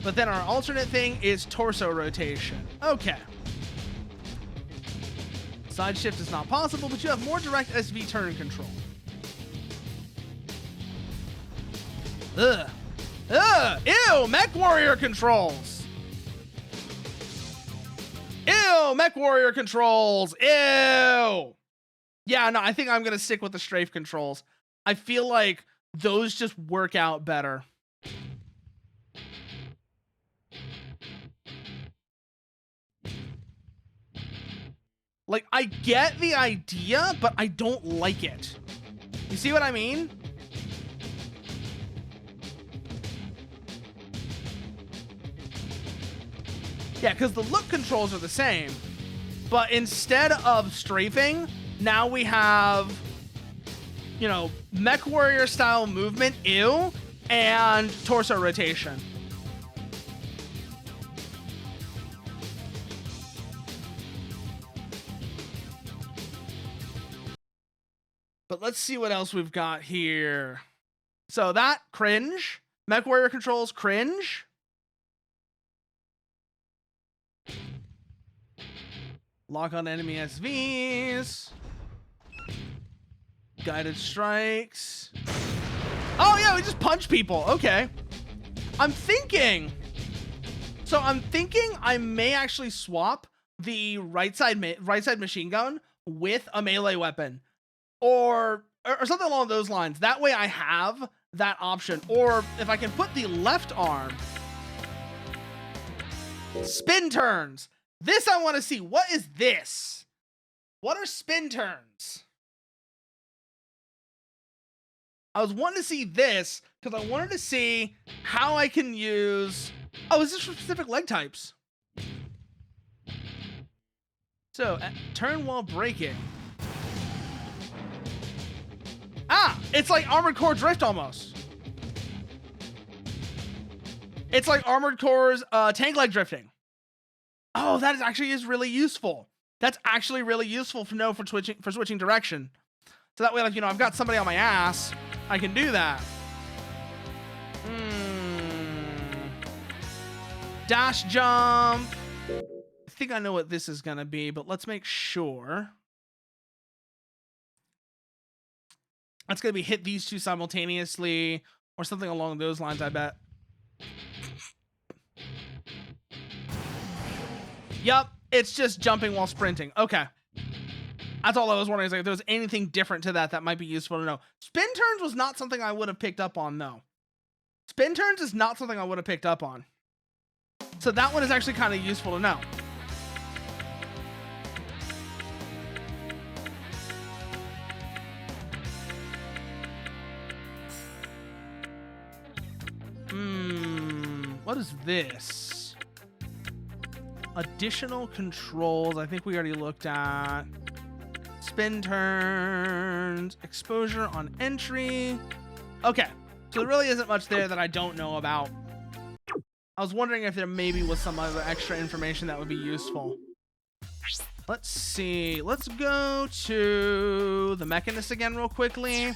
But then our alternate thing is torso rotation. Okay. Side shift is not possible, but you have more direct SV turn control. Ugh. Ugh! Ew! Mech Warrior controls! Ew! Mech Warrior controls! Ew! Yeah, no, I think I'm gonna stick with the strafe controls. I feel like those just work out better. Like, I get the idea, but I don't like it. You see what I mean? Yeah, because the look controls are the same, but instead of strafing, now we have, you know, Mech Warrior style movement, ew, and torso rotation. But let's see what else we've got here. So that, cringe. Mech Warrior controls, cringe. Lock on enemy SVs. Guided strikes. Oh yeah, we just punch people. Okay. I'm thinking I may actually swap the right side machine gun with a melee weapon. Or something along those lines. That way I have that option. Or if I can put the left arm. Spin turns. This I want to see. What is this? What are spin turns? I was wanting to see this because I wanted to see how I can use... Oh, is this for specific leg types? So, turn while braking. Ah, it's like Armored Core Drift almost. It's like Armored Core's tank leg drifting. Oh, that is really useful. That's actually really useful to know for switching direction. So that way, like, you know, I've got somebody on my ass, I can do that. Dash jump. I think I know what this is gonna be, but let's make sure. That's going to be hit these two simultaneously or something along those lines, I bet. Yup, it's just jumping while sprinting. Okay. That's all I was wondering, is like if there was anything different to that that might be useful to know. Spin turns was not something I would have picked up on, though. Spin turns is not something I would have picked up on. So that one is actually kind of useful to know. What is this? Additional controls. I think we already looked at. Spin turns. Exposure on entry. Okay. So there really isn't much there that I don't know about. I was wondering if there maybe was some other extra information that would be useful. Let's see. Let's go to the Mechanist again real quickly.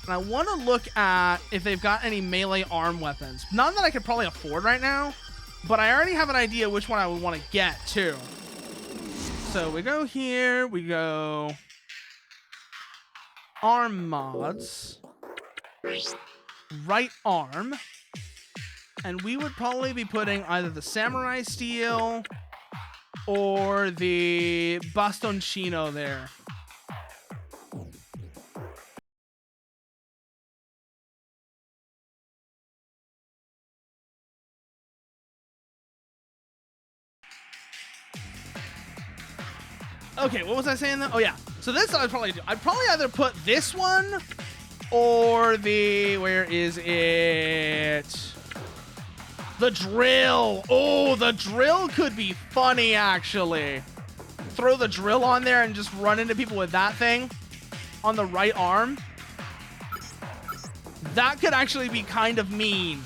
And I want to look at if they've got any melee arm weapons. None that I could probably afford right now, but I already have an idea which one I would want to get too. So we go here, we go arm mods, right arm, and we would probably be putting either the samurai steel or the bastoncino there. Okay, what was I saying though? Oh yeah. So this I'd probably do. I'd probably either put this one or the, where is it? The drill. Oh, the drill could be funny actually. Throw the drill on there and just run into people with that thing on the right arm. That could actually be kind of mean.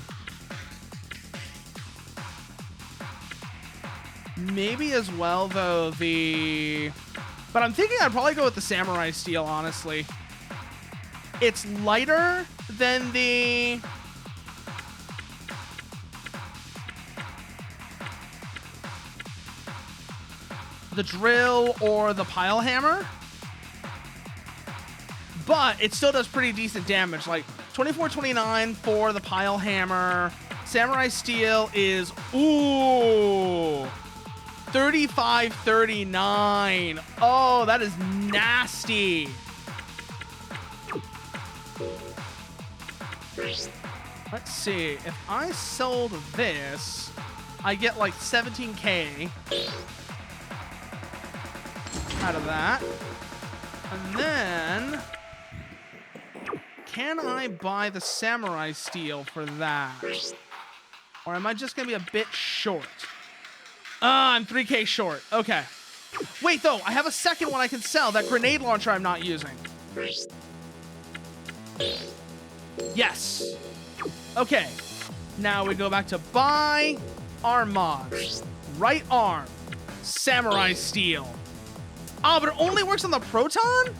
Maybe as well, though, but I'm thinking I'd probably go with the samurai steel, honestly. It's lighter than the drill or the pile hammer, but it still does pretty decent damage, like 24-29 for the pile hammer. Samurai steel is, ooh, 35-39. Oh, that is nasty. Let's see. If I sold this, I get like 17K out of that. And then, can I buy the samurai steel for that? Or am I just going to be a bit short? I'm 3K short. Okay. Wait, though. I have a second one I can sell. That grenade launcher I'm not using. Yes. Okay. Now we go back to buy arm mods. Right arm. Samurai steel. Oh, but it only works on the proton?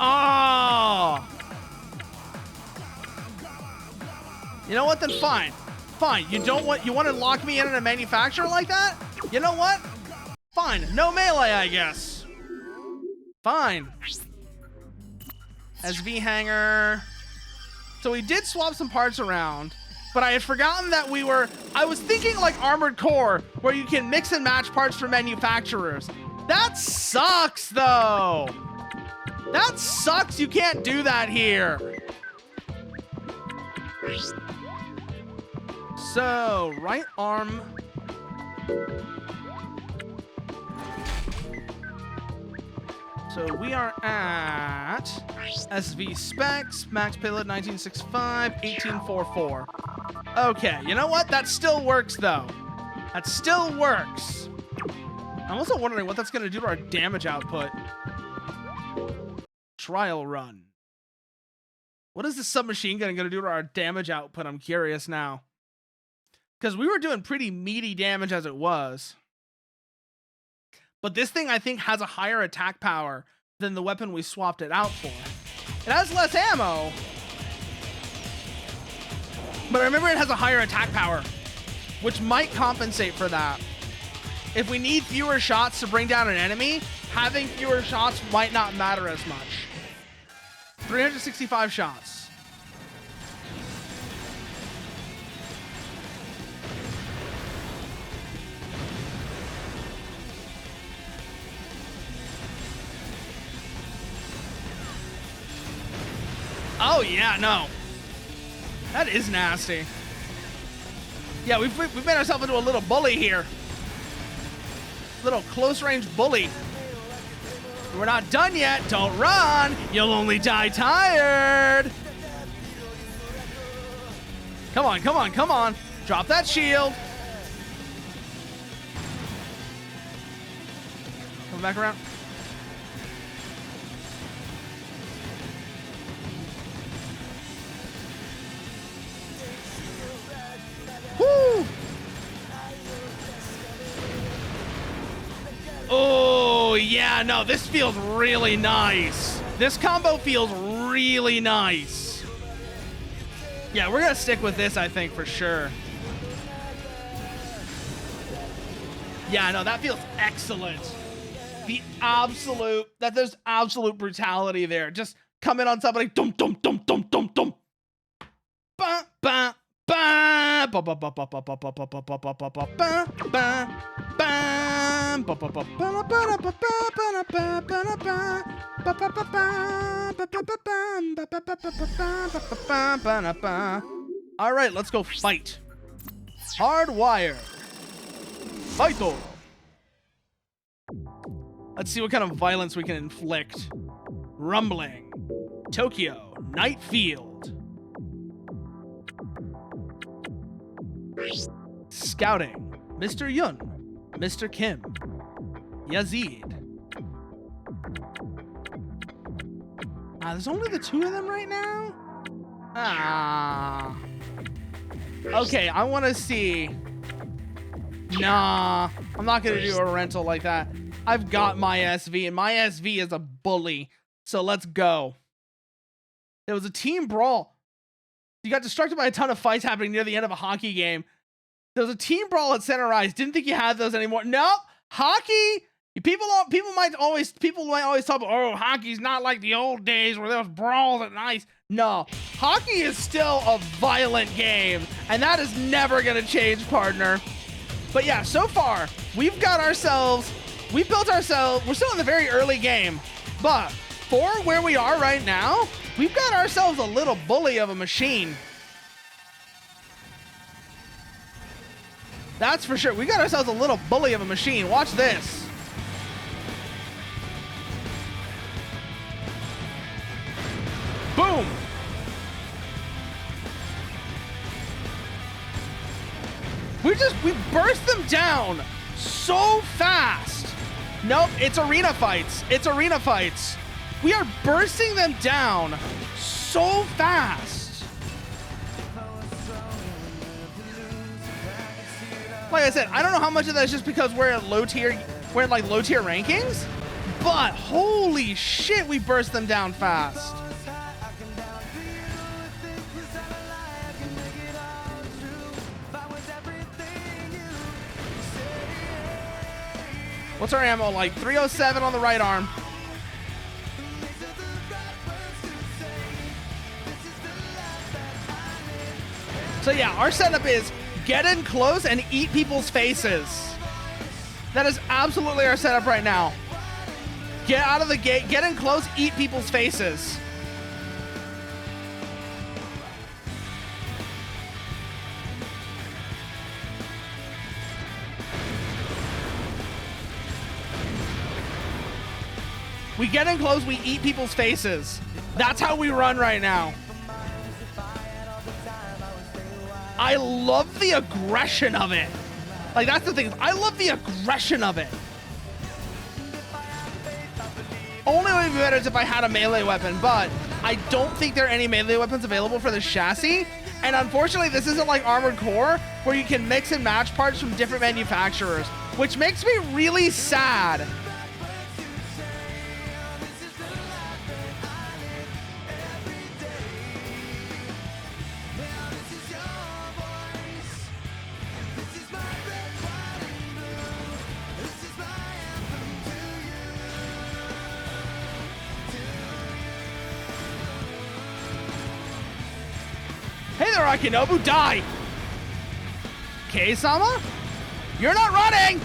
Oh. You know what? Then fine. Fine. You want to lock me in a manufacturer like that? You know what? Fine. No melee, I guess. Fine. SV hanger. So we did swap some parts around, but I had forgotten that I was thinking like Armored Core, where you can mix and match parts for manufacturers. That sucks, though. That sucks. You can't do that here. So, right arm. So we are at SV specs, max payload 1965, 1844. Okay, you know what? That still works, though. That still works. I'm also wondering what that's going to do to our damage output. Trial run. What is the submachine gun going to do to our damage output? I'm curious now. Because we were doing pretty meaty damage as it was. But this thing, I think, has a higher attack power than the weapon we swapped it out for. It has less ammo. But I remember it has a higher attack power, which might compensate for that. If we need fewer shots to bring down an enemy, having fewer shots might not matter as much. 365 shots. Oh yeah, no. That is nasty. Yeah, we've made ourselves into a little bully here. Little close-range bully. We're not done yet. Don't run. You'll only die tired. Come on, come on, come on. Drop that shield. Come back around. Woo! Oh, yeah, no, this feels really nice. This combo feels really nice. Yeah, we're gonna stick with this, I think, for sure. Yeah, no, that feels excellent. There's absolute brutality there. Just come in on somebody, dum, dum, dum, dum, dum, dum. Ba, ba, ba, ba, ba, ba, ba, ba, ba, ba, ba, ba, ba, ba, ba, ba. All right, let's go fight. Hardwire. Fighto. Let's see what kind of violence we can inflict. Rumbling. Tokyo. Night Field. Scouting. Mr. Yun. Mr. Kim. Yazid. There's only the two of them right now? Okay, I want to see. Nah, I'm not going to do a rental like that. I've got my SV, and my SV is a bully. So let's go. There was a team brawl. You got distracted by a ton of fights happening near the end of a hockey game. There was a team brawl at Center Ice. Didn't think you had those anymore. Nope. Hockey. People might always talk about, oh, hockey's not like the old days where there was brawls at Ice. No, hockey is still a violent game, and that is never gonna change, partner. But yeah, so far we're still in the very early game, but for where we are right now, we've got ourselves a little bully of a machine. That's for sure. We got ourselves a little bully of a machine. Watch this. Boom. We burst them down so fast. Nope, it's arena fights. It's arena fights. We are bursting them down so fast. Like I said, I don't know how much of that is just because we're in low tier rankings, but holy shit, we burst them down fast. What's our ammo like? 307 on the right arm. So yeah, our setup is get in close and eat people's faces. That is absolutely our setup right now. Get out of the gate, get in close, eat people's faces. We get in close, we eat people's faces. That's how we run right now. I love the aggression of it. Like, that's the thing. I love the aggression of it. Only would be better is if I had a melee weapon, but I don't think there are any melee weapons available for this chassis. And unfortunately, this isn't like Armored Core, where you can mix and match parts from different manufacturers, which makes me really sad. Hey there, Akinobu, die! Kei-sama? You're not running!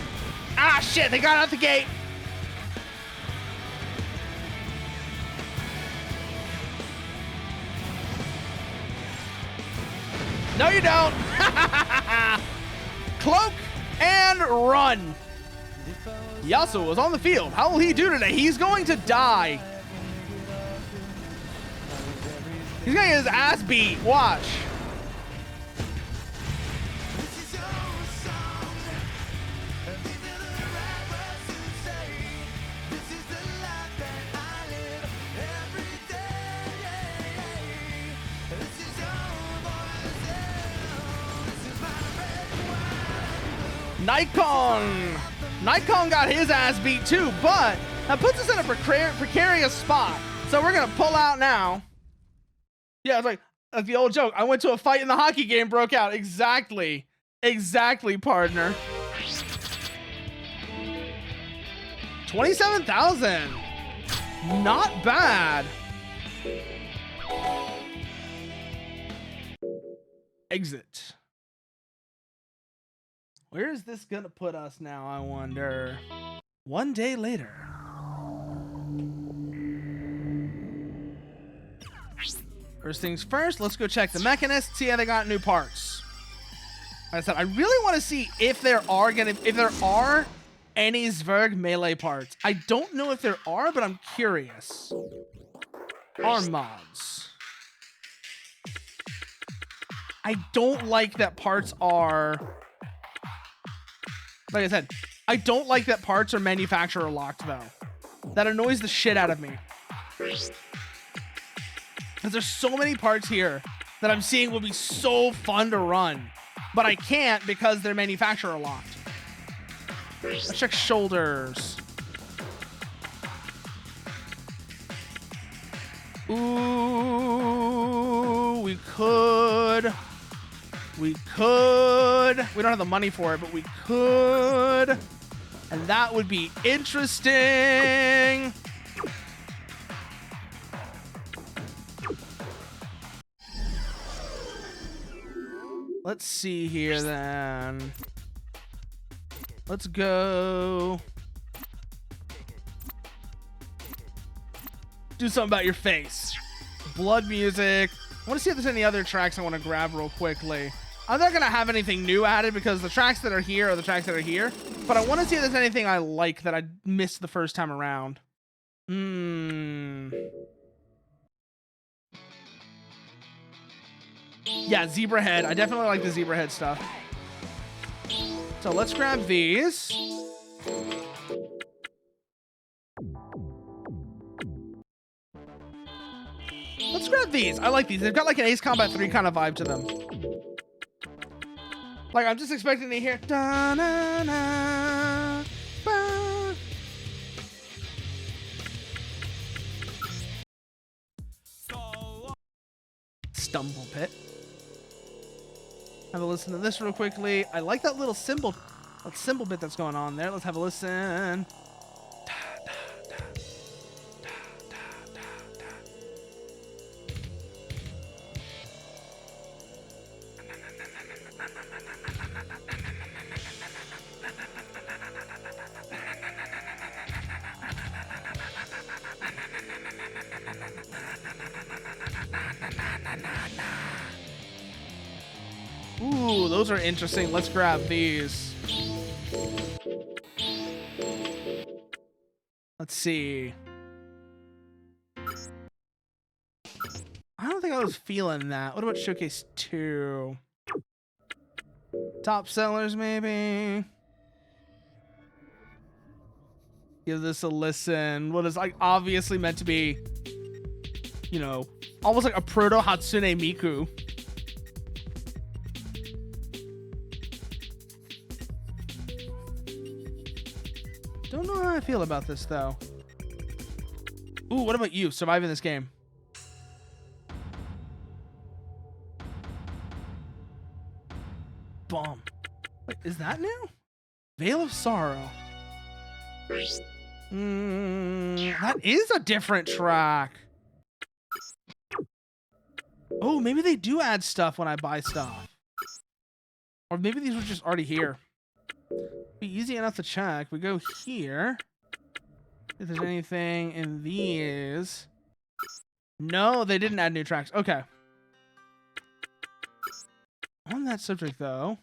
Ah, shit, they got out the gate. No, you don't. Cloak and run. Yasuo is on the field. How will he do today? He's going to die. He's gonna get his ass beat. Watch. Nikon got his ass beat too, but that puts us in a precarious spot. So we're gonna pull out now. Yeah, it's like the old joke. I went to a fight and the hockey game broke out. Exactly, partner. 27,000. Not bad. Exit. Where is this gonna put us now, I wonder? One day later. First things first, let's go check the mechanists, see how they got new parts. Like I said, I really want to see if there are any Zwerg melee parts. I don't know if there are, but I'm curious. Arm mods. I don't like that parts are... Like I said, I don't like that parts are manufacturer locked, though. That annoys the shit out of me. Because there's so many parts here that I'm seeing will be so fun to run. But I can't because they're manufacturer locked. Let's check shoulders. Ooh, we could. We don't have the money for it, but we could. And that would be interesting. Let's see here then. Let's go. Do something about your face. Blood music. I want to see if there's any other tracks I want to grab real quickly. I'm not going to have anything new added because the tracks that are here are the tracks that are here. But I want to see if there's anything I like that I missed the first time around. Yeah, zebra head. I definitely like the zebra head stuff. So let's grab these. Let's grab these. I like these. They've got like an Ace Combat 3 kind of vibe to them. Like, I'm just expecting to hear... Da-na-na, ba. Stumble Pit. Have a listen to this real quickly. I like that little cymbal bit that's going on there. Let's have a listen. Ooh, those are interesting. Let's grab these. Let's see. I don't think I was feeling that. What about Showcase 2? Top sellers, maybe? Give this a listen. What is like obviously meant to be, you know, almost like a proto Hatsune Miku. Don't know how I feel about this though. Ooh, what about you surviving this game? Bomb. Wait, is that new? Veil of Sorrow. That is a different track. Oh, maybe they do add stuff when I buy stuff. Or maybe these were just already here. Be easy enough to check. We go here. If there's anything in these. No, they didn't add new tracks. Okay. On that subject, though,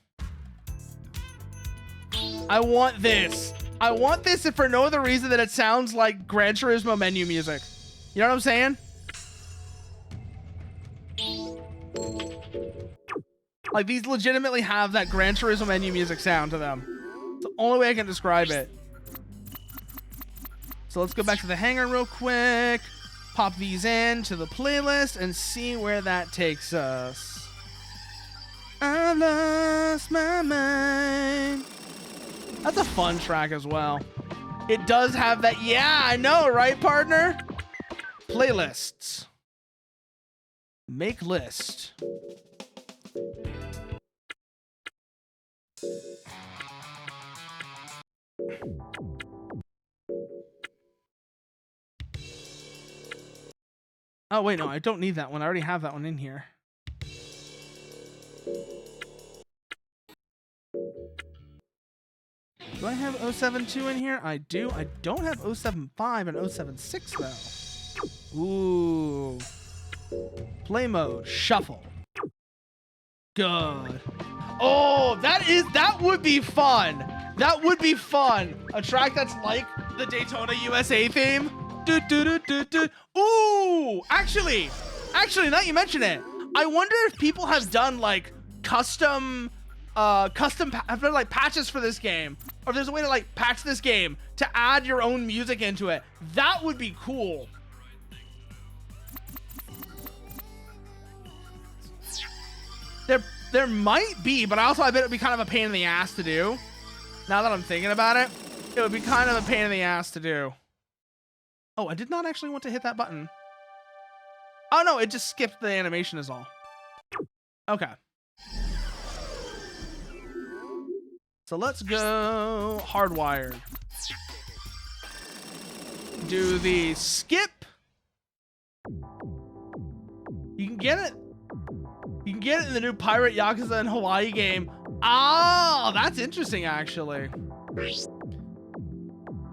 I want this. I want this if for no other reason than it sounds like Gran Turismo menu music. You know what I'm saying? Like, these legitimately have that Gran Turismo menu music sound to them. It's the only way I can describe it. So let's go back to the hangar real quick. Pop these in to the playlist and see where that takes us. I lost my mind. That's a fun track as well. It does have that. Yeah, I know, right, partner? Playlists. Make list. Oh, wait, no, I don't need that one. I already have that one in here. Do I have 072 in here? I do. I don't have 075 and 076, though. Ooh. Play mode. Shuffle. Good. Oh, that would be fun. That would be fun. A track that's like the Daytona USA theme. Do, do, do, do, do. Ooh, actually, now that you mention it, I wonder if people have done like custom patches for this game, or if there's a way to like patch this game to add your own music into it. That would be cool. There might be, but I bet it would be kind of a pain in the ass to do. Now that I'm thinking about it, it would be kind of a pain in the ass to do. Oh, I did not actually want to hit that button. Oh no, it just skipped the animation is all. Okay. So let's go hardwired. Do the skip. You can get it. You can get it in the new Pirate Yakuza in Hawaii game. Oh, that's interesting, actually.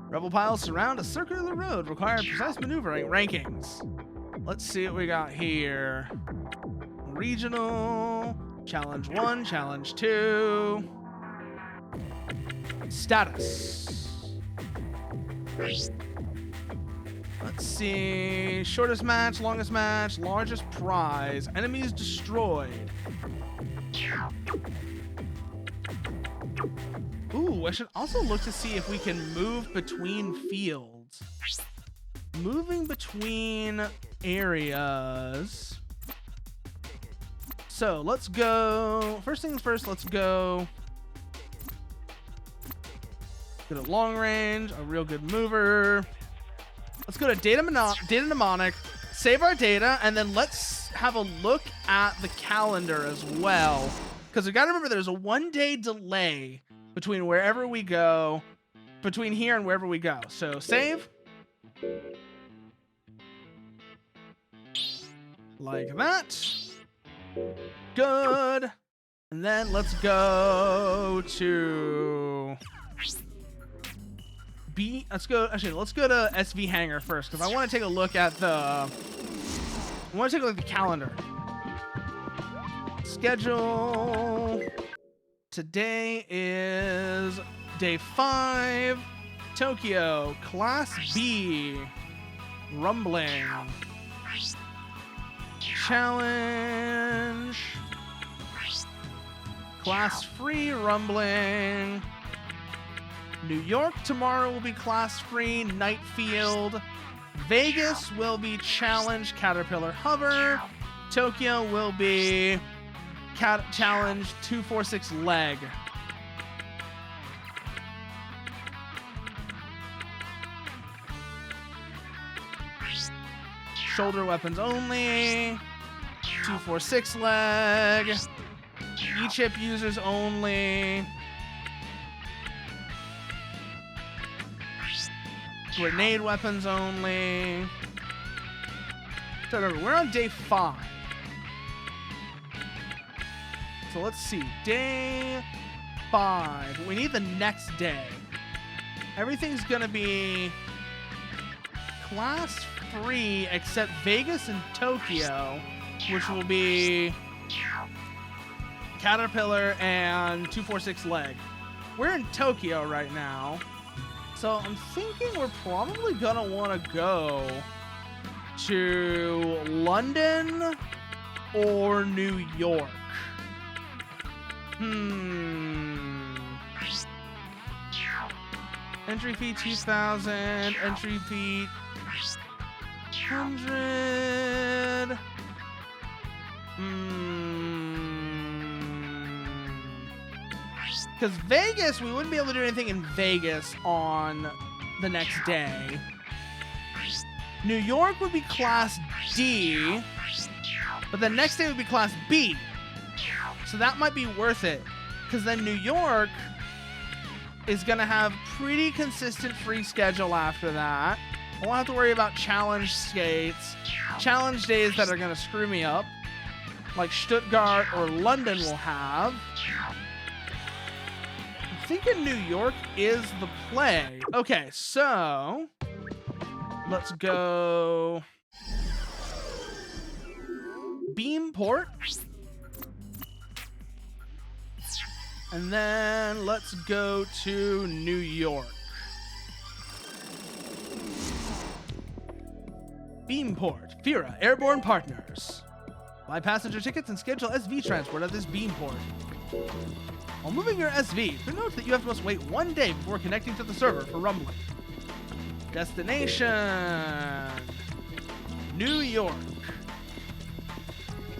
Rebel pilots surround a circular road, require precise maneuvering. Rankings. Let's see what we got here. Regional. Challenge 1, Challenge 2. Status. Let's see. Shortest match, longest match, largest prize. Enemies destroyed. Ooh, I should also look to see if we can move between fields. Moving between areas. So let's go. First things first, let's go. Good at long range, a real good mover. Let's go to data mnemonic, save our data, and then let's have a look at the calendar as well. Because we gotta remember there's a 1-day delay between wherever we go, between here and wherever we go. So save. Like that. Good. And then let's go to let's go to SV Hangar first, because I want to take a look at the calendar. Schedule. Today is day 5. Tokyo, Class B. Rumbling. Challenge. Class free rumbling. New York tomorrow will be class free night field. Vegas will be challenge Caterpillar hover. Tokyo will be challenge 246 leg. Shoulder weapons only. 246 leg. E-chip users only. Grenade weapons only. So remember, we're on day 5. So let's see. Day 5. We need the next day. Everything's going to be class free except Vegas and Tokyo, which will be Caterpillar and 246 leg. We're in Tokyo right now. So I'm thinking we're probably going to want to go to London or New York. Entry fee 2,000. Entry fee 100. Because Vegas, we wouldn't be able to do anything in Vegas on the next day. New York would be Class D, but the next day would be Class B. So that might be worth it, because then New York is going to have pretty consistent free schedule after that. I won't have to worry about challenge skates, challenge days that are going to screw me up, like Stuttgart or London will have. I'm thinking New York is the play. Okay, so let's go Beamport. And then let's go to New York. Beamport, Fira, Airborne Partners. Buy passenger tickets and schedule SV transport at this Beamport. While moving your SV, note that you must wait 1 day before connecting to the server for rumbling. Destination: New York.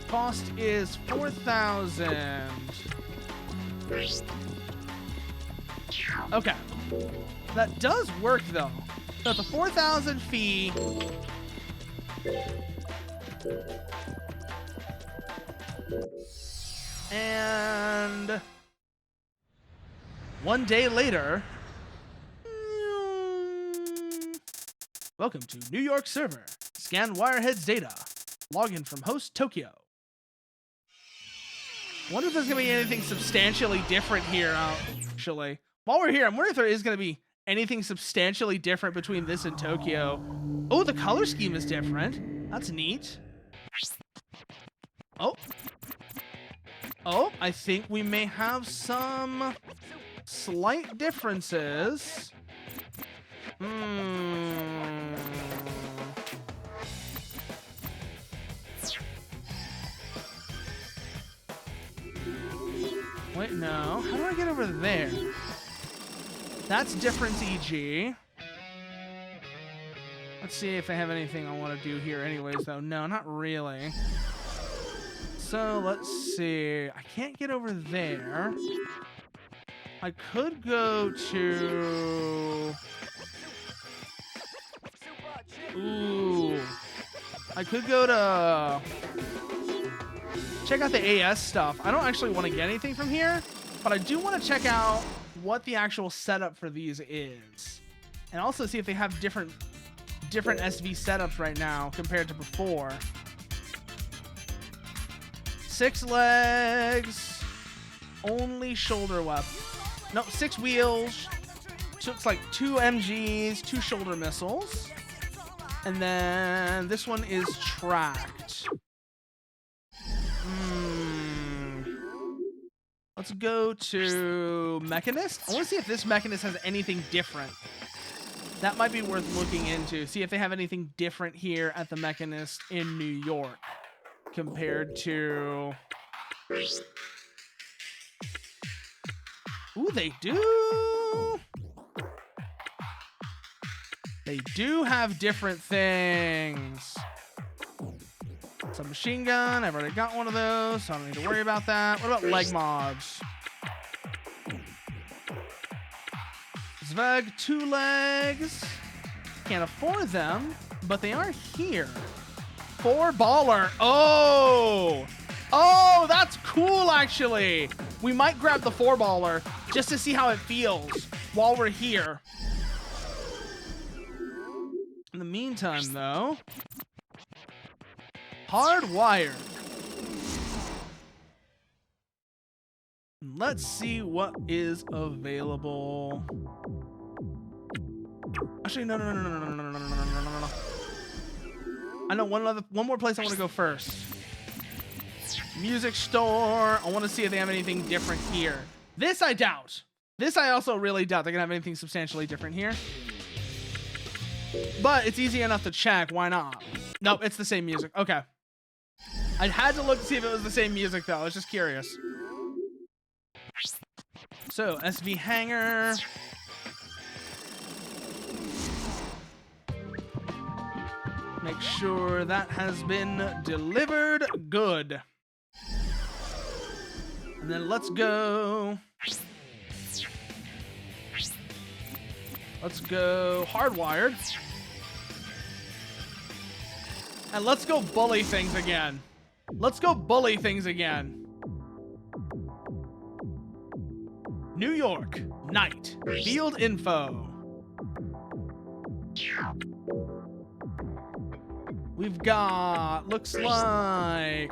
Cost is 4,000. Okay. That does work though. So the 4,000 fee. And 1 day later. Welcome to New York server. Scan Wirehead's data. Login from host Tokyo. Wonder if there's gonna be anything substantially different here, actually. While we're here, I'm wondering if there is gonna be anything substantially different between this and Tokyo. Oh, the color scheme is different. That's neat. Oh. Oh, I think we may have some slight differences. Wait, no. How do I get over there? That's difference EG. Let's see if I have anything I want to do here anyways, though. No, not really. So, let's see. I can't get over there. I could go to... Ooh. I could go to... check out the AS stuff. I don't actually want to get anything from here, but I do want to check out what the actual setup for these is. And also see if they have different SV setups right now compared to before. 6 legs, only shoulder weapon. No, 6 wheels. So it's like 2 MGs, 2 shoulder missiles. And then this one is tracked. Let's go to Mechanist. I want to see if this Mechanist has anything different. That might be worth looking into. See if they have anything different here at the Mechanist in New York compared to... Ooh, they do! They do have different things. Some machine gun. I've already got one of those, so I don't need to worry about that. What about leg mobs? Zveg, 2 legs. Can't afford them, but they are here. 4 baller. Oh! Oh, that's cool, actually. We might grab the 4 baller just to see how it feels while we're here. In the meantime, though... Hardwired. Let's see what is available. Actually, no. I know one more place I want to go first. Music store. I want to see if they have anything different here. This I doubt. This I also really doubt they're gonna have anything substantially different here. But it's easy enough to check. Why not? Nope, it's the same music. Okay. I had to look to see if it was the same music though. I was just curious. So SV hanger. Make sure that has been delivered good. And then let's go. Let's go hardwired. And let's go bully things again. Let's go bully things again. New York, night, field info. We've got, looks like,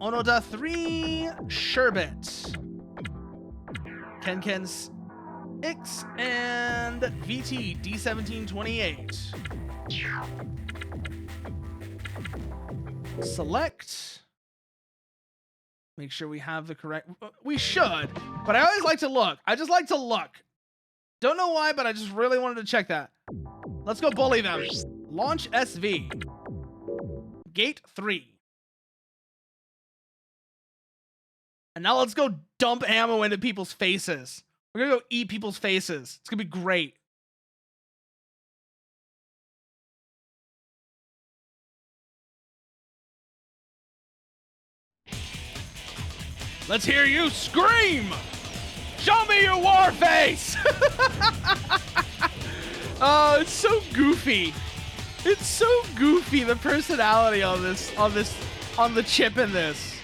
Onoda 3, Sherbet, Kenken's X, and VT D1728. Select. Make sure we have the correct, we should, but I always like to look. I just like to look. Don't know why, but I just really wanted to check that. Let's go bully them. Launch SV. Gate 3. And now let's go dump ammo into people's faces. We're gonna go eat people's faces. It's gonna be great. Let's hear you scream! Show me your war face! Oh, it's so goofy. It's so goofy, the personality on the chip in this.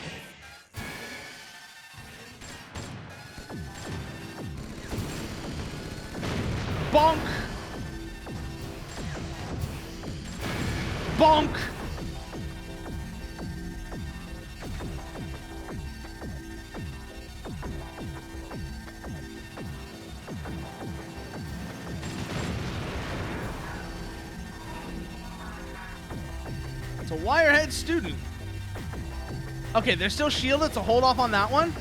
Bonk! Bonk! It's a wirehead student. Okay, they're still shielded, so hold off on that one.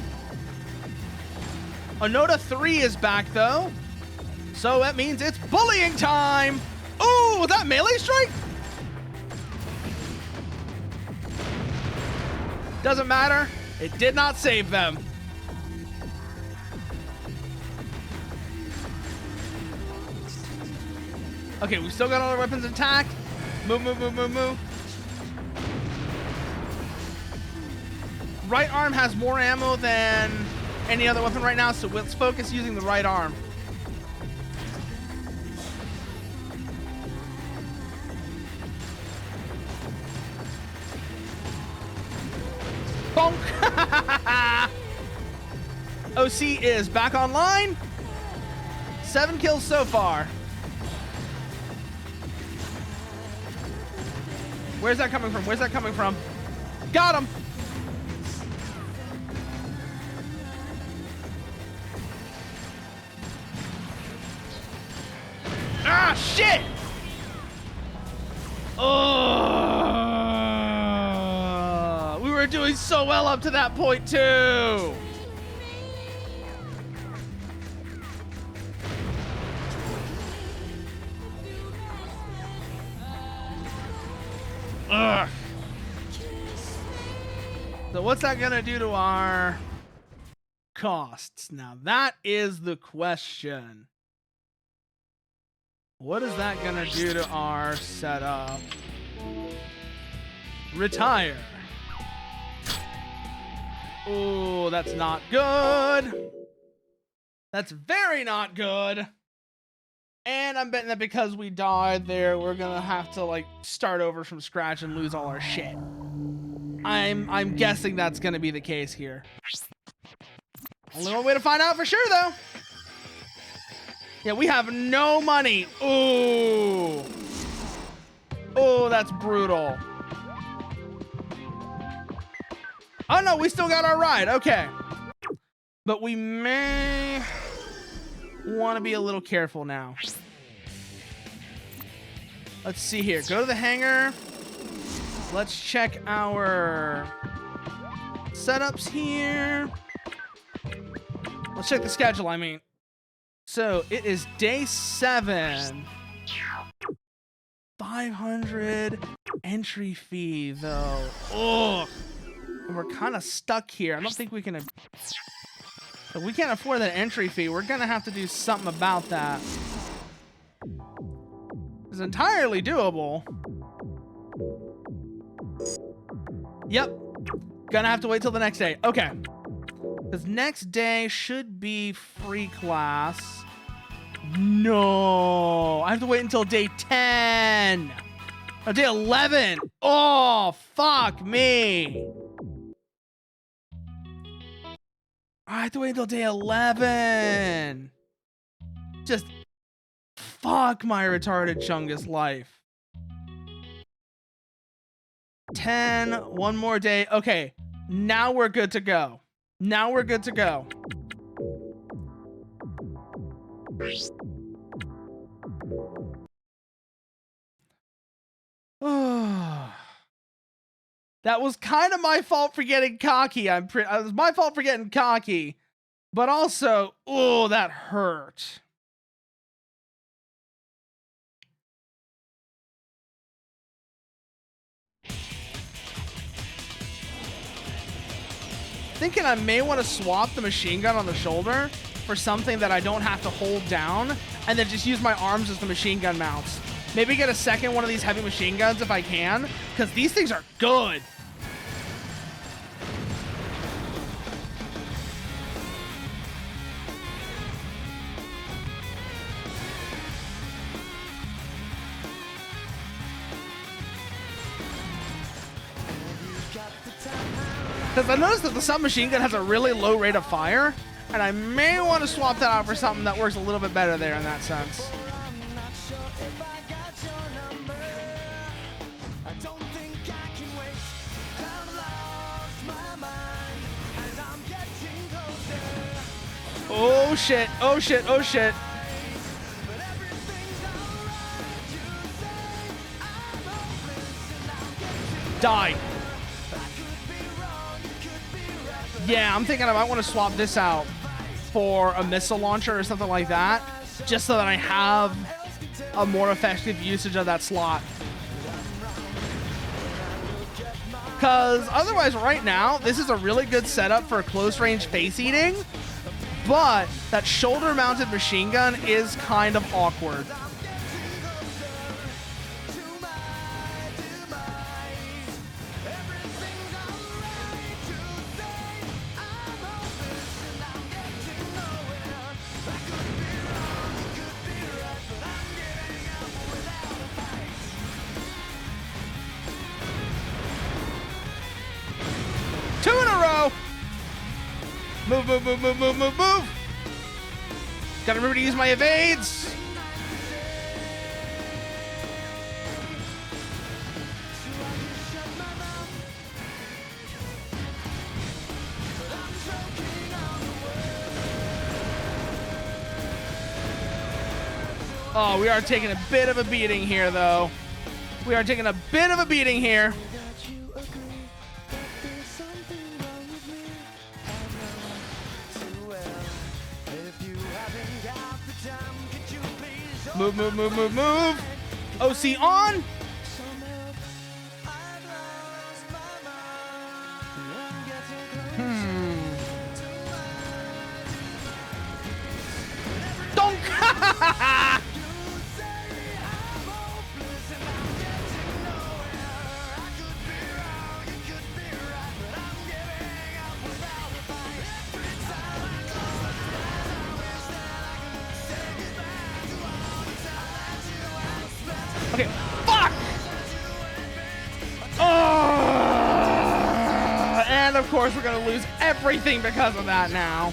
Onoda 3 is back, though. So that means it's bullying time. Ooh, was that melee strike? Doesn't matter. It did not save them. Okay, we still got all our weapons intact. Move, move, move, move, move. Right arm has more ammo than any other weapon right now, so let's focus using the right arm. Bonk! OC is back online. 7 kills so far. Where's that coming from? Where's that coming from? Got him! Ah, shit! Oh, we were doing so well up to that point, too. Ugh. So what's that gonna do to our costs? Now that is the question. What is that gonna do to our setup? Retire. Oh, that's not good. That's very not good. And I'm betting that because we died there, we're gonna have to like start over from scratch and lose all our shit. I'm guessing that's gonna be the case here. Only one way to find out for sure though. Yeah, we have no money. Ooh. Oh, that's brutal. Oh no, we still got our ride. Okay. But we may want to be a little careful now. Let's see here. Go to the hangar. Let's check our setups here. Let's check the schedule, I mean. So it is day 7. 500 entry fee, though. Ugh. And we're kind of stuck here. I don't think we can... If we can't afford that entry fee, we're going to have to do something about that. It's entirely doable. Yep. Gonna have to wait till the next day. Okay. Because next day should be free class. No. I have to wait until day 10. Oh, day 11. Oh, fuck me. I have to wait until day 11. Just fuck my retarded Chungus life. 10, one more day. Okay, now we're good to go. Now we're good to go. That was kind of my fault for getting cocky. It was my fault for getting cocky. But also, oh, that hurt. Thinking I may want to swap the machine gun on the shoulder for something that I don't have to hold down, and then just use my arms as the machine gun mounts. Maybe get a second one of these heavy machine guns if I can, because these things are good. Because I noticed that the submachine gun has a really low rate of fire, and I may want to swap that out for something that works a little bit better there in that sense. Oh shit, oh shit, oh shit. Die. Yeah, I'm thinking I might want to swap this out for a missile launcher or something like that, just so that I have a more effective usage of that slot. Because otherwise, right now, this is a really good setup for close-range face-eating, but that shoulder-mounted machine gun is kind of awkward. Move, move, move, move, move, move, move. Gotta remember to use my evades. Oh, we are taking a bit of a beating here, though. We are taking a bit of a beating here. Move, move, move, move, move. OC on. Donk. Okay, fuck! Oh! And of course we're gonna lose everything because of that now.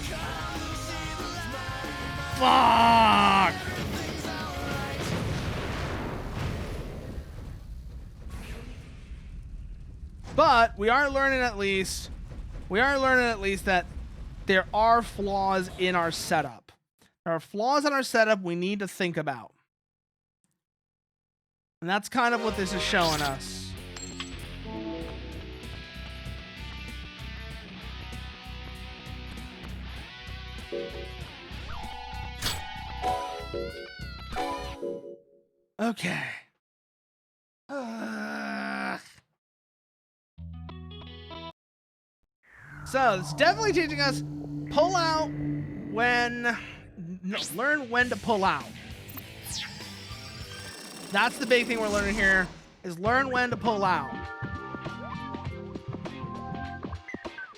Fuck! But we are learning at least that there are flaws in our setup. There are flaws in our setup we need to think about. And that's kind of what this is showing us. Okay. So it's definitely teaching us pull out when... No, learn when to pull out. That's the big thing we're learning here, is learn when to pull out.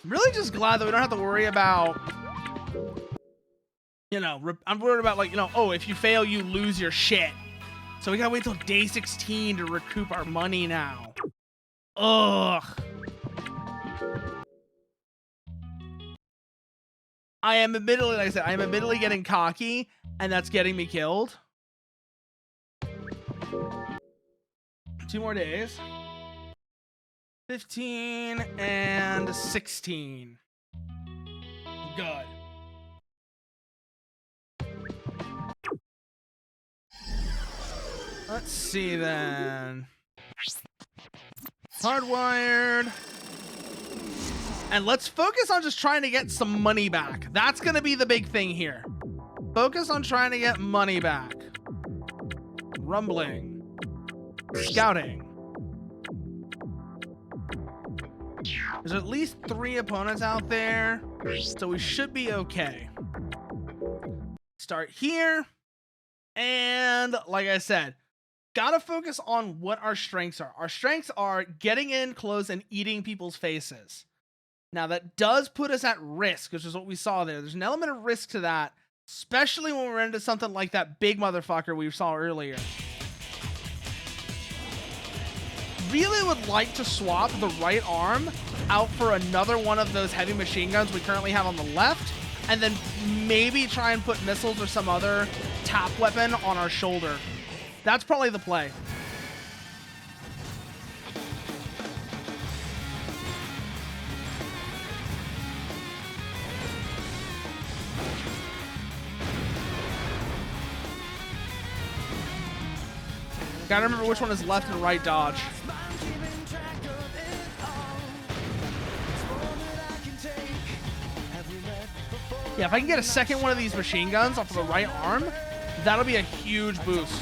I'm really just glad that we don't have to worry about, you know, I'm worried about, like, you know, oh, if you fail, you lose your shit. So we gotta wait till day 16 to recoup our money now. Ugh. I am admittedly, like I said, I am admittedly getting cocky, and that's getting me killed. 2 more days. 15 and 16. Good. Let's see then. Hardwired. And let's focus on just trying to get some money back. That's going to be the big thing here. Focus on trying to get money back. Rumbling. Scouting. There's at least 3 opponents out there, so we should be okay. Start here. And like I said, gotta focus on what our strengths are. Our strengths are getting in close and eating people's faces. Now, that does put us at risk, which is what we saw there. There's an element of risk to that, especially when we're into something like that big motherfucker we saw earlier. Really would like to swap the right arm out for another one of those heavy machine guns we currently have on the left, and then maybe try and put missiles or some other tap weapon on our shoulder. That's probably the play. Gotta remember which one is left and right dodge. Yeah, if I can get a second one of these machine guns off of the right arm, that'll be a huge boost.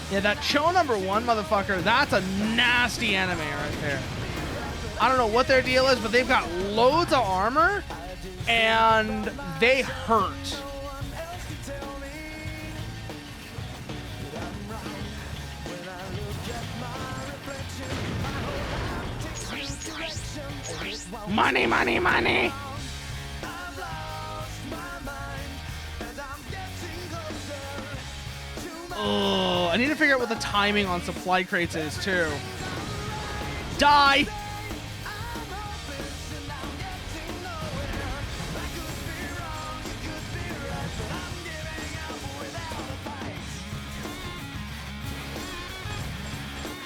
Yeah, that Cho number 1 motherfucker, that's a nasty enemy right there. I don't know what their deal is, but they've got loads of armor, and they hurt. Money, money, money! Oh, I need to figure out what the timing on supply crates is, too. Die!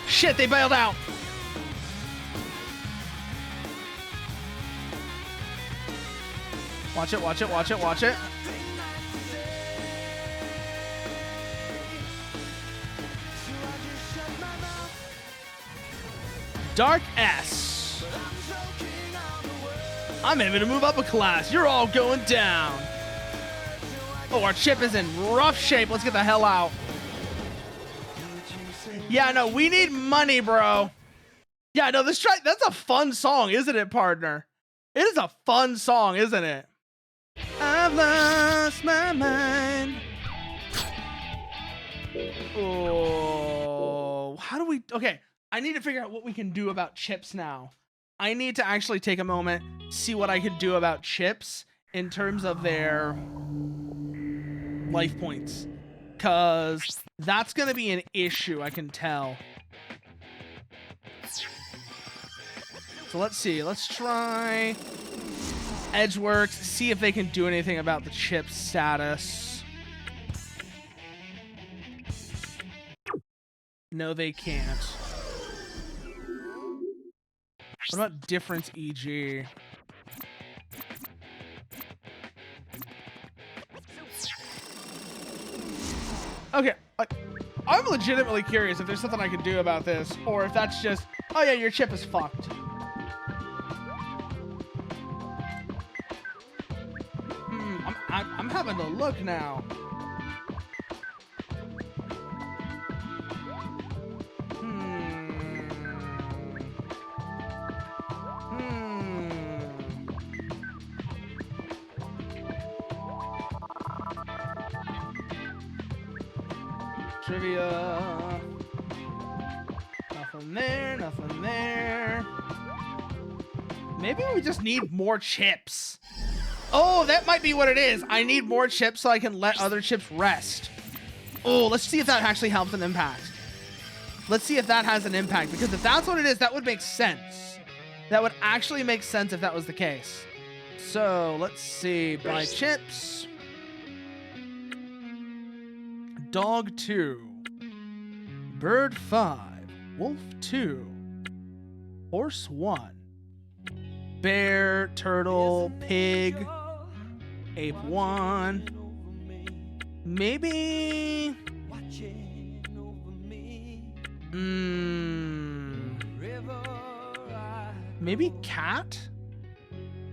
Shit, they bailed out! Watch it, watch it, watch it, watch it. Dark S. I'm aiming to move up a class. You're all going down. Oh, our chip is in rough shape. Let's get the hell out. Yeah, no, we need money, bro. Yeah, no, this track, that's a fun song, isn't it, partner? It is a fun song, isn't it? I've lost my mind. Oh, how do we... Okay, I need to figure out what we can do about chips now. I need to actually take a moment, see what I can do about chips in terms of their life points. Because that's going to be an issue, I can tell. So let's see. Let's try... Edgeworks, see if they can do anything about the chip status. No, they can't. What about difference EG? Okay, I'm legitimately curious if there's something I can do about this, or if that's just, oh yeah, your chip is fucked. I'm having to look now. Trivia. Nothing there, nothing there. Maybe we just need more chips. Oh, that might be what it is. I need more chips so I can let other chips rest. Oh, let's see if that actually helps an impact. Let's see if that has an impact, because if that's what it is, that would make sense. That would actually make sense if that was the case. So let's see. Buy chips. Dog 2. Bird 5. Wolf 2. Horse 1. Bear, turtle, pig, ape 1. Maybe... Maybe cat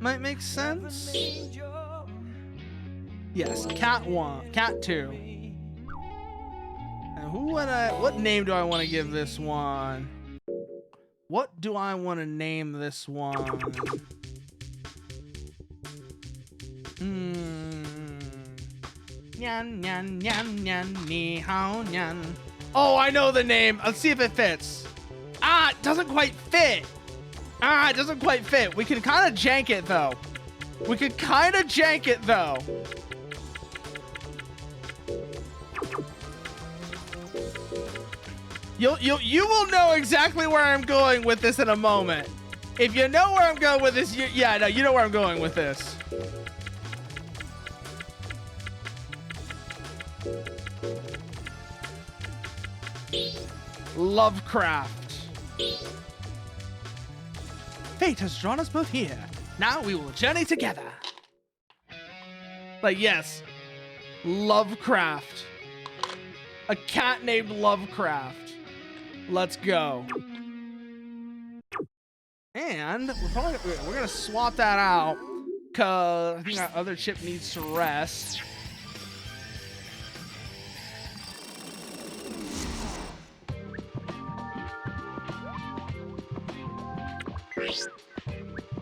might make sense. Yes, cat 1, cat 2. And what name do I want to give this one? What do I want to name this one? Nyan, nyan, nyan, nyan, ni hao, nyan. Oh, I know the name. Let's see if it fits. Ah, it doesn't quite fit. Ah, it doesn't quite fit. We can kind of jank it, though. We could kind of jank it, though. You will know exactly where I'm going with this in a moment. If you know where I'm going with this, you know where I'm going with this. Lovecraft. Fate has drawn us both here. Now we will journey together. Like, yes. Lovecraft. A cat named Lovecraft. Let's go. And we're gonna swap that out, cause I think our other chip needs to rest.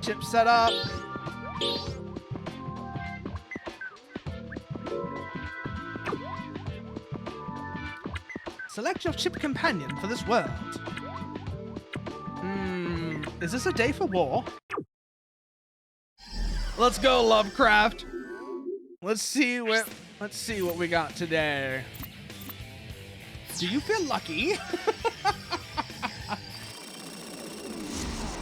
Chip set up. Select your chip companion for this world. Is this a day for war? Let's go, Lovecraft. Let's see what we got today. Do you feel lucky?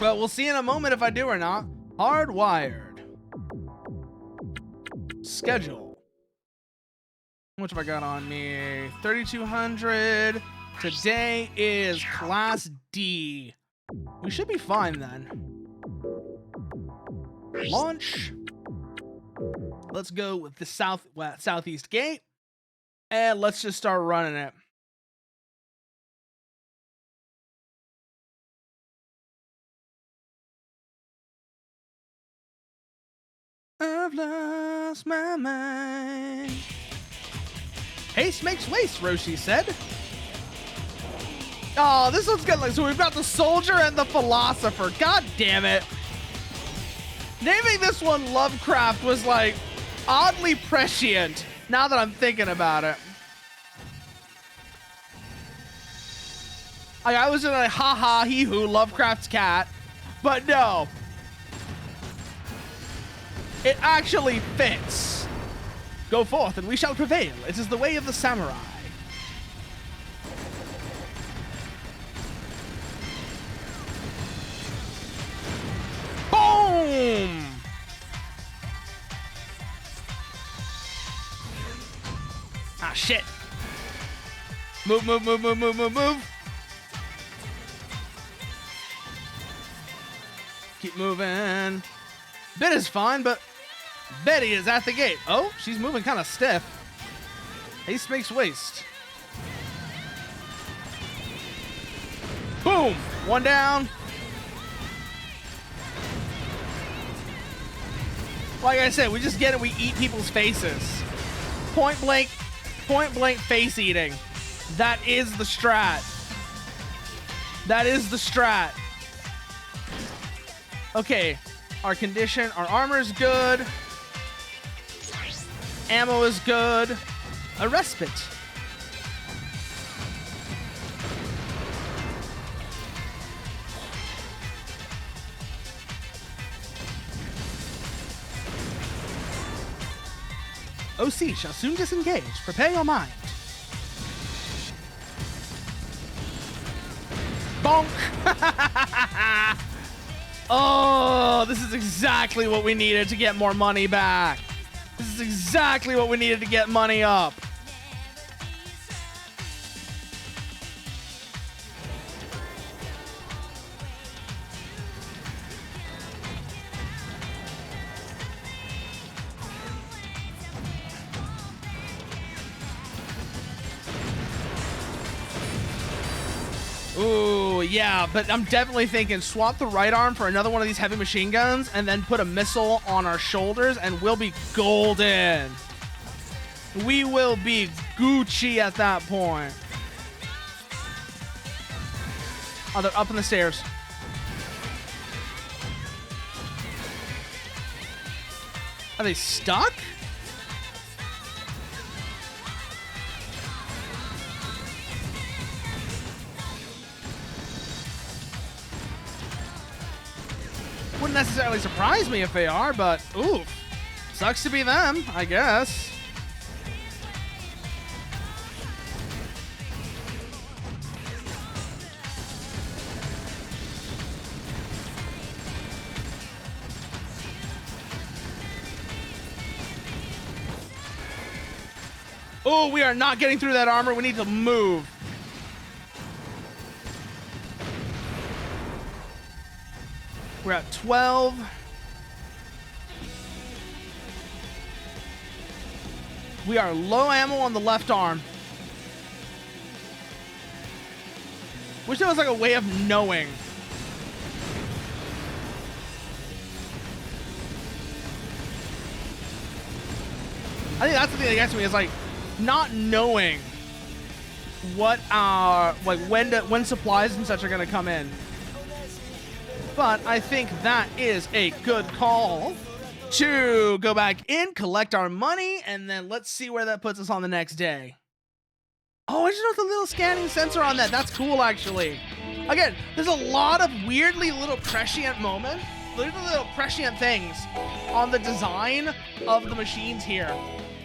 Well, we'll see in a moment if I do or not. Hardwired. Schedule. How much have I got on me? 3,200. Today is Class D. We should be fine then. Launch. Let's go with the southeast gate. And let's just start running it. I've lost my mind. Haste makes waste, Roshi said. Oh, this one's good. So we've got the soldier and the philosopher. God damn it. Naming this one Lovecraft was like oddly prescient now that I'm thinking about it. I was in a ha-ha, hee-hoo, Lovecraft's cat. But no. It actually fits. Go forth and we shall prevail. It is the way of the samurai. Boom! Ah, shit. Move, move, move, move, move, move, move. Keep moving. Bit is fine, but Betty is at the gate. Oh, she's moving kind of stiff. Haste makes waste. Boom! One down. Like I said, we just get it. We eat people's faces. Point blank face eating. That is the strat. That is the strat. Okay, our condition, our armor is good. Ammo is good. A respite. OC shall soon disengage. Prepare your mind. Bonk! Oh, this is exactly what we needed to get more money back. This is exactly what we needed to get money up. Ooh, yeah, but I'm definitely thinking swap the right arm for another one of these heavy machine guns and then put a missile on our shoulders and we'll be golden. We will be Gucci at that point. Oh, they're up on the stairs. Are they stuck? Wouldn't necessarily surprise me if they are, but oof. Sucks to be them, I guess. Oh, we are not getting through that armor. We need to move. We're at 12. We are low ammo on the left arm. Wish there was like a way of knowing. I think that's the thing that gets me is like not knowing what like when supplies and such are gonna come in. But I think that is a good call to go back in, collect our money, and then let's see where that puts us on the next day. Oh, I just noticed a little scanning sensor on that. That's cool, actually. Again, there's a lot of weirdly little prescient moments, little prescient things on the design of the machines here.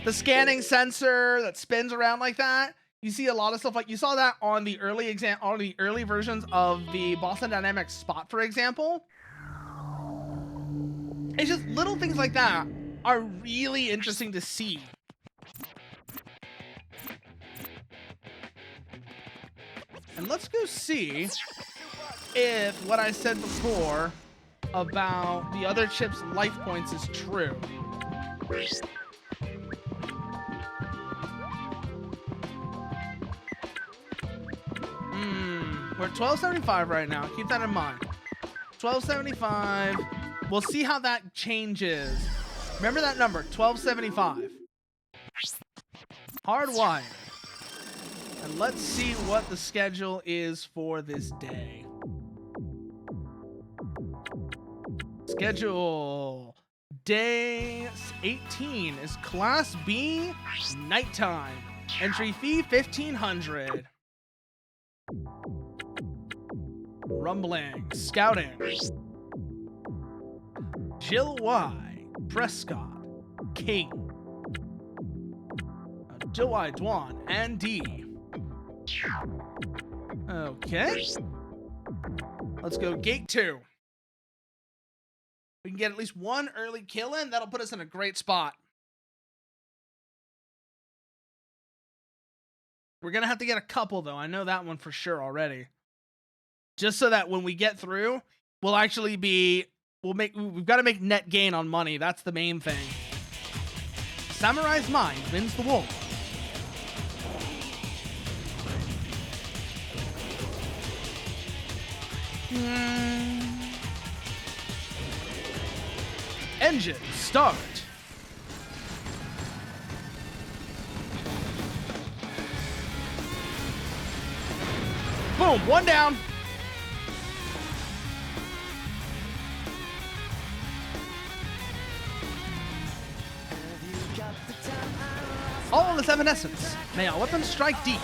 The scanning sensor that spins around like that. You see a lot of stuff like you saw that on the early versions of the Boston Dynamics Spot, for example. It's just little things like that are really interesting to see. And let's go see if what I said before about the other chip's life points is true. We're at 1275 right now. Keep that in mind. 1275. We'll see how that changes. Remember that number, 1275. Hardwired. And let's see what the schedule is for this day. Schedule. Day 18 is Class B nighttime. Entry fee 1500. Rumbling, scouting. Jill Y, Prescott, King, Jill Y, Dwan, and D. Okay. Let's go gate 2. We can get at least one early kill in. That'll put us in a great spot. We're gonna have to get a couple though. I know that one for sure already. Just so that when we get through, we'll actually be, we've got to make net gain on money. That's the main thing. Samurai's mind wins the war. Engine start. Boom, one down. All is evanescence. May our weapons strike deep.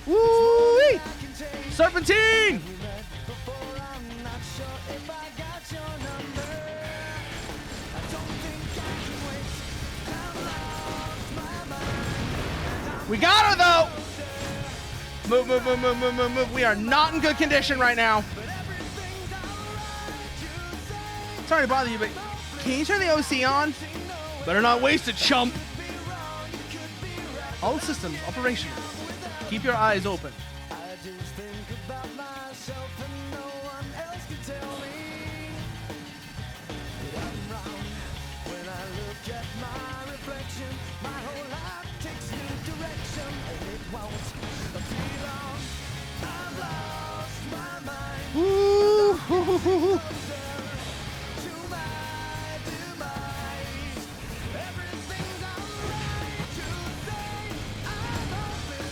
Woo-wee! Serpentine! We got her though! Move, move, move, move, move, move, move. We are not in good condition right now. Sorry to bother you, but can you turn the OC on? Better not waste it, chump. All systems operational. Keep your eyes open. Woo!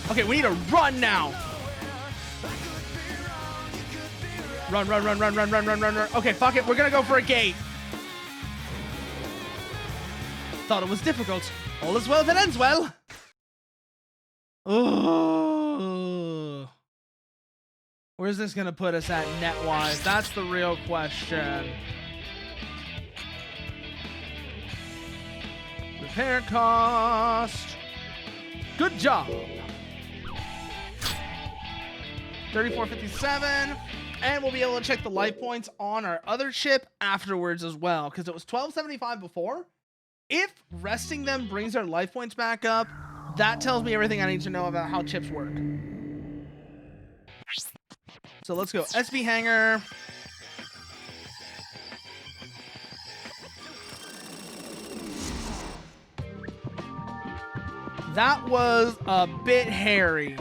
Okay, we need to run now. Run, run, run, run, run, run, run, run, run. Okay, fuck it. We're gonna go for a gate. Thought it was difficult. All is well that ends well. Oh. Where's this gonna put us at net-wise? That's the real question. Repair cost. Good job. 3457, and we'll be able to check the life points on our other chip afterwards as well, because it was 1275 before. If resting them brings our life points back up, that tells me everything I need to know about how chips work. So let's go SB hanger. That was a bit hairy.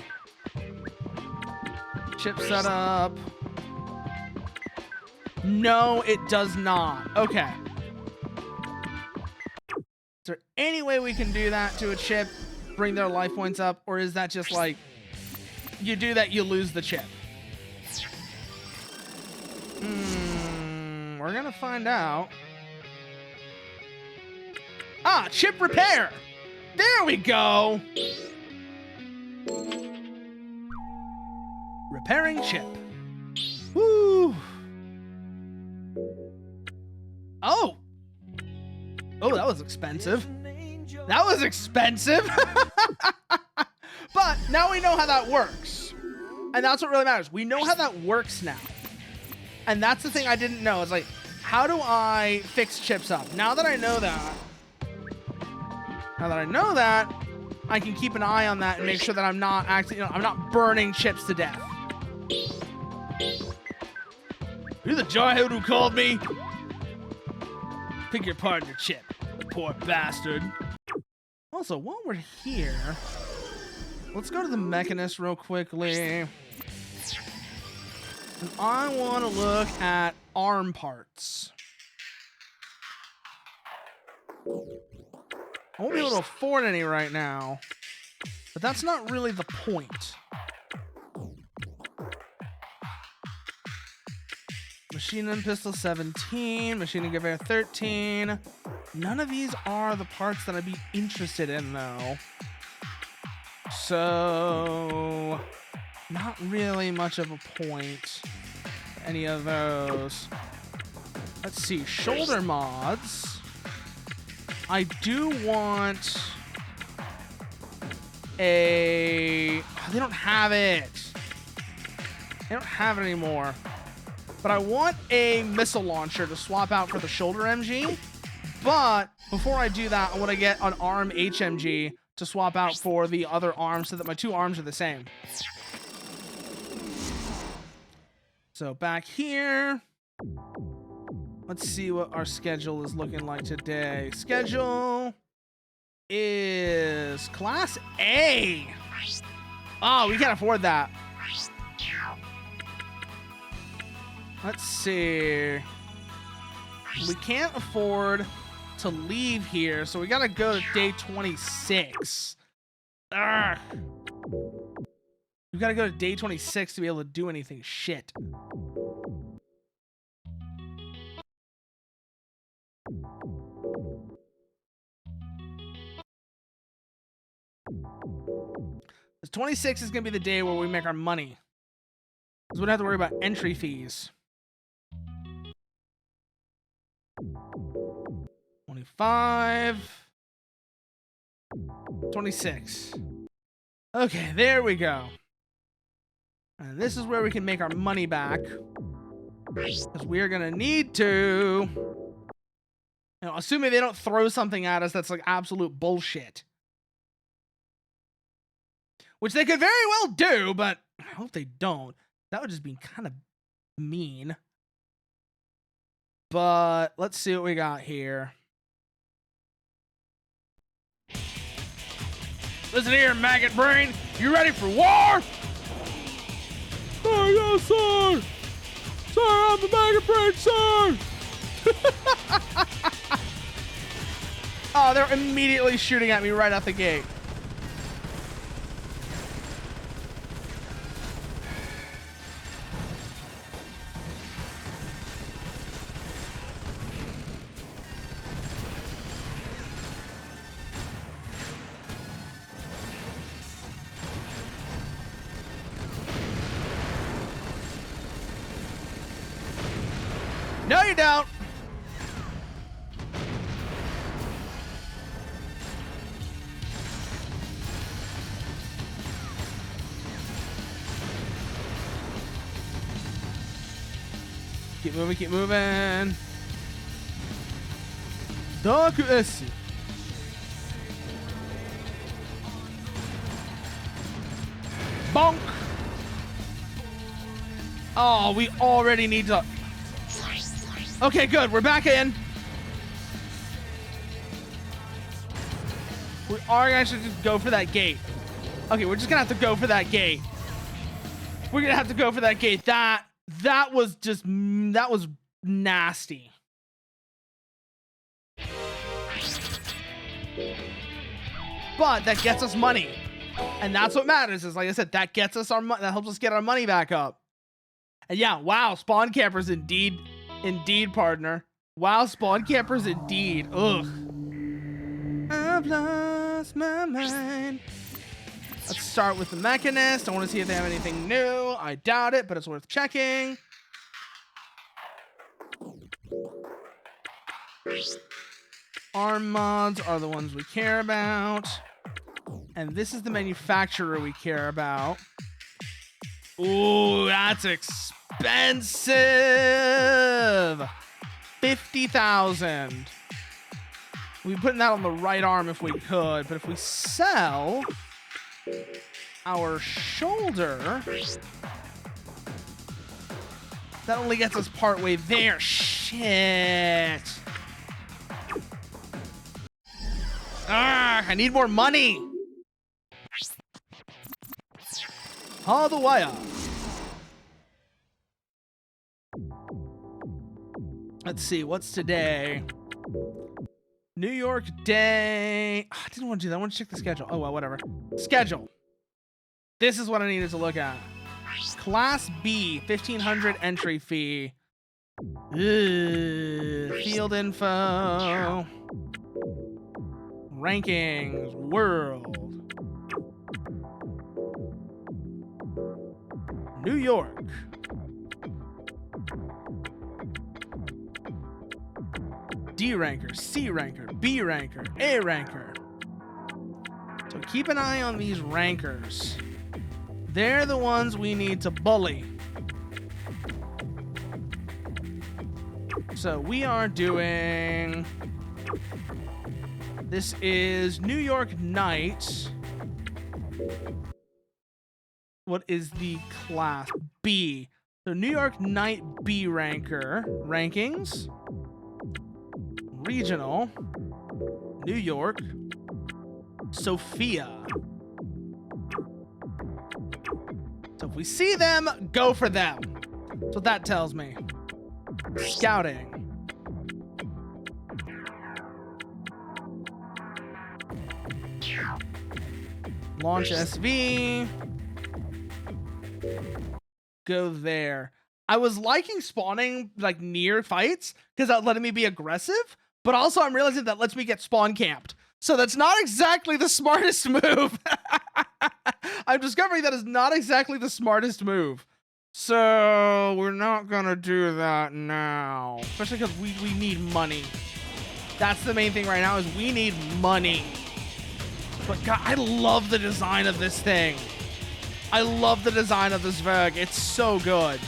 Chip setup. No, it does not. Okay. Is there any way we can do that to a chip, bring their life points up, or is that just like, you do that, you lose the chip? We're gonna find out. Ah, chip repair! There we go! Repairing chip. Woo! Oh! Oh, that was expensive. That was expensive! But now we know how that works. And that's what really matters. We know how that works now. And that's the thing I didn't know. It's like, how do I fix chips up? Now that I know that, I can keep an eye on that and make sure that I'm not actually, I'm not burning chips to death. You're the jarhead who called me? Pick your partner, Chip. The poor bastard. Also, while we're here, let's go to the Mechanist real quickly. And I want to look at arm parts. I won't be able to afford any right now, but that's not really the point. Machine gun pistol 17, machine gun gewehr 13. None of these are the parts that I'd be interested in though. So, not really much of a point for any of those. Let's see, shoulder mods. I do want a... Oh, they don't have it. They don't have it anymore. But I want a missile launcher to swap out for the shoulder MG. But before I do that, I want to get an arm HMG to swap out for the other arm so that my 2 arms are the same. So back here, let's see what our schedule is looking like today. Schedule is Class A. Oh, we can't afford that. Let's see. We can't afford to leave here, so we gotta go to day 26. Ugh. We gotta go to day 26 to be able to do anything shit. This 26 is gonna be the day where we make our money. Because we don't have to worry about entry fees. 25. 26. Okay, there we go. And this is where we can make our money back. Because we're gonna need to. You know, assuming they don't throw something at us that's like absolute bullshit. Which they could very well do, but I hope they don't. That would just be kind of mean. But let's see what we got here. Listen here, maggot brain. You ready for war? Oh, yes, sir. Sir, I'm the maggot brain, sir. Oh, they're immediately shooting at me right out the gate. No, you don't. Keep moving, keep moving. Dark S. Bonk. Oh, we already need to. Okay, good. We're back in. We are gonna actually just go for that gate. Okay, we're just gonna have to go for that gate. We're gonna have to go for that gate. That was just, that was nasty. But that gets us money. And that's what matters, is like I said, that gets us our money, that helps us get our money back up. And yeah, wow, spawn campers indeed, partner. Wow, spawn campers indeed. Ugh. I've lost my mind. Let's start with the Mechanist. I want to see if they have anything new. I doubt it, but it's worth checking. Arm mods are the ones we care about. And this is the manufacturer we care about. Ooh, that's expensive. 50,000. We'd be putting that on the right arm if we could, but if we sell our shoulder, that only gets us part way there. Shit. Ah, I need more money. All the wire. Let's see, what's today? New York Day. Oh, I didn't want to do that. I want to check the schedule. Oh, well, whatever. Schedule. This is what I needed to look at. Class B, 1,500 entry fee. Ugh, field info. Rankings. World. New York. D ranker, C ranker, B ranker, A ranker. So keep an eye on these rankers. They're the ones we need to bully. So we are doing This is New York Knight. What is the class? B. So New York Knight B ranker. Rankings. Regional. New York. Sophia. So if we see them, go for them. That's what that tells me. Scouting. Launch SV. Go there. I was liking spawning like near fights because that letting me be aggressive, but also I'm realizing that lets me get spawn camped. So that's not exactly the smartest move. I'm discovering that is not exactly the smartest move. So we're not gonna do that now. Especially because we need money. That's the main thing right now is we need money. But God, I love the design of this thing. I love the design of this Verg. It's so good.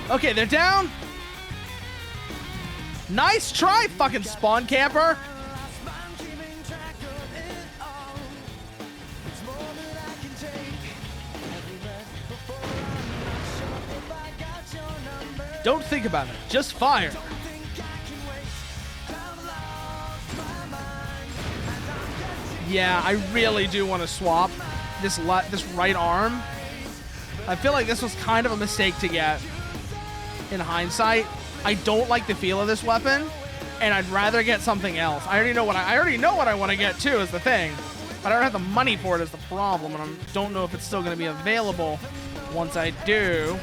Okay, they're down. Nice try, fucking spawn camper. Don't think about it. Just fire. Yeah, I really do want to swap this right arm. I feel like this was kind of a mistake to get. In hindsight, I don't like the feel of this weapon, and I'd rather get something else. I already know what I want to get too is the thing, but I don't have the money for it is the problem, and I don't know if it's still going to be available once I do.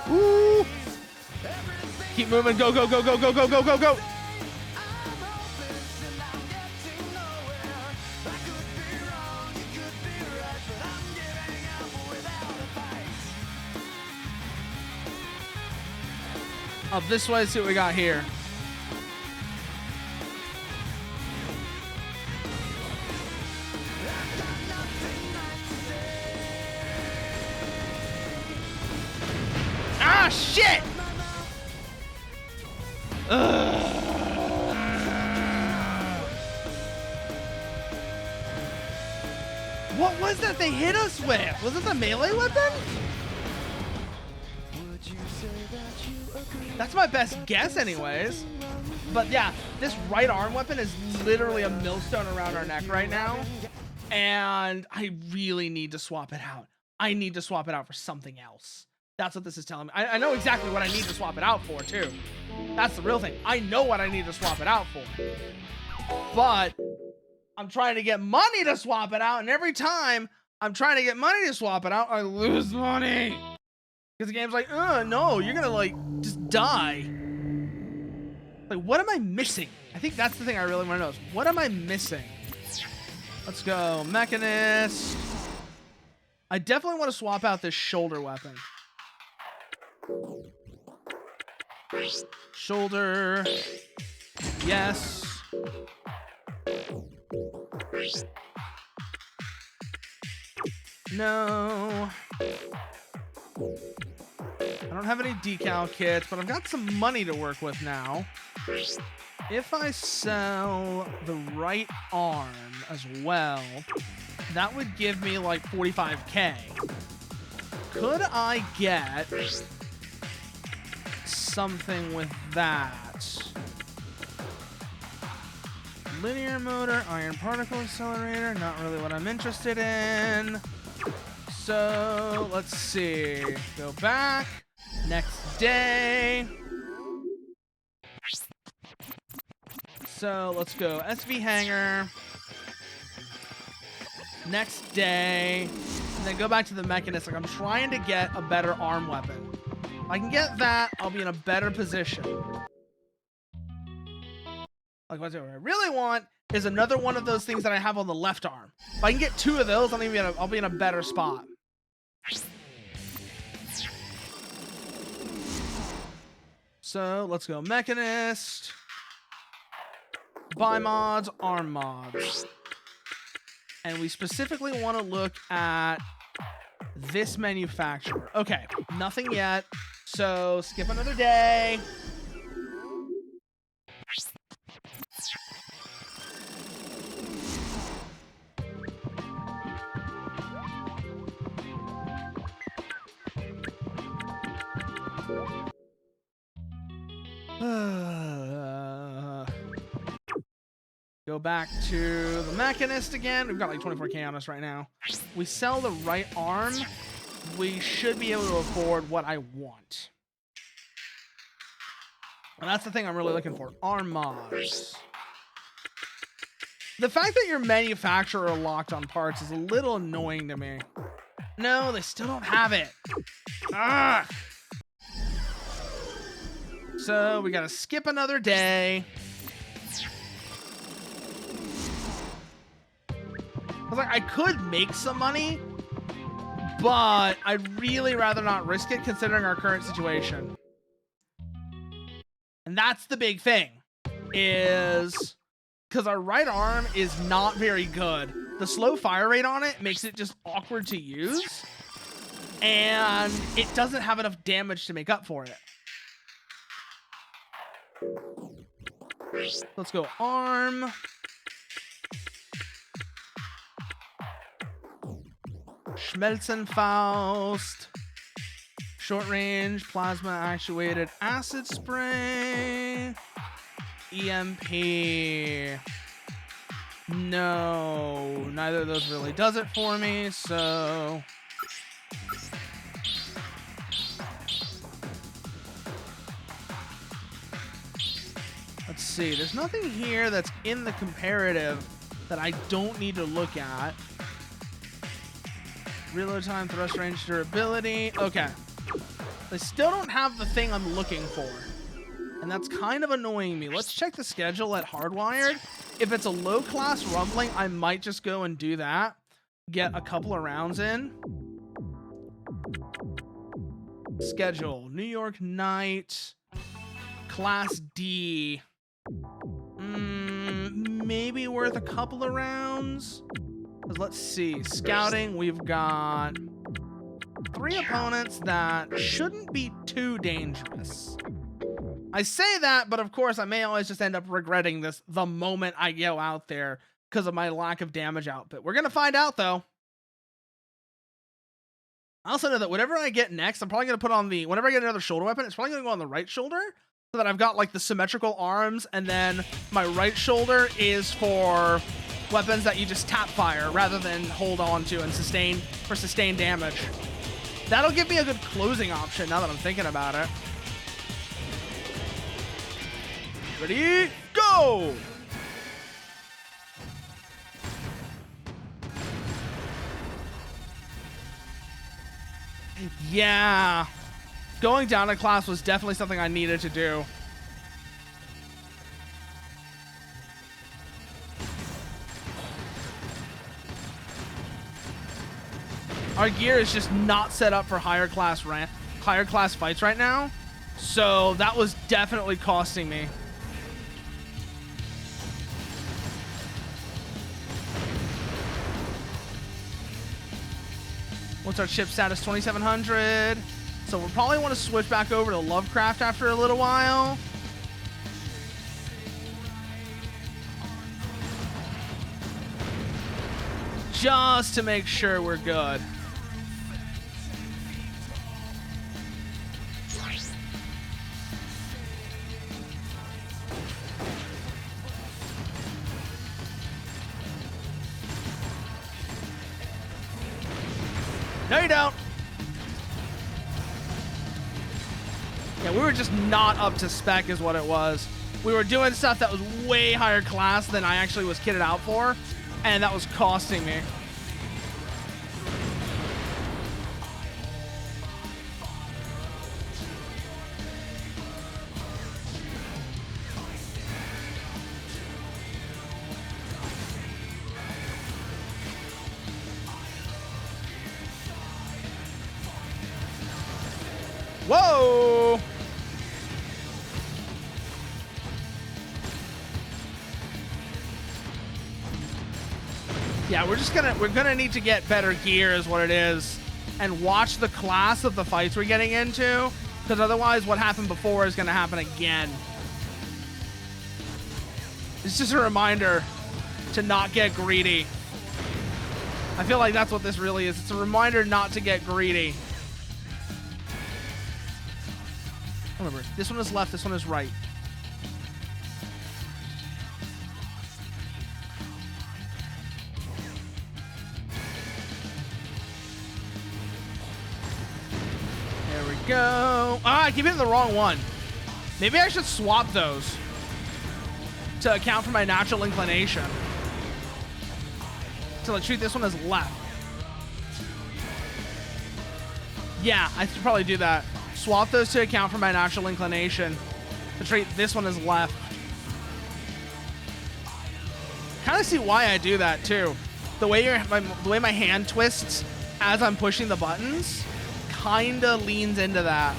Woo! Keep moving. Go, go, go, go, go, go, go, go, go. Up this way, see what we got here. Ah, shit! What was that they hit us with? Was it the melee weapon? That's my best guess anyways. But yeah, this right arm weapon is literally a millstone around our neck right now. And I really need to swap it out. I need to swap it out for something else. That's what this is telling me. I know exactly what I need to swap it out for, too. That's the real thing. I know what I need to swap it out for. But I'm trying to get money to swap it out, and every time I'm trying to get money to swap it out, I lose money. Because the game's like, no, you're gonna, like, just die. Like, what am I missing? I think that's the thing I really want to know is, what am I missing? Let's go. Mechanist. I definitely want to swap out this shoulder weapon. Shoulder. Yes. No. I don't have any decal kits, but I've got some money to work with now. If I sell the right arm as well, that would give me like 45k. Could I get something with that? Linear motor, iron particle accelerator, not really what I'm interested in. So let's see. Go back. Next day. So let's go SV hanger. Next day. And then go back to the mechanist. Like, I'm trying to get a better arm weapon. If I can get that, I'll be in a better position. Like what I really want is another one of those things that I have on the left arm. If I can get 2 of those, I'll be in a better spot. So let's go Mechanist, buy mods, arm mods. And we specifically want to look at this manufacturer. Okay, nothing yet. So skip another day. Go back to the Mechanist again. We've got like 24k on us right now. We sell the right arm. We should be able to afford what I want. And that's the thing I'm really looking for. Arm mods. The fact that your manufacturer locked on parts is a little annoying to me. No, they still don't have it. Ugh. So we gotta skip another day. I was like, I could make some money, but I'd really rather not risk it considering our current situation. And that's the big thing, is because our right arm is not very good. The slow fire rate on it makes it just awkward to use, and it doesn't have enough damage to make up for it. Let's go arm. Schmelzenfaust. Short range, plasma actuated acid spray. EMP. No, neither of those really does it for me, so... Let's see, there's nothing here that's in the comparative that I don't need to look at. Reload time, thrust range, durability. Okay. They still don't have the thing I'm looking for. And that's kind of annoying me. Let's check the schedule at Hardwired. If it's a low-class rumbling, I might just go and do that. Get a couple of rounds in. Schedule. New York Night. Class D. Maybe worth a couple of rounds. Let's see. Scouting, we've got 3 opponents that shouldn't be too dangerous. I say that, but of course I may always just end up regretting this the moment I go out there because of my lack of damage output. We're going to find out, though. I also know that whatever I get next, I'm probably going to put on the... Whenever I get another shoulder weapon, it's probably going to go on the right shoulder so that I've got, like, the symmetrical arms, and then my right shoulder is for weapons that you just tap fire rather than hold on to and sustain for sustained damage. That'll give me a good closing option now that I'm thinking about it. Ready, go! Yeah. Going down a class was definitely something I needed to do. Our gear is just not set up for higher class fights right now. So that was definitely costing me. What's our chip status? 2700. So we'll probably want to switch back over to Lovecraft after a little while. Just to make sure we're good. No, you don't. Yeah, we were just not up to spec is what it was. We were doing stuff that was way higher class than I actually was kitted out for, and that was costing me. Whoa! Yeah, we're gonna need to get better gear is what it is, and watch the class of the fights we're getting into, because otherwise what happened before is gonna happen again. It's just a reminder to not get greedy. I feel like that's what this really is. It's a reminder not to get greedy. Remember, this one is left, this one is right. There we go. Ah, I keep hitting the wrong one. Maybe I should swap those to account for my natural inclination. So let's treat this one as left. Yeah, I should probably do that. Swap those to account for my natural inclination to treat this one as left. Kind of see why I do that too. The way my hand twists as I'm pushing the buttons kind of leans into that.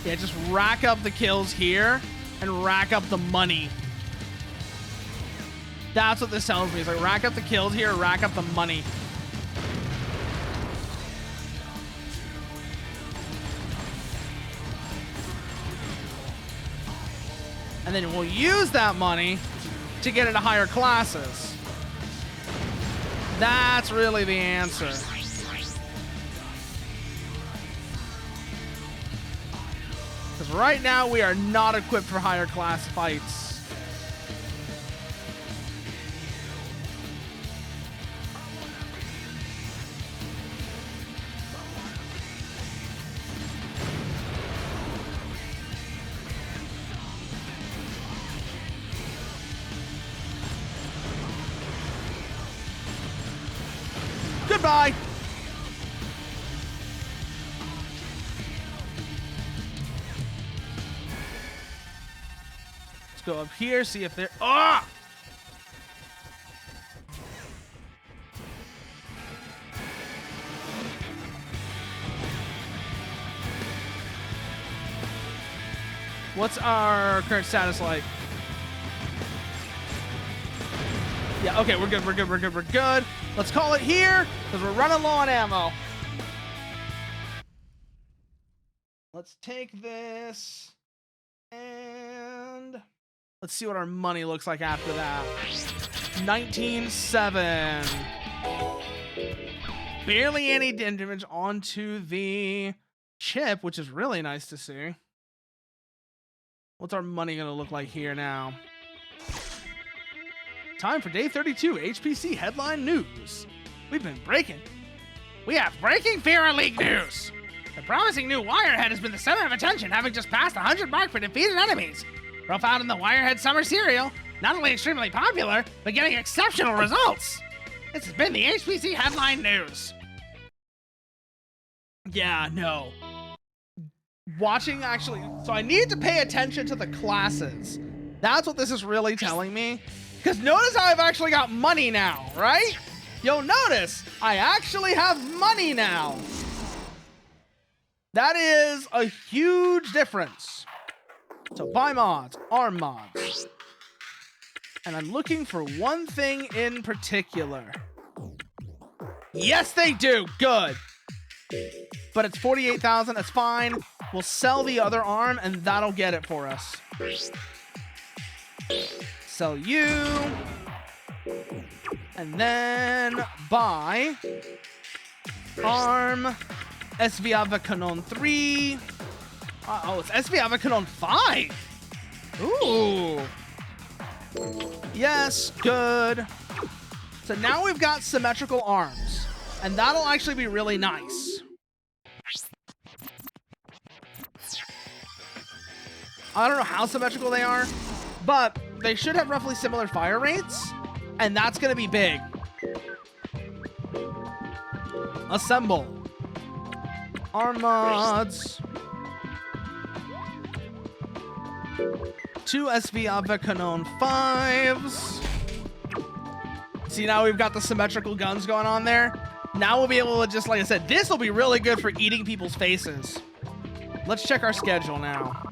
Yeah, just rack up the kills here and rack up the money. That's what this tells me. It's like rack up the kills here, rack up the money. And then we'll use that money to get into higher classes. That's really the answer. Because right now we are not equipped for higher class fights. Goodbye. Let's go up here, see if they're... Ah! What's our current status like? Yeah, okay, we're good, we're good, we're good, we're good. Let's call it here, because we're running low on ammo. Let's take this, and let's see what our money looks like after that. 19.7. Barely any damage onto the chip, which is really nice to see. What's our money gonna look like here now? Time for day 32, HPC headline news. We've been breaking. We have breaking Fear League news. The promising new Wirehead has been the center of attention, having just passed the 100 mark for defeated enemies. Profiled in the Wirehead Summer Serial, not only extremely popular, but getting exceptional results. This has been the HPC headline news. Yeah, no. Watching actually, so I need to pay attention to the classes. That's what this is really telling me. Because notice how I've actually got money now, right? You'll notice I actually have money now. That is a huge difference. So buy mods, arm mods. And I'm looking for one thing in particular. Yes, they do. Good. But it's 48,000. That's fine. We'll sell the other arm and that'll get it for us. Sell you. And then buy arm SV Avakanon 3. Oh, it's SV Avakanon 5. Ooh. Yes, good. So now we've got symmetrical arms. And that'll actually be really nice. I don't know how symmetrical they are, but they should have roughly similar fire rates, and that's going to be big. Assemble. Armads. 2 SV Avekanon 5s. See, now we've got the symmetrical guns going on there. Now we'll be able to just, like I said, this will be really good for eating people's faces. Let's check our schedule now.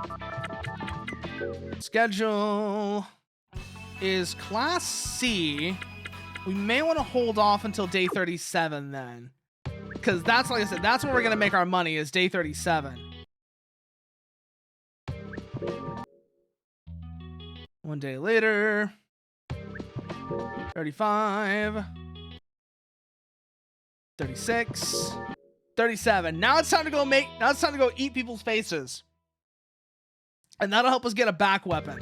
Schedule is Class C. We may want to hold off until day 37 then. Because that's, like I said, that's where we're going to make our money is day 37. 1 day later. 35. 36. 37. Now it's time to go eat people's faces. And that'll help us get a back weapon.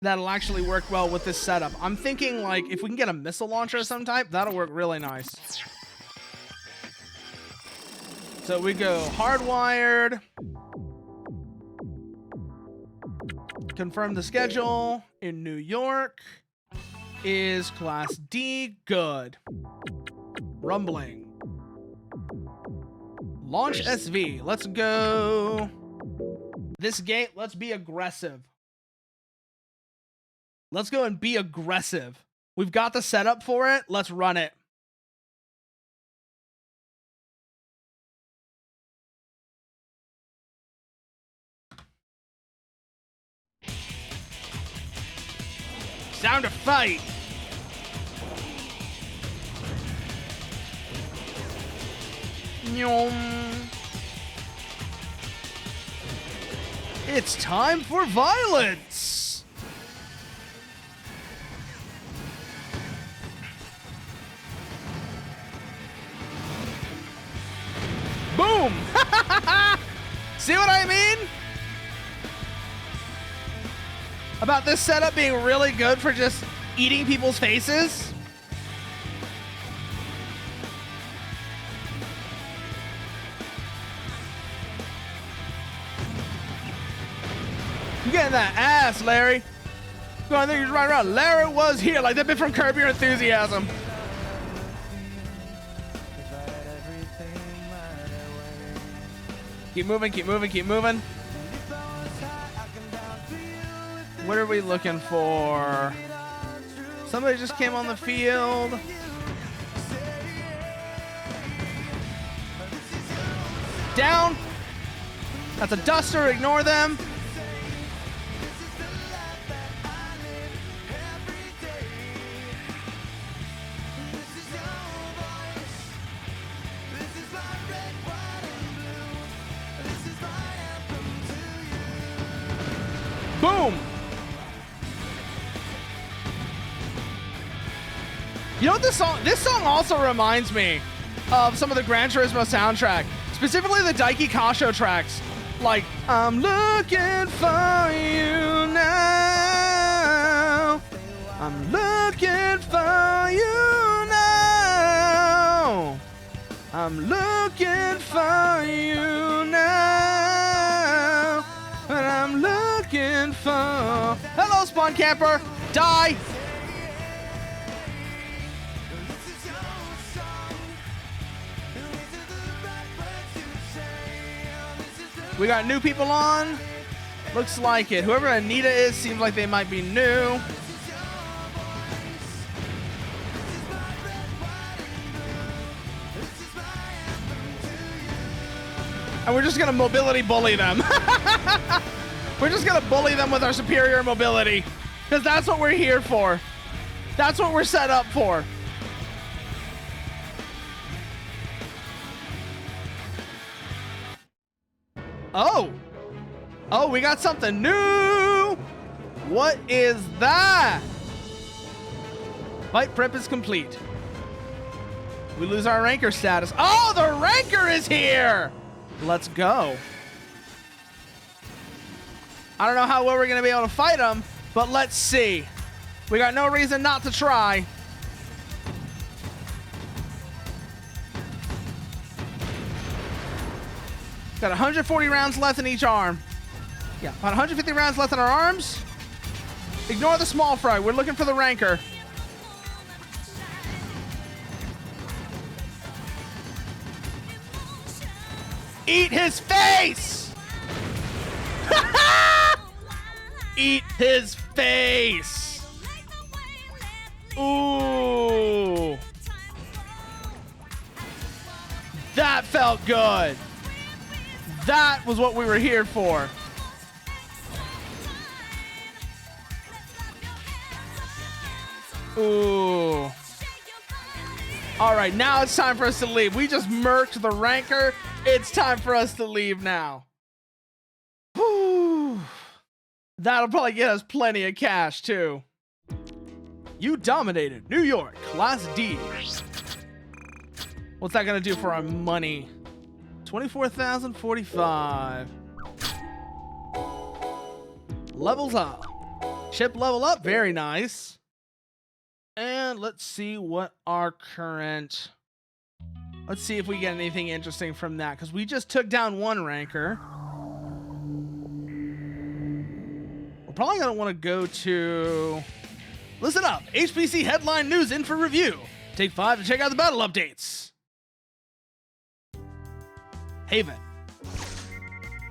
That'll actually work well with this setup. I'm thinking, like, if we can get a missile launcher of some type, that'll work really nice. So we go hardwired. Confirm the schedule in New York is Class D. Good. Rumbling. Launch SV. Let's go. This gate, let's be aggressive. Let's go and be aggressive. We've got the setup for it. Let's run it. Time to fight. It's time for violence. Boom. See what I mean? About this setup being really good for just eating people's faces. You getting that ass, Larry. Go on there, you just run around. Larry was here, like that bit from Curb Your Enthusiasm. Keep moving, keep moving, keep moving. What are we looking for? Somebody just came on the field. Down. That's a duster. Ignore them. Boom. You know what this song also reminds me of some of the Gran Turismo soundtrack, specifically the Daiki Kasho tracks. Like, I'm looking for you now. I'm looking for you now. I'm looking for you now. And I'm looking for... Hello, Spawn Camper. Die. We got new people on. Looks like it. Whoever Anita is seems like they might be new. And we're just gonna mobility bully them. We're just gonna bully them with our superior mobility. Because that's what we're here for. That's what we're set up for. Oh. Oh, we got something new. What is that? Fight prep is complete. We lose our ranker status. Oh, the ranker is here. Let's go. I don't know how well we're going to be able to fight him, but let's see. We got no reason not to try. Got 140 rounds left in each arm. Yeah, about 150 rounds left in our arms. Ignore the small fry. We're looking for the ranker. Eat his face! Eat his face! Ooh! That felt good. That was what we were here for. Ooh. All right, now it's time for us to leave. We just murked the ranker. It's time for us to leave now. Whew. That'll probably get us plenty of cash, too. You dominated New York, Class D. What's that gonna do for our money? 24,045. Levels up. Ship level up, very nice. And let's see what our current... Let's see if we get anything interesting from that, because we just took down one ranker. We're probably going to want to go to... Listen up! HPC headline news in for review. Take 5 to check out the battle updates. Haven.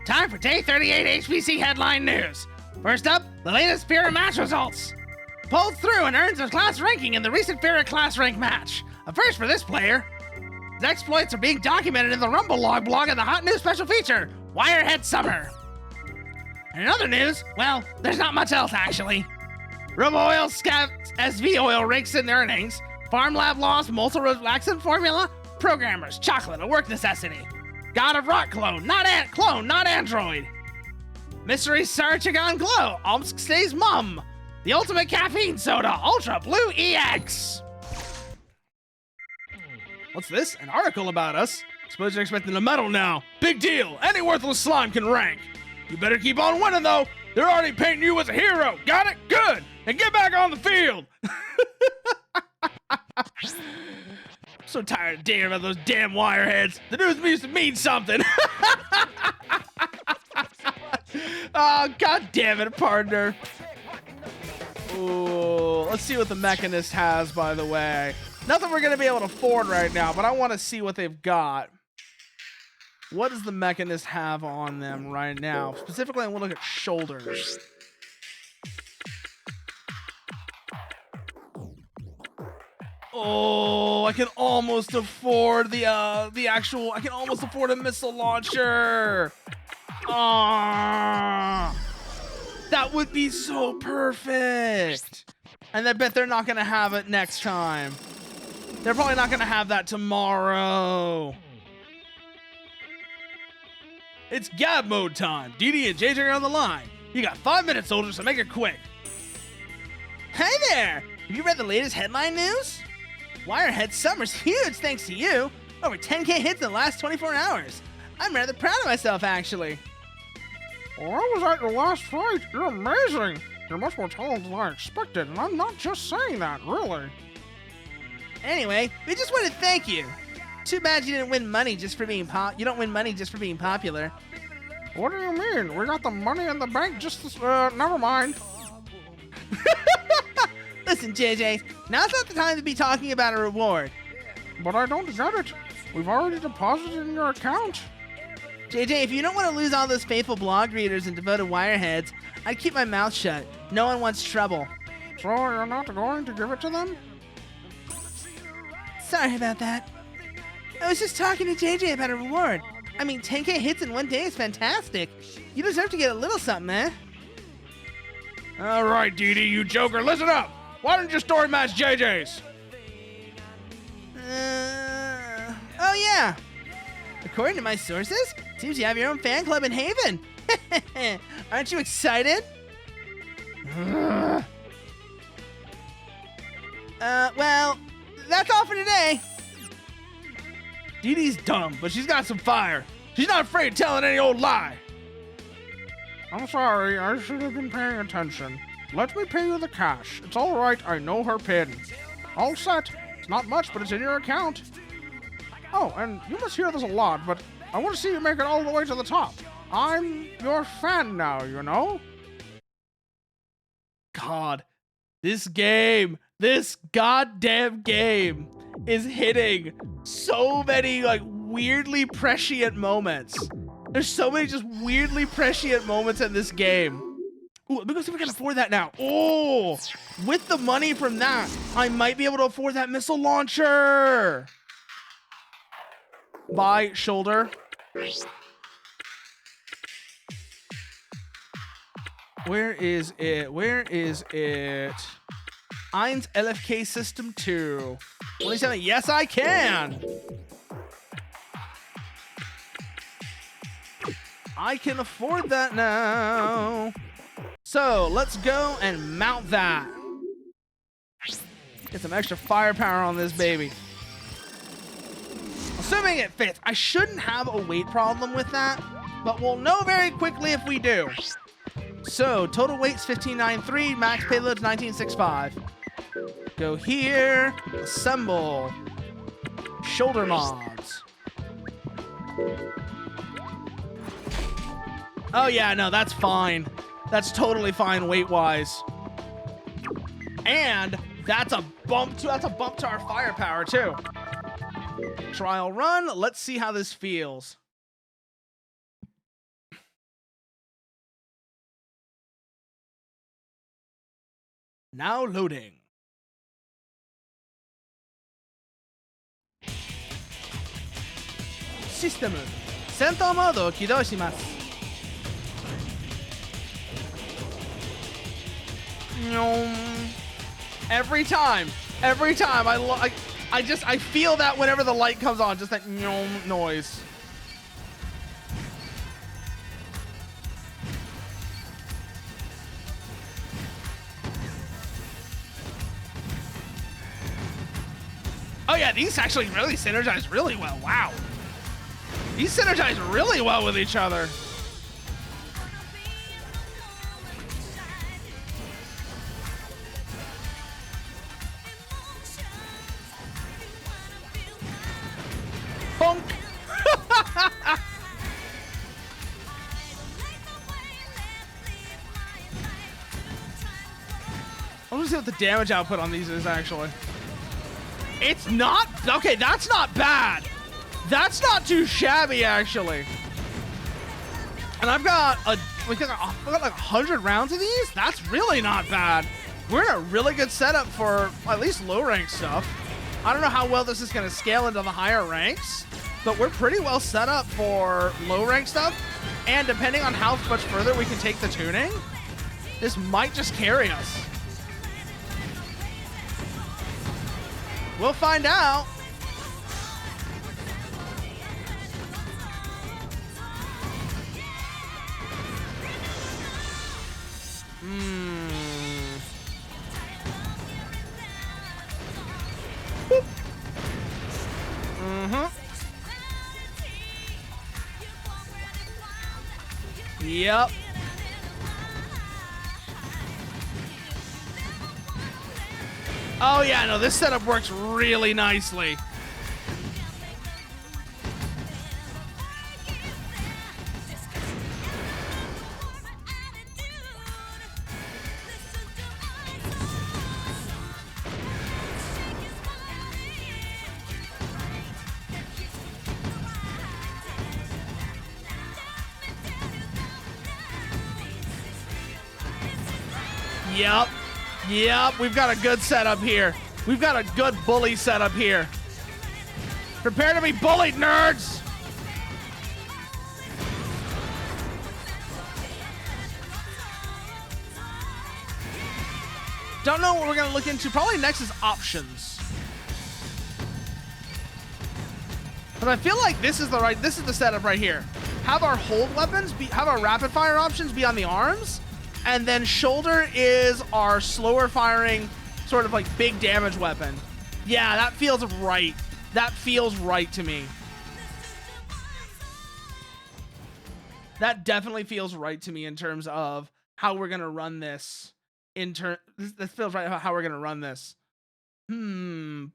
Time for day 38 HPC headline news. First up, the latest Fira match results. Pulls through and earns a class ranking in the recent Fira class rank match. A first for this player. His exploits are being documented in the Rumble log blog and the hot new special feature, Wirehead Summer. And in other news, well, there's not much else actually. Robo Oil Scout SV Oil rakes in earnings. Farm Lab lost multi-relaxant formula. Programmers, chocolate, a work necessity. God of Rock clone, not Android. Mystery Sarchagon Glow, Omsk stays mum. The ultimate caffeine soda, Ultra Blue EX. What's this? An article about us? Suppose you're expecting a medal now. Big deal. Any worthless slime can rank. You better keep on winning, though. They're already painting you as a hero. Got it? Good. And get back on the field. I'm so tired of dating about those damn wireheads. The news used to mean something. Oh, god damn it, partner. Ooh, let's see what the Mechanist has, by the way. Nothing we're going to be able to afford right now, but I want to see what they've got. What does the Mechanist have on them right now? Specifically, I want to look at shoulders. Oh, I can almost afford the actual... I can almost afford a missile launcher. Ah, that would be so perfect. And I bet they're not going to have it next time. They're probably not going to have that tomorrow. It's Gab mode time. DD and JJ are on the line. You got 5 minutes, soldiers, so make it quick. Hi there. Have you read the latest headline news? Wirehead Summer's huge thanks to you. Over 10K hits in the last 24 hours. I'm rather proud of myself, actually. Well, I was at your last fight. You're amazing. You're much more talented than I expected, and I'm not just saying that, really. Anyway, we just want to thank you. Too bad you didn't win money just for being you don't win money just for being popular. What do you mean? We got the money in the bank just this, never mind. Listen, JJ, now's not the time to be talking about a reward. But I don't get it. We've already deposited in your account. JJ, if you don't want to lose all those faithful blog readers and devoted wireheads, I'd keep my mouth shut. No one wants trouble. So you're not going to give it to them? Sorry about that. I was just talking to JJ about a reward. I mean, 10K hits in one day is fantastic. You deserve to get a little something, man. All right, DD, you joker, listen up. Why don't you story match JJ's? Oh yeah. According to my sources, seems you have your own fan club in Haven. Aren't you excited? Well, that's all for today. Dee Dee's dumb, but she's got some fire. She's not afraid of telling any old lie. I'm sorry, I should have been paying attention. Let me pay you the cash. It's all right, I know her pin. All set. It's not much, but it's in your account. Oh, and you must hear this a lot, but I want to see you make it all the way to the top. I'm your fan now, you know? God, this goddamn game is hitting so many like weirdly prescient moments. There's so many just weirdly prescient moments in this game. Ooh, let me go see if we can afford that now. Oh, with the money from that, I might be able to afford that missile launcher. Buy shoulder. Where is it? Where is it? Eins LFK System 2. 27. Yes, I can. I can afford that now. So let's go and mount that. Get some extra firepower on this baby. Assuming it fits. I shouldn't have a weight problem with that, but we'll know very quickly if we do. So total weight's 1593, max payload's 1965. Go here, assemble, shoulder mods. Oh yeah, no, that's fine. That's totally fine weight-wise. And that's a bump to our firepower too. Trial run, let's see how this feels. Now loading. System. 戦闘モードを起動します。Every time I feel that whenever the light comes on, just that noise. Oh yeah, these actually really synergize really well. Wow. These synergize really well with each other. Bonk. I want to see what the damage output on these is actually. It's not okay. That's not bad. That's not too shabby actually. And I've got like 100 rounds of these. That's really not bad. We're in a really good setup for at least low rank stuff. I don't know how well this is going to scale into the higher ranks, but we're pretty well set up for low rank stuff. And depending on how much further we can take the tuning, this might just carry us. We'll find out. Yep. Oh yeah, no, this setup works really nicely. Yep, we've got a good setup here. We've got a good bully setup here. Prepare to be bullied, nerds! Don't know what we're gonna look into. Probably next is options. But I feel like this is the setup right here. Have our hold weapons have our rapid fire options be on the arms. And then shoulder is our slower firing, sort of like big damage weapon. Yeah, that feels right. That feels right to me. That definitely feels right to me in terms of how we're gonna run this. This feels right how we're gonna run this.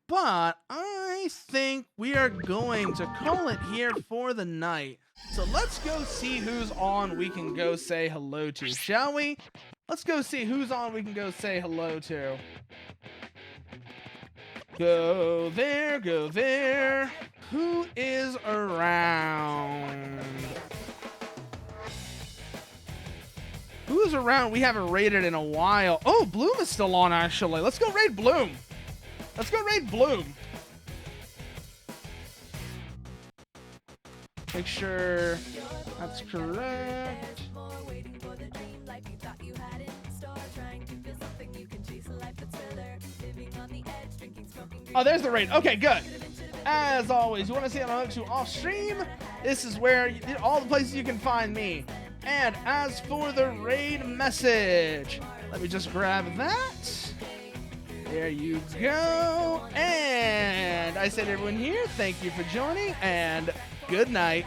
But I think we are going to call it here for the night. So let's go see who's on we can go say hello to, shall we? Let's go see who's on we can go say hello to. Go there, go there. Who is around? Who's around? We haven't raided in a while. Oh, Bloom is still on, actually. Let's go raid Bloom. Let's go raid Bloom. Make sure that's correct. Oh, there's the raid. Okay, good. As always, you want to see I'm to off stream? This is where all the places you can find me. And as for the raid message, let me just grab that. There you go. And I said, everyone here, thank you for joining, and good night.